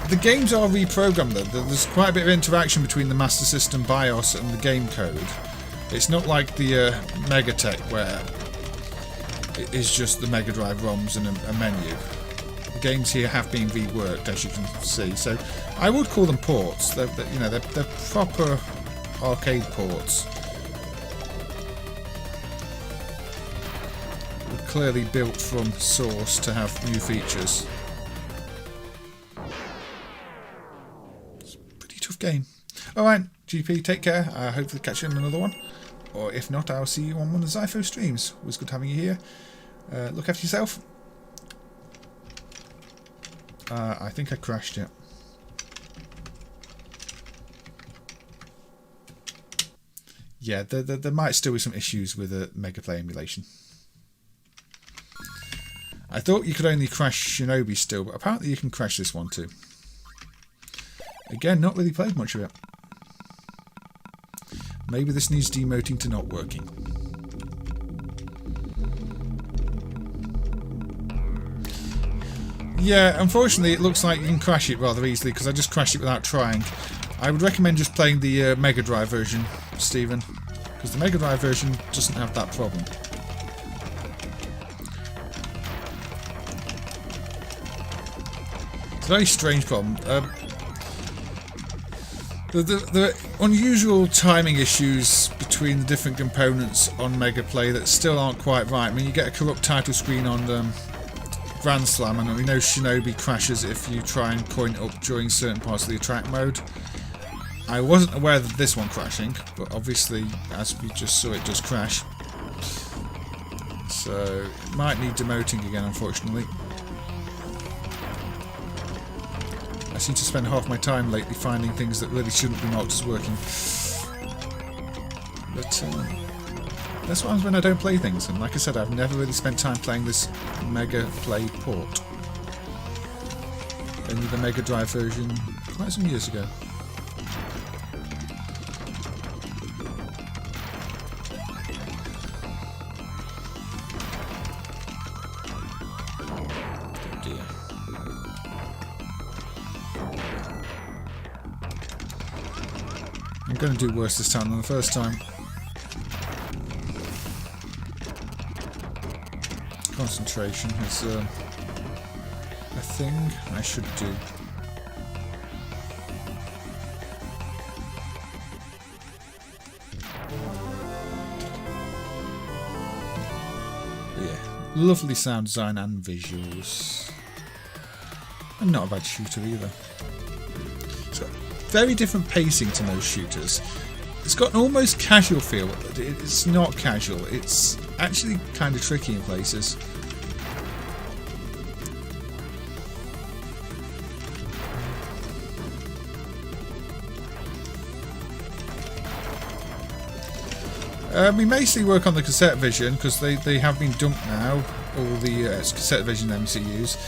The games are reprogrammed though. There's quite a bit of interaction between the Master System BIOS and the game code. It's not like the Megatech where it is just the Mega Drive ROMs and a menu. The games here have been reworked, as you can see. So I would call them ports. They're proper arcade ports. They're clearly built from source to have new features. It's a pretty tough game. Alright, GP, take care. Hopefully catch you in another one. Or if not, I'll see you on one of the Xyou streams. It was good having you here. Look after yourself. I think I crashed it. Yeah, there might still be some issues with a Mega Play emulation. I thought you could only crash Shinobi still, but apparently you can crash this one too. Again, not really played much of it. Maybe this needs demoting to not working. Yeah, unfortunately it looks like you can crash it rather easily because I just crashed it without trying. I would recommend just playing the Mega Drive version, Stephen, because the Mega Drive version doesn't have that problem. It's a very strange problem. The unusual timing issues between the different components on Mega Play that still aren't quite right. I mean, you get a corrupt title screen on Grand Slam, and we know Shinobi crashes if you try and coin it up during certain parts of the attack mode. I wasn't aware of this one crashing, but obviously, as we just saw, it does crash. So, it might need demoting again, unfortunately. I seem to spend half my time lately finding things that really shouldn't be marked as working. But, that's what happens when I don't play things, and like I said, I've never really spent time playing this Mega Play port. Only the Mega Drive version quite some years ago. Oh dear. I'm going to do worse this time than the first time. Concentration is a thing I should do. But yeah, lovely sound design and visuals. And not a bad shooter either. So, very different pacing to most shooters. It's got an almost casual feel. It's not casual. It's actually kind of tricky in places. We basically work on the cassette vision because they have been dumped now. All the cassette vision MCUs.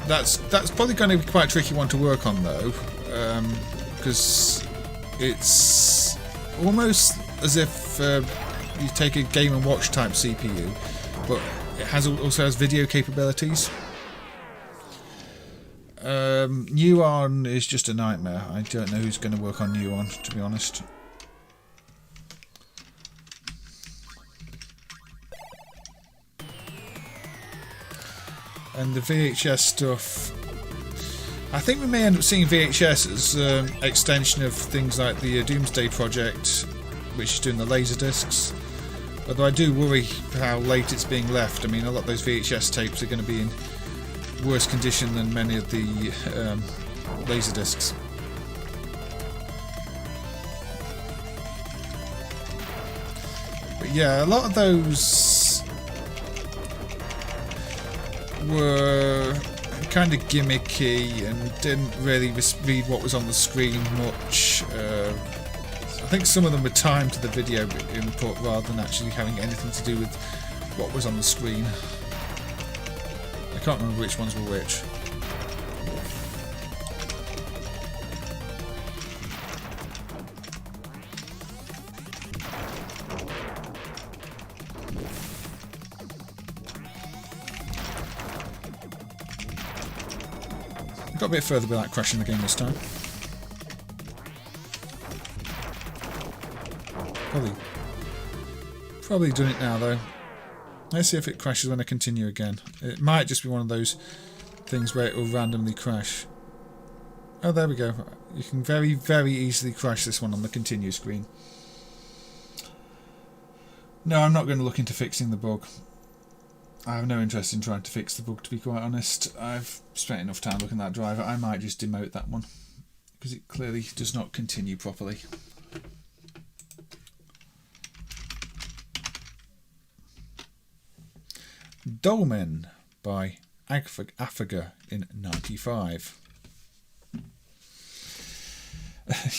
That's probably going to be quite a tricky one to work on though, because it's almost as if you take a Game and Watch type CPU, but it also has video capabilities. Nuon is just a nightmare. I don't know who's going to work on Nuon, to be honest. And the VHS stuff, I think we may end up seeing VHS as an extension of things like the Doomsday Project, which is doing the laser discs. Although I do worry how late it's being left. I mean, a lot of those VHS tapes are going to be in worse condition than many of the laser discs. But yeah, a lot of those were kind of gimmicky and didn't really read what was on the screen much. I think some of them were timed to the video input rather than actually having anything to do with what was on the screen. I can't remember which ones were which. Got a bit further without crashing the game this time. Probably done it now though. Let's see if it crashes when I continue again. It might just be one of those things where it will randomly crash. Oh, there we go. You can very, very easily crash this one on the continue screen. No, I'm not going to look into fixing the bug. I have no interest in trying to fix the bug, to be quite honest. I've spent enough time looking at that driver. I might just demote that one because it clearly does not continue properly. Dolmen by Afega in '95.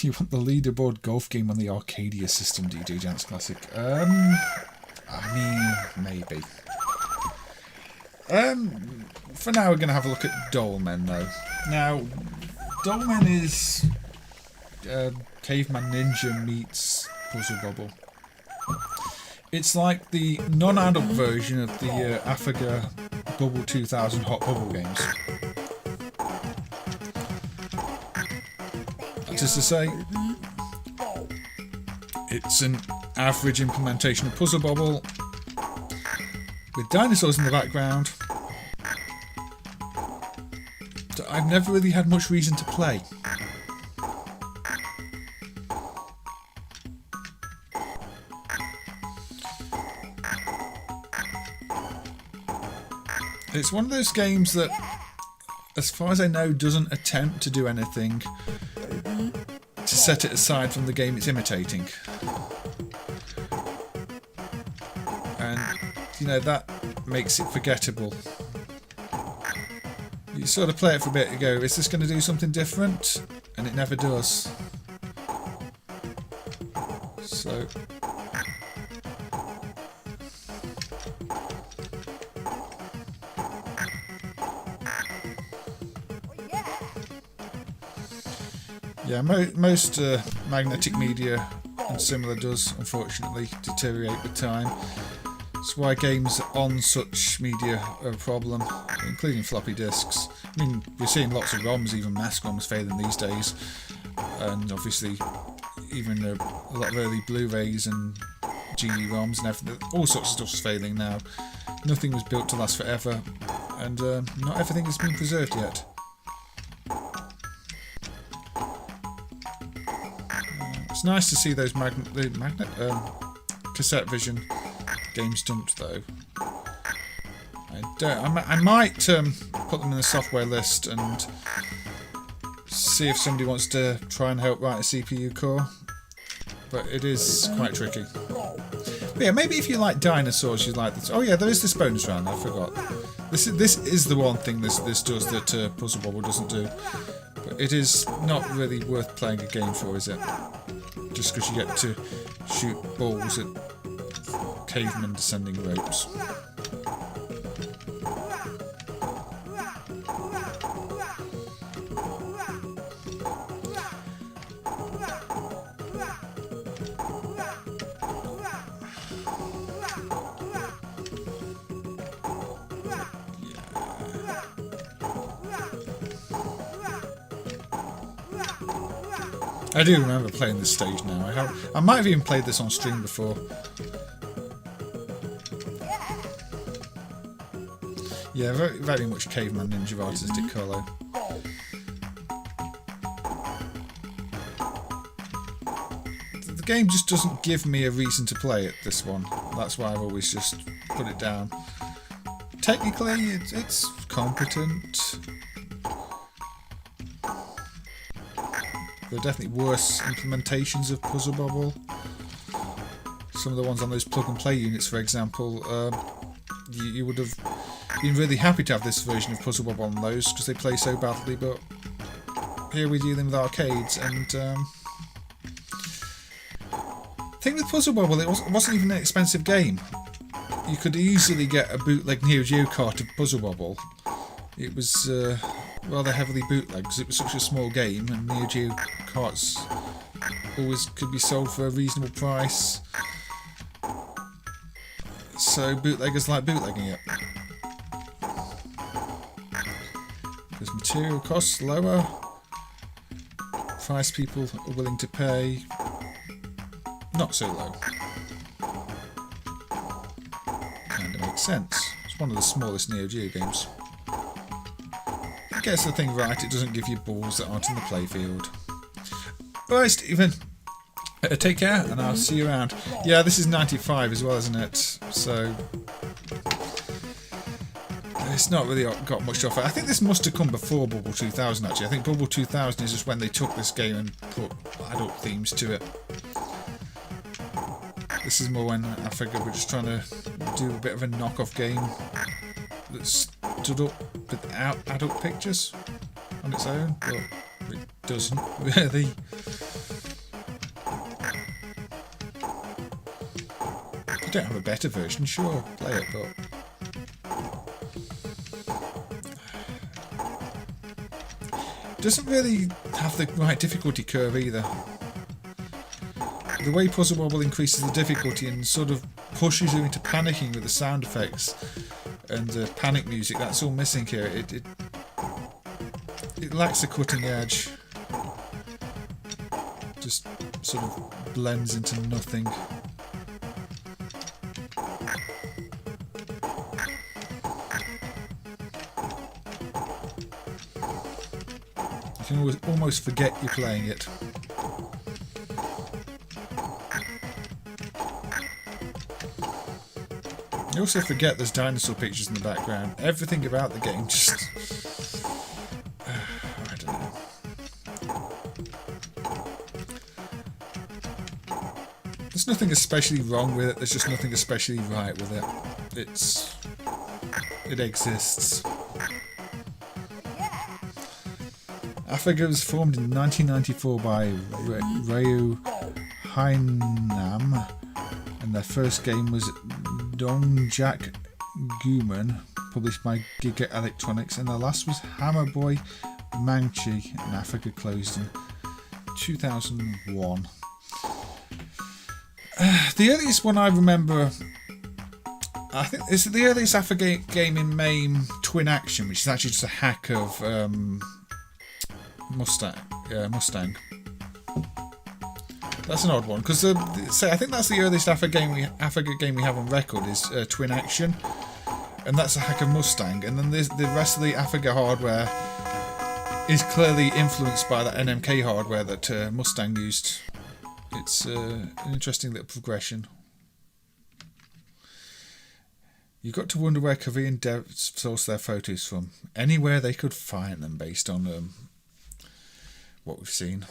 You want the leaderboard golf game on the Arcadia system, do you, Dance Classic? I mean, maybe. For now, we're going to have a look at Dolmen, though. Now, Dolmen is Caveman Ninja meets Puzzle Bobble. It's like the non-adult version of the Afega Bubble 2000 Hot Bubble games. That is to say, it's an average implementation of Puzzle Bobble with dinosaurs in the background that I've never really had much reason to play. It's one of those games that, as far as I know, doesn't attempt to do anything to set it aside from the game it's imitating. And, you know, that makes it forgettable. You sort of play it for a bit and go, is this going to do something different? And it never does. So... yeah, most magnetic media and similar does, unfortunately, deteriorate with time. That's why games on such media are a problem, including floppy disks. I mean, you're seeing lots of ROMs, even mass ROMs, failing these days. And obviously, even a lot of early Blu-rays and GD ROMs and everything, all sorts of stuff's failing now. Nothing was built to last forever, and not everything has been preserved yet. It's nice to see those cassette vision games dumped, though. I might put them in the software list and see if somebody wants to try and help write a CPU core, but it is quite tricky. But yeah, maybe if you like dinosaurs, you like this. Oh yeah, there is this bonus round. I forgot. This is the one thing this does that Puzzle Bobble doesn't do. But it is not really worth playing a game for, is it? Just because you get to shoot balls at cavemen descending ropes. I do remember playing this stage now. I might have even played this on stream before. Yeah, very, very much caveman ninja artistic colour. The game just doesn't give me a reason to play it, this one. That's why I've always just put it down. Technically, it's competent. There are definitely worse implementations of Puzzle Bobble. Some of the ones on those plug-and-play units, for example, you would have been really happy to have this version of Puzzle Bobble on those because they play so badly, but here we're dealing with arcades, and the thing with Puzzle Bobble, it wasn't even an expensive game. You could easily get a bootleg Neo Geo cart of Puzzle Bobble. It was rather heavily bootlegged because it was such a small game, and Neo Geo carts always could be sold for a reasonable price. So bootleggers like bootlegging it. Because material costs lower, price people are willing to pay not so low. Kind of makes sense. It's one of the smallest Neo Geo games. It gets the thing right, it doesn't give you balls that aren't in the playfield. Alright, Stephen. Take care, and I'll see you around. Yeah, this is 95 as well, isn't it? So it's not really got much to offer. I think this must have come before Bubble 2000, actually. I think Bubble 2000 is just when they took this game and put adult themes to it. This is more when Afega were just trying to do a bit of a knockoff game that stood up without adult pictures on its own, but it doesn't really. If you don't have a better version, sure, play it, but it doesn't really have the right difficulty curve either. The way Puzzle Bobble increases the difficulty and sort of pushes you into panicking with the sound effects and the panic music, that's all missing here. It lacks a cutting edge. Just sort of blends into nothing. You can almost forget you're playing it. You also forget there's dinosaur pictures in the background. Everything about the game just... I don't know. There's nothing especially wrong with it, there's just nothing especially right with it. It exists. Afega was formed in 1994 by Ryu Hainam, and their first game was Dongjak Guman, published by Giga Electronics, and the last was Hammer Boy Manchi, and Afega closed in 2001. The earliest one I remember, I think, is the earliest Afega game in MAME Twin Action, which is actually just a hack of Mustang. That's an odd one, because I think that's the earliest Afega game we have on record is Twin Action, and that's a hack of Mustang. And then the rest of the Afega hardware is clearly influenced by that NMK hardware that Mustang used. It's an interesting little progression. You've got to wonder where Korean devs source their photos from. Anywhere they could find them, based on what we've seen.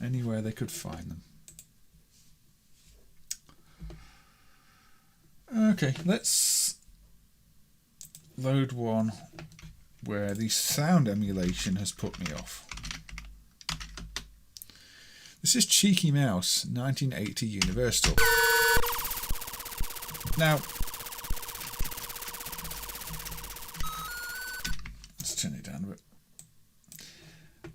Anywhere they could find them. Okay, let's load one where the sound emulation has put me off. This is Cheeky Mouse, 1980 Universal. Now, let's turn it down a bit.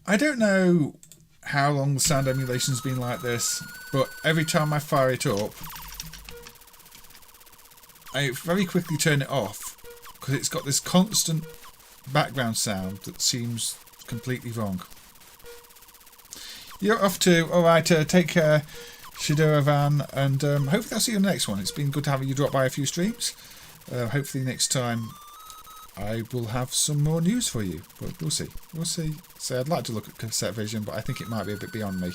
I don't know how long the sound emulation's been like this, but every time I fire it up, I very quickly turn it off because it's got this constant background sound that seems completely wrong. You're off to, alright, take care, Shaduravan, and hopefully I'll see you in the next one. It's been good to have you drop by a few streams. Hopefully next time I will have some more news for you, but we'll see. We'll see. So I'd like to look at cassette vision, but I think it might be a bit beyond me.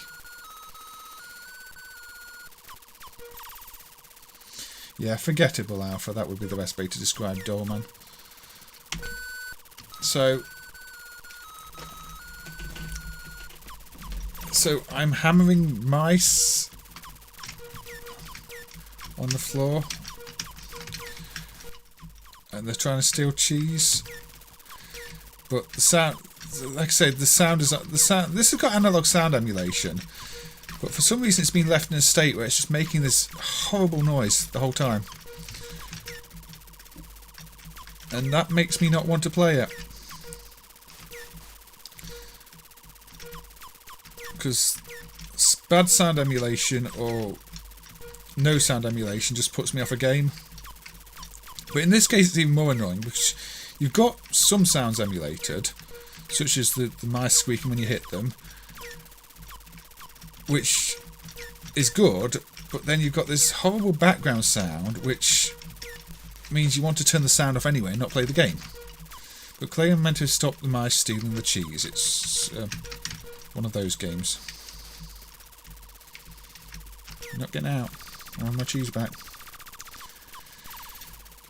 Yeah, forgettable alpha, that would be the best way to describe Dolmen. So I'm hammering mice on the floor, and they're trying to steal cheese. But the sound, like I said, the sound. This has got analog sound emulation, but for some reason it's been left in a state where it's just making this horrible noise the whole time, and that makes me not want to play it. Because bad sound emulation or no sound emulation just puts me off a game. But in this case it's even more annoying because you've got some sounds emulated, such as the mice squeaking when you hit them, which is good, but then you've got this horrible background sound which means you want to turn the sound off anyway and not play the game. But Clay meant to stop the mice stealing the cheese. It's one of those games. I'm not getting out. I want my cheese back.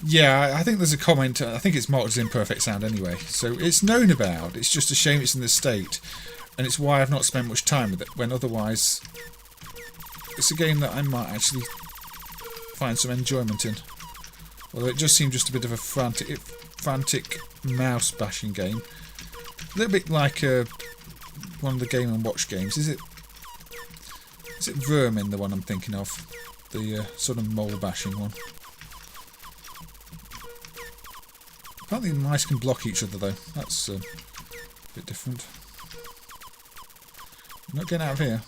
Yeah, I think there's a comment. I think it's marked as imperfect sound anyway. So it's known about. It's just a shame it's in this state. And it's why I've not spent much time with it. When otherwise, it's a game that I might actually find some enjoyment in. Although it just seemed just a bit of a frantic mouse bashing game. A little bit like one of the Game & Watch games. Is it Vermin, the one I'm thinking of? The sort of mole bashing one. Apparently the mice can block each other though. That's a bit different. I'm not getting out of here.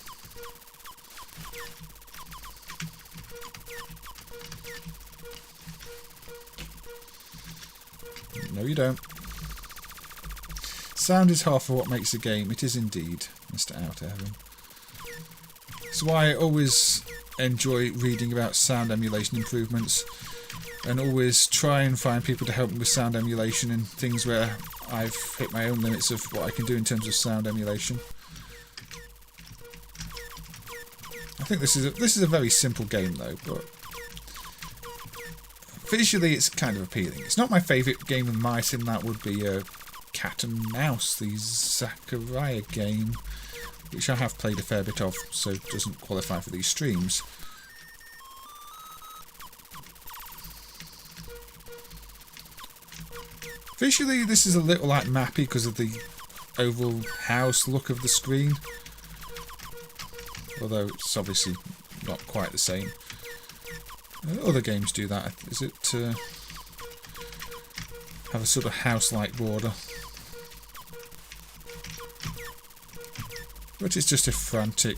No you don't. Sound is half of what makes a game. It is indeed, Mr. Outer Heaven. That's why I always enjoy reading about sound emulation improvements, and always try and find people to help me with sound emulation in things where I've hit my own limits of what I can do in terms of sound emulation. I think this is a very simple game though, but visually it's kind of appealing. It's not my favourite game with mice, and that would be Cat and Mouse, the Zachariah game, which I have played a fair bit of, so it doesn't qualify for these streams. Visually this is a little like Mappy because of the oval house look of the screen, although it's obviously not quite the same. Other games do that. Is it have a sort of house-like border? But it's just a frantic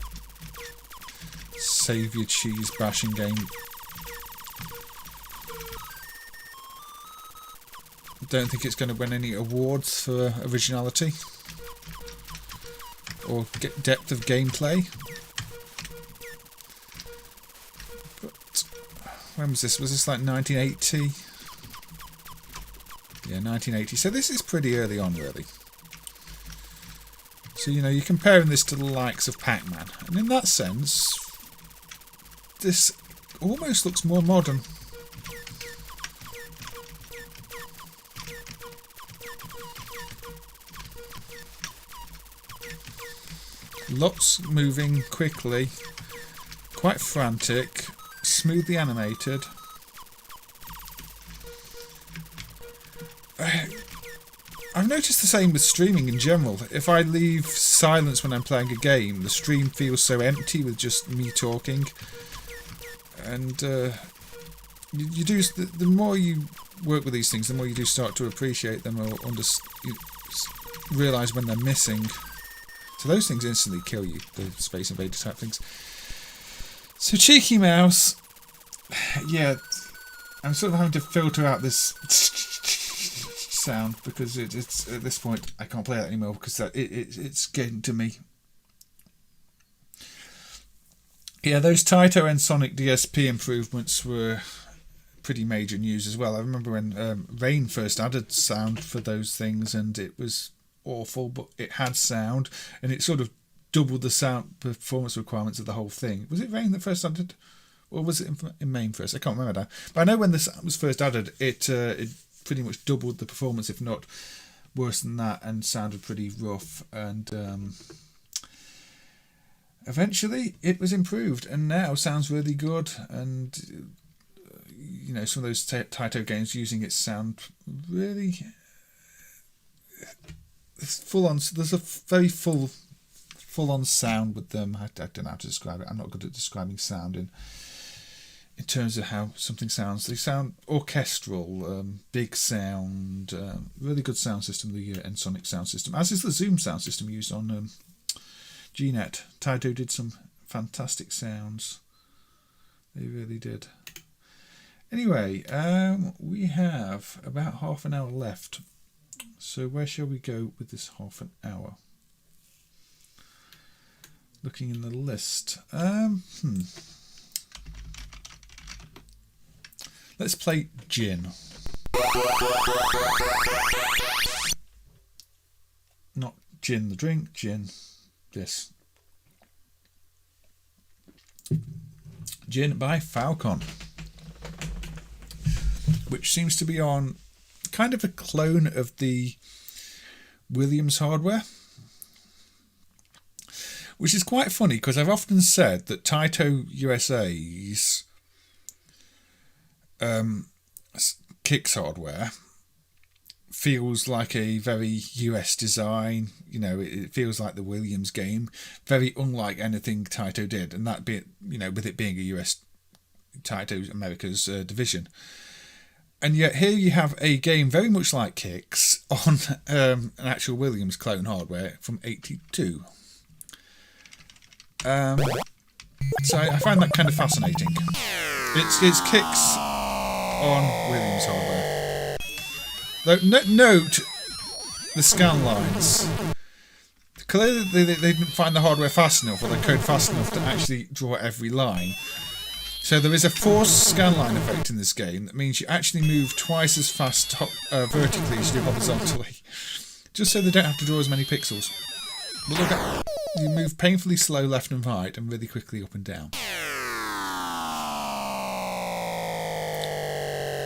save your cheese bashing game. Don't think it's going to win any awards for originality or get depth of gameplay. But when was this? Was this like 1980? Yeah, 1980. So this is pretty early on, really. So, you know, you're comparing this to the likes of Pac-Man. And in that sense, this almost looks more modern. Lots moving quickly, quite frantic, smoothly animated. I've noticed the same with streaming in general. If I leave silence when I'm playing a game, the stream feels so empty with just me talking. And you do. The more you work with these things, the more you do start to appreciate them or realise when they're missing. So those things instantly kill you, the Space Invader type things. So Cheeky Mouse, yeah, I'm sort of having to filter out this sound because it's at this point I can't play that anymore because it's getting to me. Yeah, those Taito and Sonic DSP improvements were pretty major news as well. I remember when Rain first added sound for those things and it was awful, but it had sound and it sort of doubled the sound performance requirements of the whole thing. Was it Rain that first added, or was it in MAME first? I can't remember now. But I know when the sound was first added, it pretty much doubled the performance, if not worse than that, and sounded pretty rough. And eventually it was improved and now sounds really good. And you know, some of those Taito games using its sound really full on. There's a very full on sound with them. I don't know how to describe it. I'm not good at describing sound in terms of how something sounds. They sound orchestral, big sound, really good sound system, the Ensoniq sound system, as is the Zoom sound system used on GNet. Taito did some fantastic sounds. They really did. Anyway, we have about half an hour left. So where shall we go with this half an hour? Looking in the list. Let's play Gin. Not Gin the drink, Gin this. Gin by Falcon, which seems to be on kind of a clone of the Williams hardware, which is quite funny because I've often said that Taito USA's Kicks hardware feels like a very US design. You know, it feels like the Williams game, very unlike anything Taito did, and that be, you know, with it being a US Taito America's division. And yet here you have a game very much like Kicks on an actual Williams clone hardware from '82. So I find that kind of fascinating. It's Kicks on Williams hardware. Though, note the scan lines. Clearly they didn't find the hardware fast enough or the code fast enough to actually draw every line. So there is a forced scanline effect in this game that means you actually move twice as fast vertically as you do horizontally, just so they don't have to draw as many pixels. But look at, you move painfully slow left and right and really quickly up and down.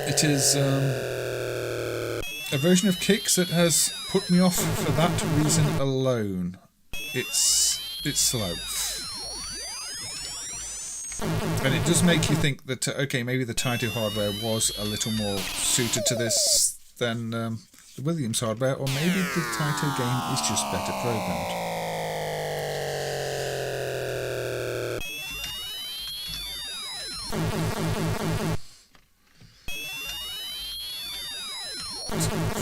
It is a version of Kicks that has put me off for that reason alone. It's slow. And it does make you think that, okay, maybe the Taito hardware was a little more suited to this than the Williams hardware, or maybe the Taito game is just better programmed.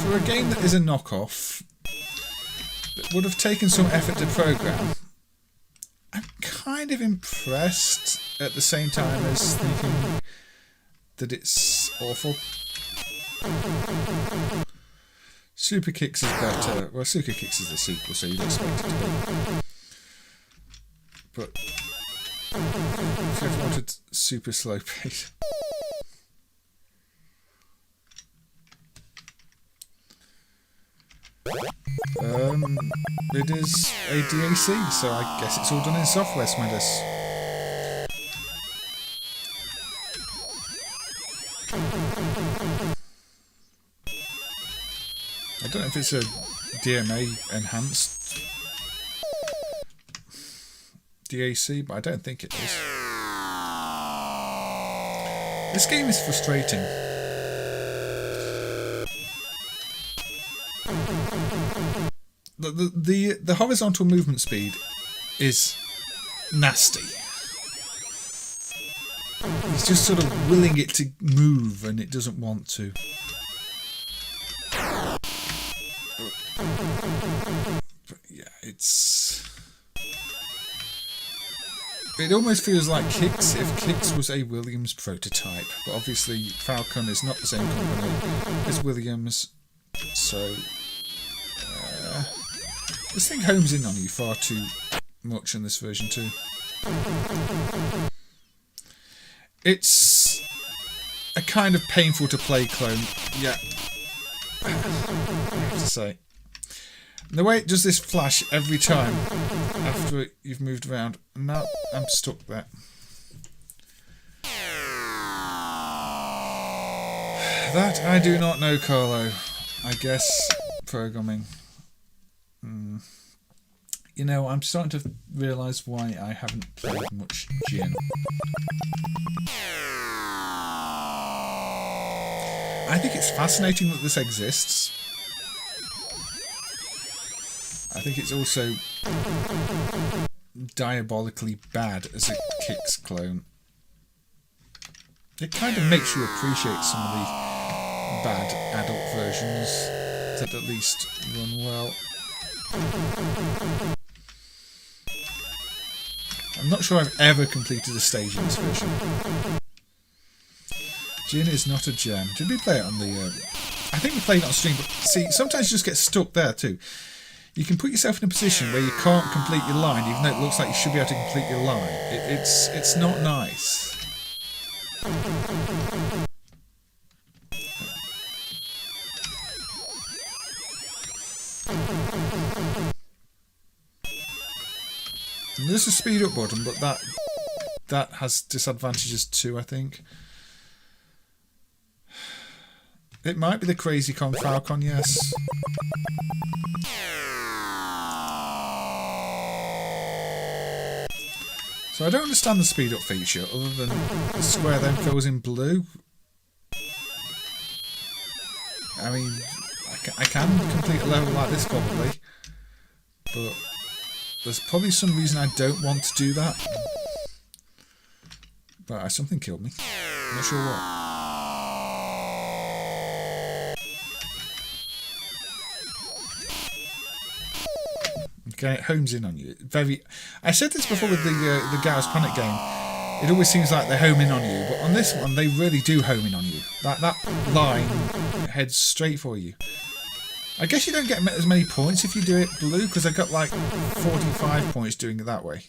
For a game that is a knockoff, that would have taken some effort to program, I'm kind of impressed at the same time as thinking that it's awful. Super Kicks is better. Well, Super Kicks is the sequel, so you'd expect it to be. But if you ever wanted super slow pace. It is a DAC, so I guess it's all done in software, Smedis. I don't know if it's a DMA enhanced DAC, but I don't think it is. This game is frustrating. The horizontal movement speed is nasty. He's just sort of willing it to move and it doesn't want to. But yeah, it almost feels like Kicks if Kicks was a Williams prototype, but obviously Falcon is not the same company as Williams, so this thing homes in on you far too much in this version too. It's a kind of painful to play clone, yeah, I have to say. The way it does this flash every time after you've moved around. No, I'm stuck there. That I do not know, Carlo. I guess programming. You know, I'm starting to realise why I haven't played much Jin. I think it's fascinating that this exists. I think it's also diabolically bad as a Kicks clone. It kind of makes you appreciate some of the bad adult versions that at least run well. I'm not sure I've ever completed a stage in this version. Jin is not a gem. Did we play it on the... I think we played it on stream, but see, sometimes you just get stuck there too. You can put yourself in a position where you can't complete your line, even though it looks like you should be able to complete your line. It's not nice. And there's a speed up button, but that has disadvantages too, I think. It might be the Crazy Con Falcon, yes. So I don't understand the speed up feature, other than the square then fills in blue. I mean, I can complete a level like this probably, but there's probably some reason I don't want to do that. But something killed me. I'm not sure what. Okay, it homes in on you. I said this before with the Garry's Planet game. It always seems like they home in on you, but on this one they really do home in on you. That line heads straight for you. I guess you don't get as many points if you do it blue, because I got like 45 points doing it that way.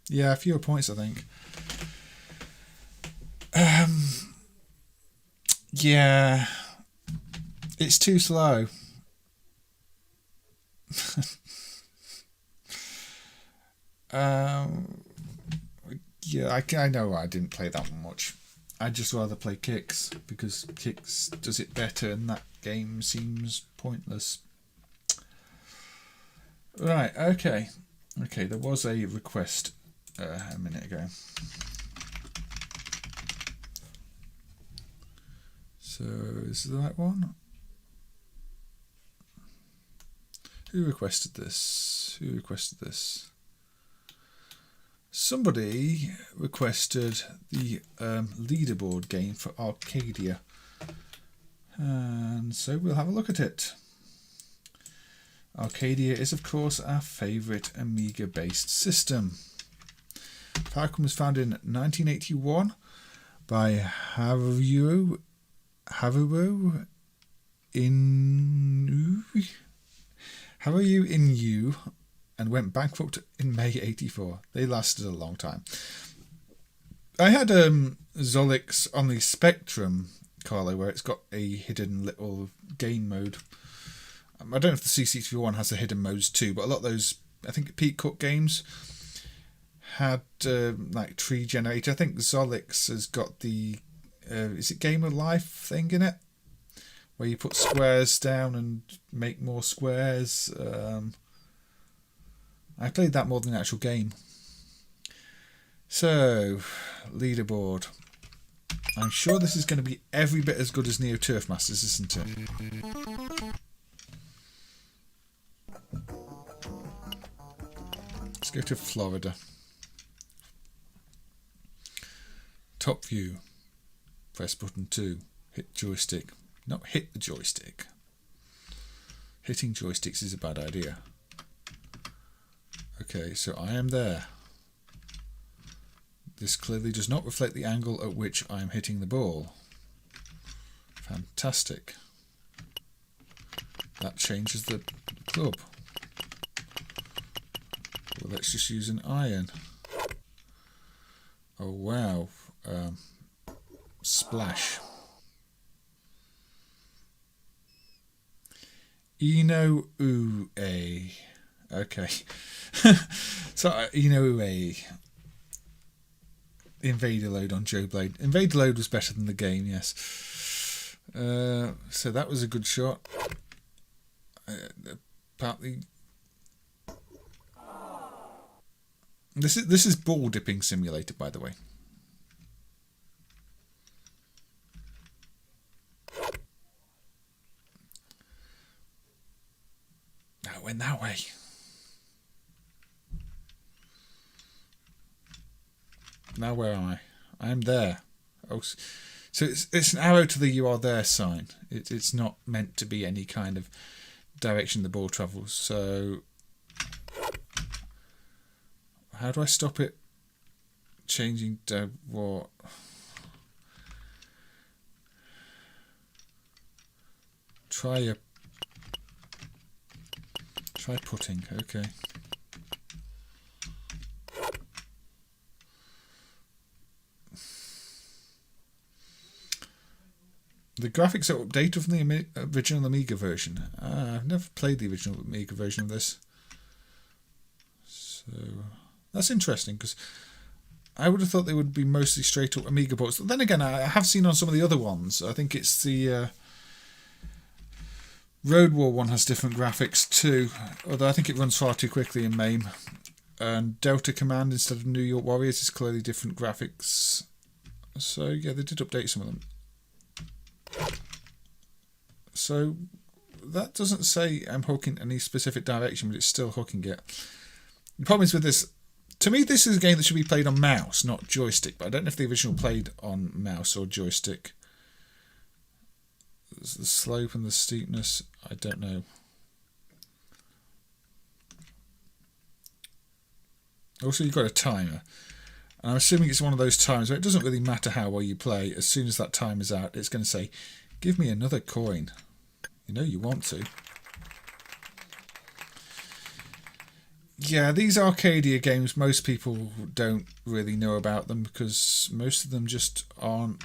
Yeah, fewer points I think. Yeah. It's too slow. Yeah, I know I didn't play that one much. I'd just rather play Kicks, because Kicks does it better and that game seems pointless. Right, okay. Okay, there was a request a minute ago. So, is it the right one? Who requested this? Who requested this? Somebody requested the leaderboard game for Arcadia. And so we'll have a look at it. Arcadia is of course our favourite Amiga based system. Falcon was founded in 1981 by Haruo Inoue and went bankrupt in May 84. They lasted a long time. I had Zolix on the Spectrum, Carlo, where it's got a hidden little game mode. I don't know if the C61 has the hidden modes too, but a lot of those, I think Pete Cook games had like tree generator. I think Zolix has got the is it Game of Life thing in it, where you put squares down and make more squares. I played that more than the actual game. So, leaderboard. I'm sure this is going to be every bit as good as Neo Turf Masters, isn't it? Let's go to Florida. Top view. Press button 2. Hit joystick. Not hit the joystick. Hitting joysticks is a bad idea. Okay, so I am there. This clearly does not reflect the angle at which I am hitting the ball. Fantastic. That changes the club. Well, let's just use an iron. Oh wow. Splash. Ino Ue. Okay. So Ino Ue. Invader load on Joe Blade. Invader load was better than the game, yes. So that was a good shot. Partly. This is ball dipping simulator, by the way. No, it went that way. Now where am I? I am there. Oh, so it's an arrow to the "you are there" sign. It's not meant to be any kind of direction the ball travels. So how do I stop it changing to what? Try putting. Okay. The graphics are updated from the original Amiga version. I've never played the original Amiga version of this. So that's interesting because I would have thought they would be mostly straight up Amiga ports. But then again, I have seen on some of the other ones. I think it's the Road War one has different graphics too. Although I think it runs far too quickly in MAME. And Delta Command instead of New York Warriors is clearly different graphics. So yeah, they did update some of them. So that doesn't say I'm hooking any specific direction, but it's still hooking it. The problem is with this, to me this is a game that should be played on mouse, not joystick, but I don't know if the original played on mouse or joystick. There's the slope and the steepness, I don't know. Also you've got a timer. And I'm assuming it's one of those times where it doesn't really matter how well you play. As soon as that time is out, it's going to say, give me another coin. You know you want to. Yeah, these Arcadia games, most people don't really know about them because most of them just aren't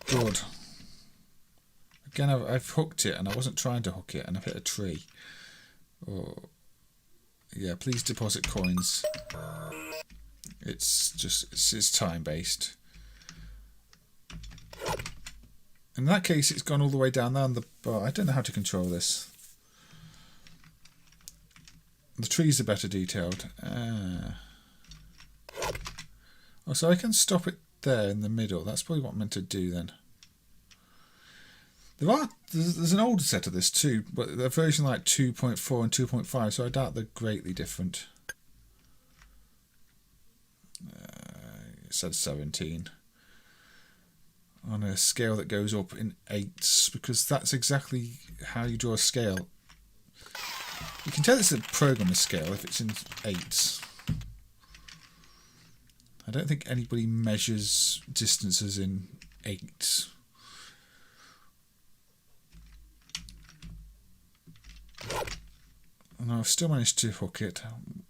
good. Again, I've hooked it and I wasn't trying to hook it and I've hit a tree. Oh, yeah, please deposit coins. It's time based. In that case, it's gone all the way down there on the bar. I don't know how to control this. The trees are better detailed. Oh, so I can stop it there in the middle. That's probably what I'm meant to do then. There's an older set of this too, but they're version like 2.4 and 2.5, so I doubt they're greatly different. It said 17 on a scale that goes up in 8s because that's exactly how you draw a scale. You can tell it's a programmer scale if it's in 8s. I don't think anybody measures distances in 8s. And I've still managed to hook it.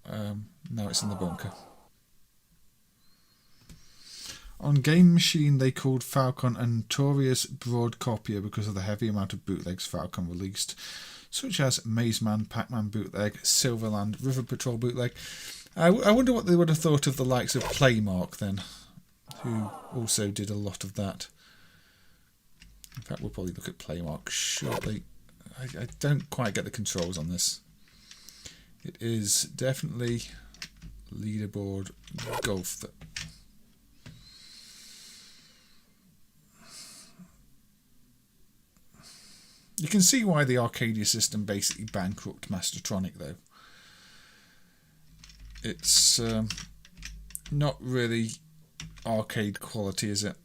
Now it's in the bunker. On Game Machine, they called Falcon a notorious broad copier because of the heavy amount of bootlegs Falcon released, such as Maze Man, Pac-Man bootleg, Silverland, River Patrol bootleg. I wonder what they would have thought of the likes of Playmark then, who also did a lot of that. In fact, we'll probably look at Playmark shortly. I don't quite get the controls on this. It is definitely leaderboard golf. You can see why the Arcadia system basically bankrupted Mastertronic, though. It's not really arcade quality, is it?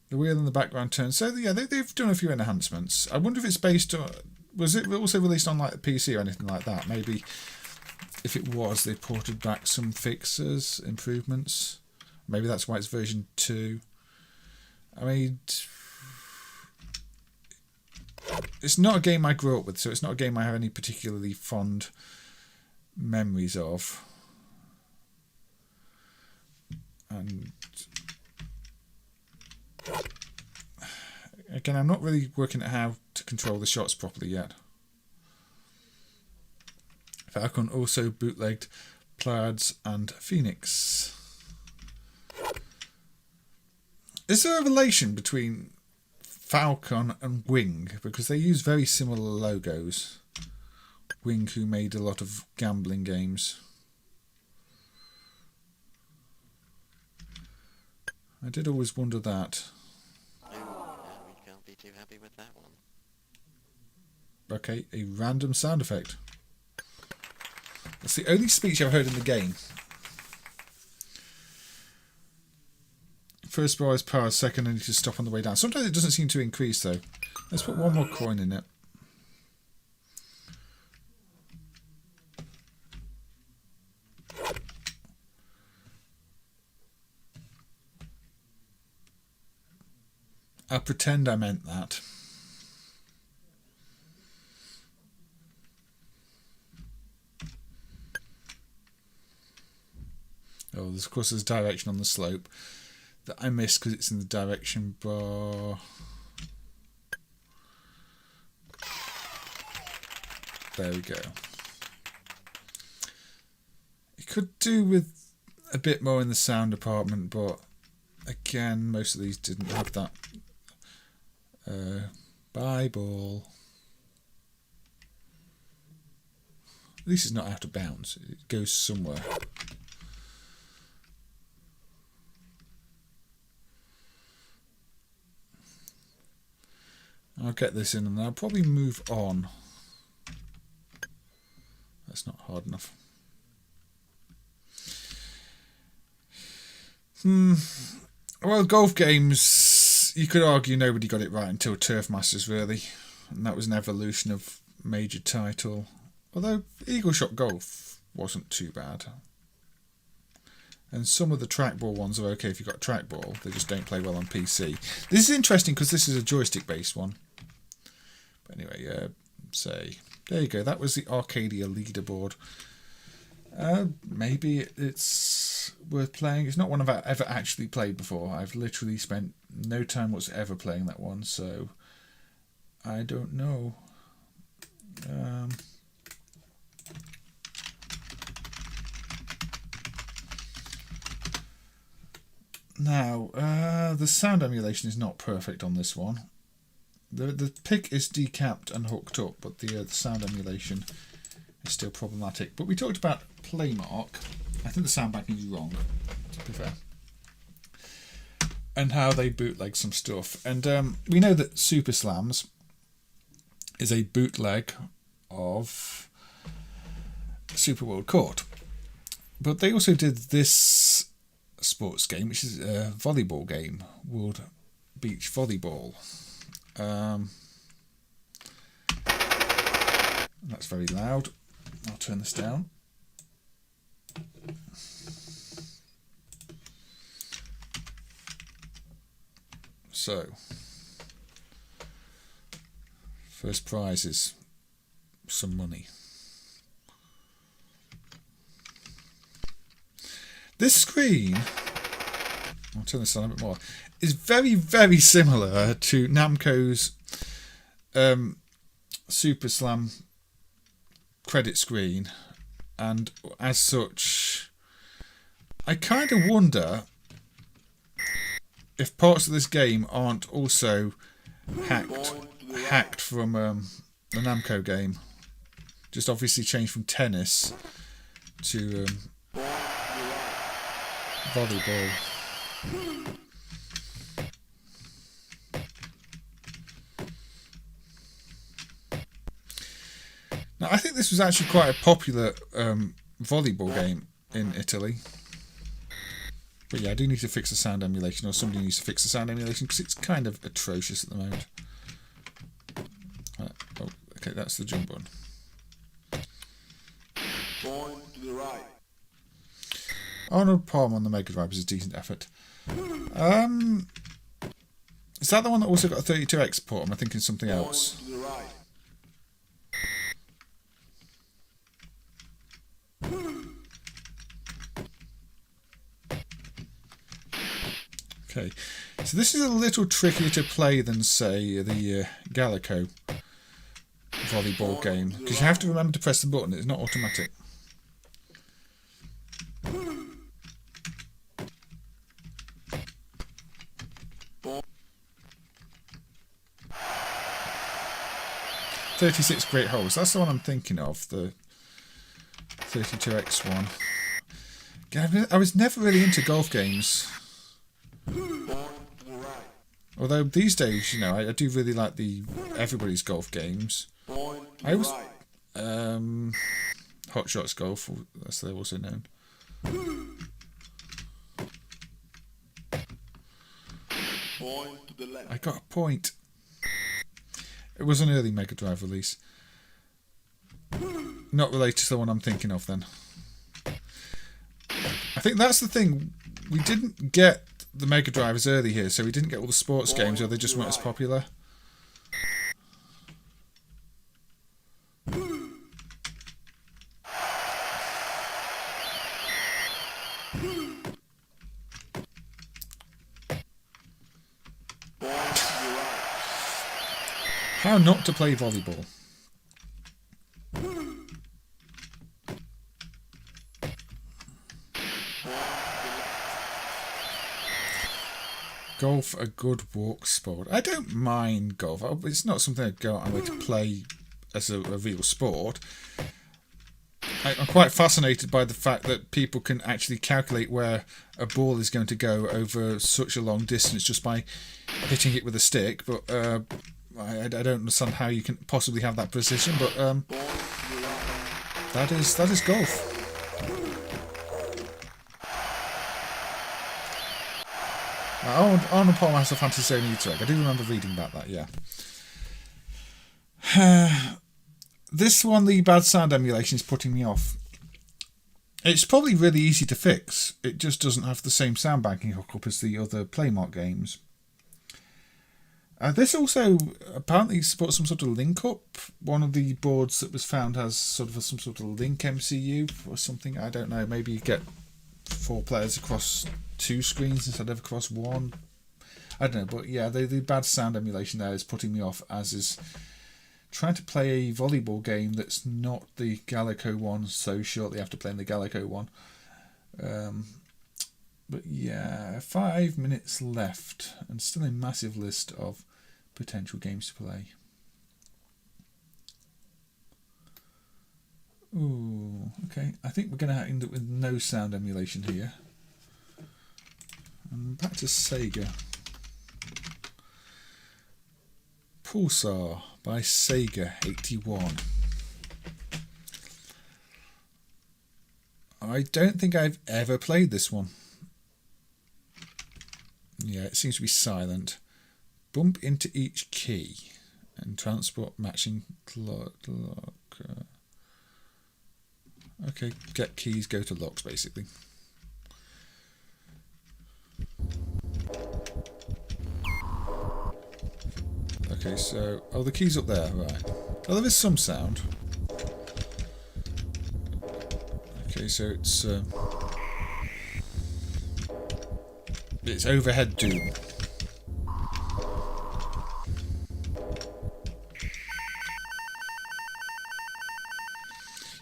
The wheel in the background turns. So yeah, they've done a few enhancements. I wonder if it's based on... Was it also released on like the PC or anything like that? Maybe if it was, they ported back some fixes, improvements. Maybe that's why it's version 2. I mean, it's not a game I grew up with, so it's not a game I have any particularly fond memories of. And again, I'm not really working at how to control the shots properly yet. Falcon also bootlegged Plaids and Phoenix. Is there a relation between Falcon and Wing? Because they use very similar logos. Wing, who made a lot of gambling games. I did always wonder that. We can't be too happy with that one. Okay, a random sound effect. That's the only speech I've heard in the game. First bar is power, second I need to stop on the way down. Sometimes it doesn't seem to increase though. Let's put one more coin in it. I'll pretend I meant that. Oh, of course there's direction on the slope that I missed because it's in the direction bar. There we go. You could do with a bit more in the sound department, but again, most of these didn't have that. Bible. At least it's not out of bounds. It goes somewhere. I'll get this in and I'll probably move on. That's not hard enough. Well, golf games, you could argue nobody got it right until Turf Masters, really. And that was an evolution of major title. Although Eagle Shot Golf wasn't too bad. And some of the trackball ones are okay if you've got a trackball. They just don't play well on PC. This is interesting because this is a joystick-based one. But anyway, there you go. That was the Arcadia leaderboard. Maybe it's worth playing. It's not one I've ever actually played before. I've literally spent no time whatsoever playing that one, so I don't know. Now, the sound emulation is not perfect on this one. The pick is decapped and hooked up, but the sound emulation is still problematic. But we talked about Playmark. I think the sound banking is wrong, to be fair. And how they bootleg some stuff. And we know that Super Slams is a bootleg of Super World Court. But they also did this sports game, which is a volleyball game, World Beach Volleyball. That's very loud. I'll turn this down. So, first prize is some money. This screen, I'll turn this on a bit more, is very, very similar to Namco's Super Slam credit screen, and as such, I kind of wonder if parts of this game aren't also hacked from the Namco game. Just obviously changed from tennis to volleyball. Now, I think this was actually quite a popular volleyball game in Italy. But yeah, I do need to fix the sound emulation, or somebody needs to fix the sound emulation, because it's kind of atrocious at the moment. Oh, okay, that's the jump button. Going to the right. Arnold Palm on the Mega Drive was a decent effort. Is that the one that also got a 32X port? Am I thinking something else? To the right. Okay, so this is a little trickier to play than, say, the Jaleco volleyball game, because you have to remember to press the button. It's not automatic. "36 Great Holes." That's the one I'm thinking of. The 32X one. I was never really into golf games. Although these days, you know, I do really like the everybody's golf games. I was Hot Shots Golf, as they're also known. I got a point. It was an early Mega Drive release. Not related to the one I'm thinking of then. I think that's the thing. We didn't get the Mega Drive as early here, so we didn't get all the sports games, or they just weren't as popular. How not to play volleyball. Golf, a good walk sport. I don't mind golf. It's not something I'd go out of my way to play as a real sport. I'm quite fascinated by the fact that people can actually calculate where a ball is going to go over such a long distance just by hitting it with a stick. But I don't understand how you can possibly have that precision. But that is golf. Arnold Palm has a Fantasy Zone Easter egg. I do remember reading about that, yeah. This one, the bad sound emulation, is putting me off. It's probably really easy to fix. It just doesn't have the same sound banking hookup as the other Playmark games. This also apparently supports some sort of link up. One of the boards that was found has some sort of link MCU or something. I don't know. Maybe you get 4 players across 2 screens instead of across 1. I don't know, but yeah, the bad sound emulation there is putting me off, as is trying to play a volleyball game that's not the Jaleco one so shortly after playing the Jaleco one. But yeah, 5 minutes left and still a massive list of potential games to play. Ooh, okay. I think we're going to end up with no sound emulation here. And back to Sega. Pulsar by Sega 81. I don't think I've ever played this one. Yeah, it seems to be silent. Bump into each key and transport matching clock. Okay, get keys, go to locks, basically. Okay, so... Oh, the key's up there, right. Well, there is some sound. Okay, so it's Overhead Doom.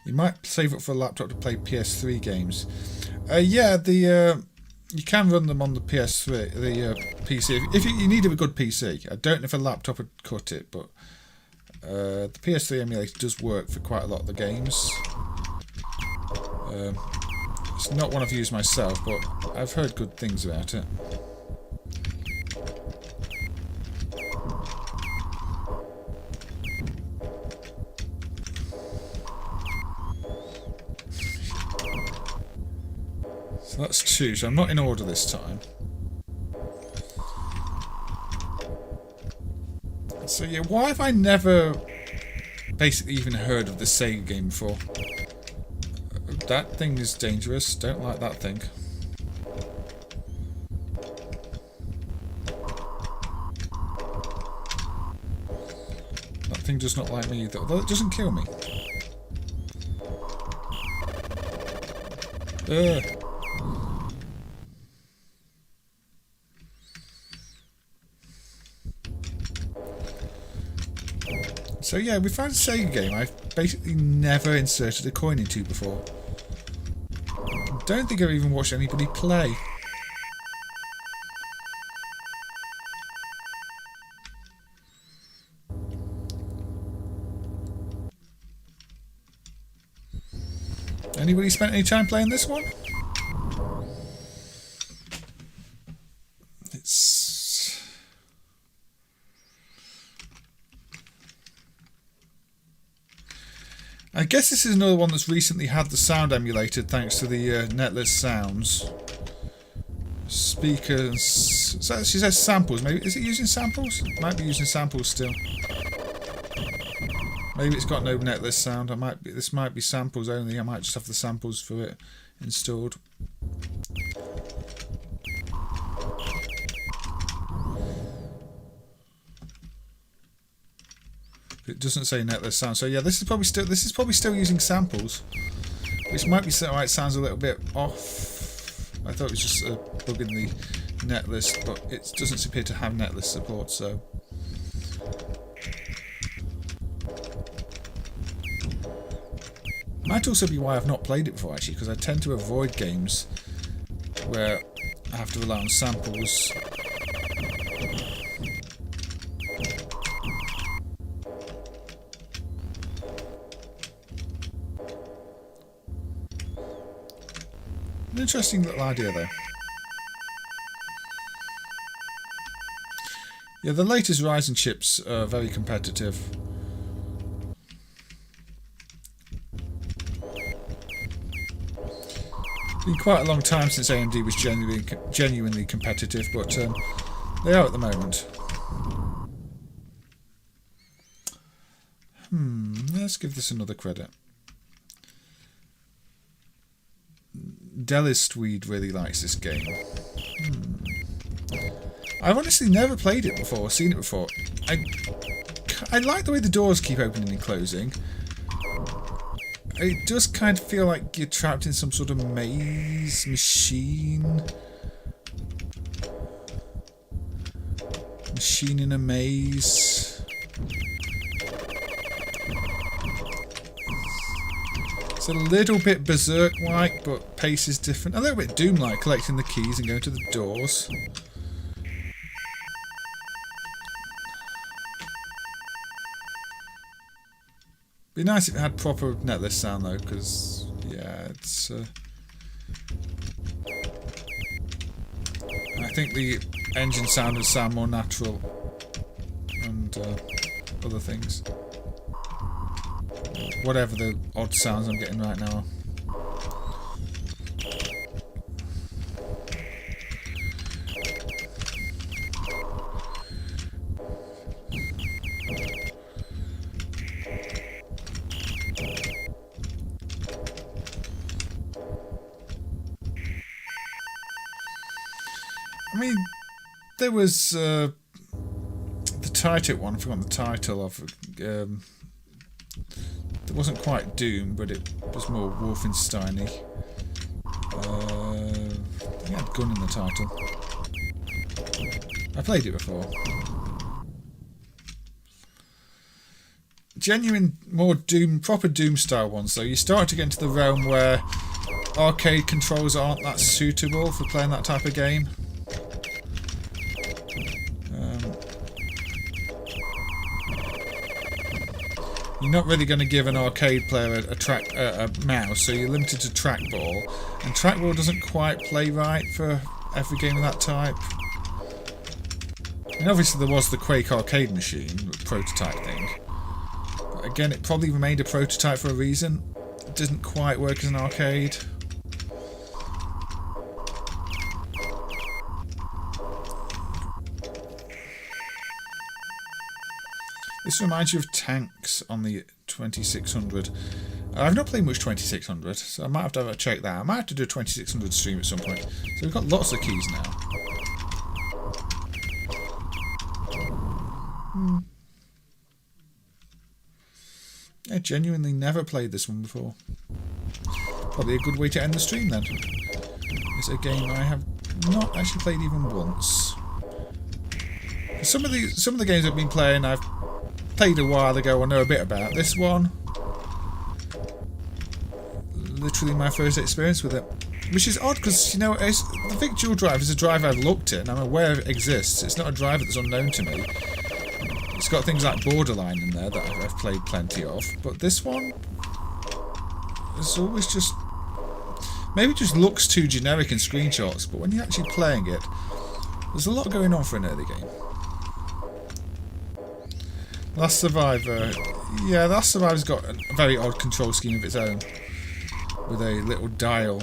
You might save up for a laptop to play PS3 games. Yeah, the you can run them on the PS3, the PC. If you needed a good PC, I don't know if a laptop would cut it, but the PS3 emulator does work for quite a lot of the games. It's not one I've used myself, but I've heard good things about it. So that's 2, so I'm not in order this time. So yeah, why have I never basically even heard of the Sega game before? That thing is dangerous, don't like that thing. That thing does not like me either, although it doesn't kill me. Ugh. So yeah, we found a Sega game I've basically never inserted a coin into before. I don't think I've even watched anybody play. Anybody spent any time playing this one? I guess this is another one that's recently had the sound emulated thanks to the netless sounds. Speakers. So she says samples. Maybe is it using samples? It might be using samples still. Maybe it's got no netless sound. This might be samples only. I might just have the samples for it installed. It doesn't say netless sound, so yeah, this is probably still using samples, which might be why it sounds a little bit off. I thought it was just a bug in the netlist, but it doesn't appear to have netlist support. So might also be why I've not played it before actually, because I tend to avoid games where I have to rely on samples. An interesting little idea though. Yeah, the latest Ryzen chips are very competitive. It's been quite a long time since AMD was genuinely competitive, but they are at the moment. Let's give this another credit. Delistweed really likes this game. I've honestly never played it before, seen it before. I like the way the doors keep opening and closing. It does kind of feel like you're trapped in some sort of maze machine. Machine in a maze. It's a little bit Berserk-like, but pace is different. A little bit Doom-like, collecting the keys and going to the doors. Be nice if it had proper netless sound though, because yeah, it's. I think the engine sound would sound more natural, and other things. Whatever the odd sounds I'm getting right now. I mean, there was the Taito one. I've forgotten the title of. It wasn't quite Doom, but it was more Wolfenstein-y. I think it had gun in the title. I played it before. Genuine, more Doom, proper Doom style ones though. You start to get into the realm where arcade controls aren't that suitable for playing that type of game. You're not really going to give an arcade player a mouse, so you're limited to trackball, and trackball doesn't quite play right for every game of that type. And obviously there was the Quake arcade machine, prototype thing. But again, it probably remained a prototype for a reason. It didn't quite work as an arcade. This reminds you of tanks on the 2600. I've not played much 2600, so I might have to have a check that. I might have to do a 2600 stream at some point. So we've got lots of keys now. I genuinely never played this one before. Probably a good way to end the stream then. It's a game I have not actually played even once. Some of the games I've been playing I've played a while ago or know a bit about. This one, literally my first experience with it. Which is odd because, you know, the Vic Dual Drive is a drive I've looked at and I'm aware it exists. It's not a drive that's unknown to me. It's got things like Borderline in there that I've played plenty of. But this one is always just... maybe it just looks too generic in screenshots, but when you're actually playing it, there's a lot going on for an early game. Last Survivor. Yeah, Last Survivor's got a very odd control scheme of its own. With a little dial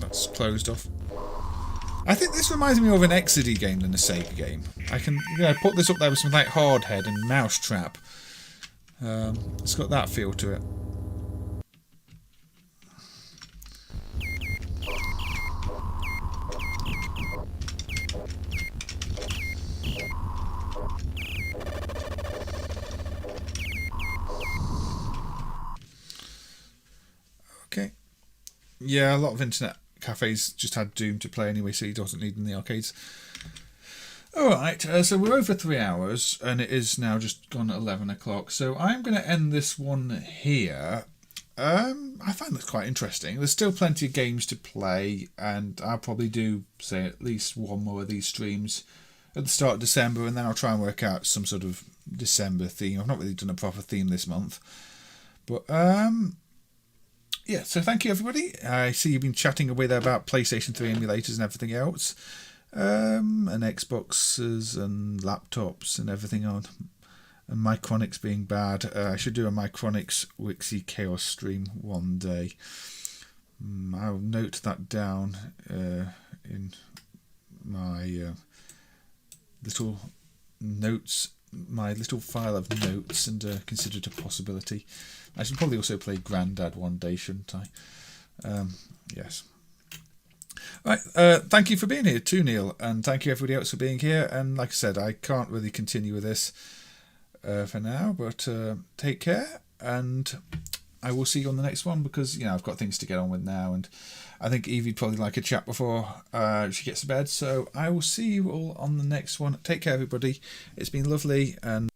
that's closed off. I think this reminds me more of an Exidy game than a Sega game. I can, you know, put this up there with something like Hardhead and Mousetrap. It's got that feel to it. Okay. Yeah, a lot of internet cafes just had Doom to play anyway, so he doesn't need in the arcades. Alright, so we're over 3 hours, and it is now just gone 11 o'clock, so I'm going to end this one here. I find this quite interesting. There's still plenty of games to play, and I'll probably do, say, at least one more of these streams at the start of December, and then I'll try and work out some sort of December theme. I've not really done a proper theme this month. But, yeah, so thank you everybody. I see you've been chatting away there about PlayStation 3 emulators and everything else. And Xboxes and laptops and everything on. And Micronics being bad. I should do a Micronics Wixie Chaos stream one day. I'll note that down in my little notes, my little file of notes, and consider it a possibility. I should probably also play Grandad one day, shouldn't I? Yes. Right, thank you for being here too, Neil, and thank you everybody else for being here. And like I said, I can't really continue with this for now, but take care, and I will see you on the next one because, you know, I've got things to get on with now, and I think Evie'd probably like a chat before she gets to bed. So I will see you all on the next one. Take care, everybody. It's been lovely, and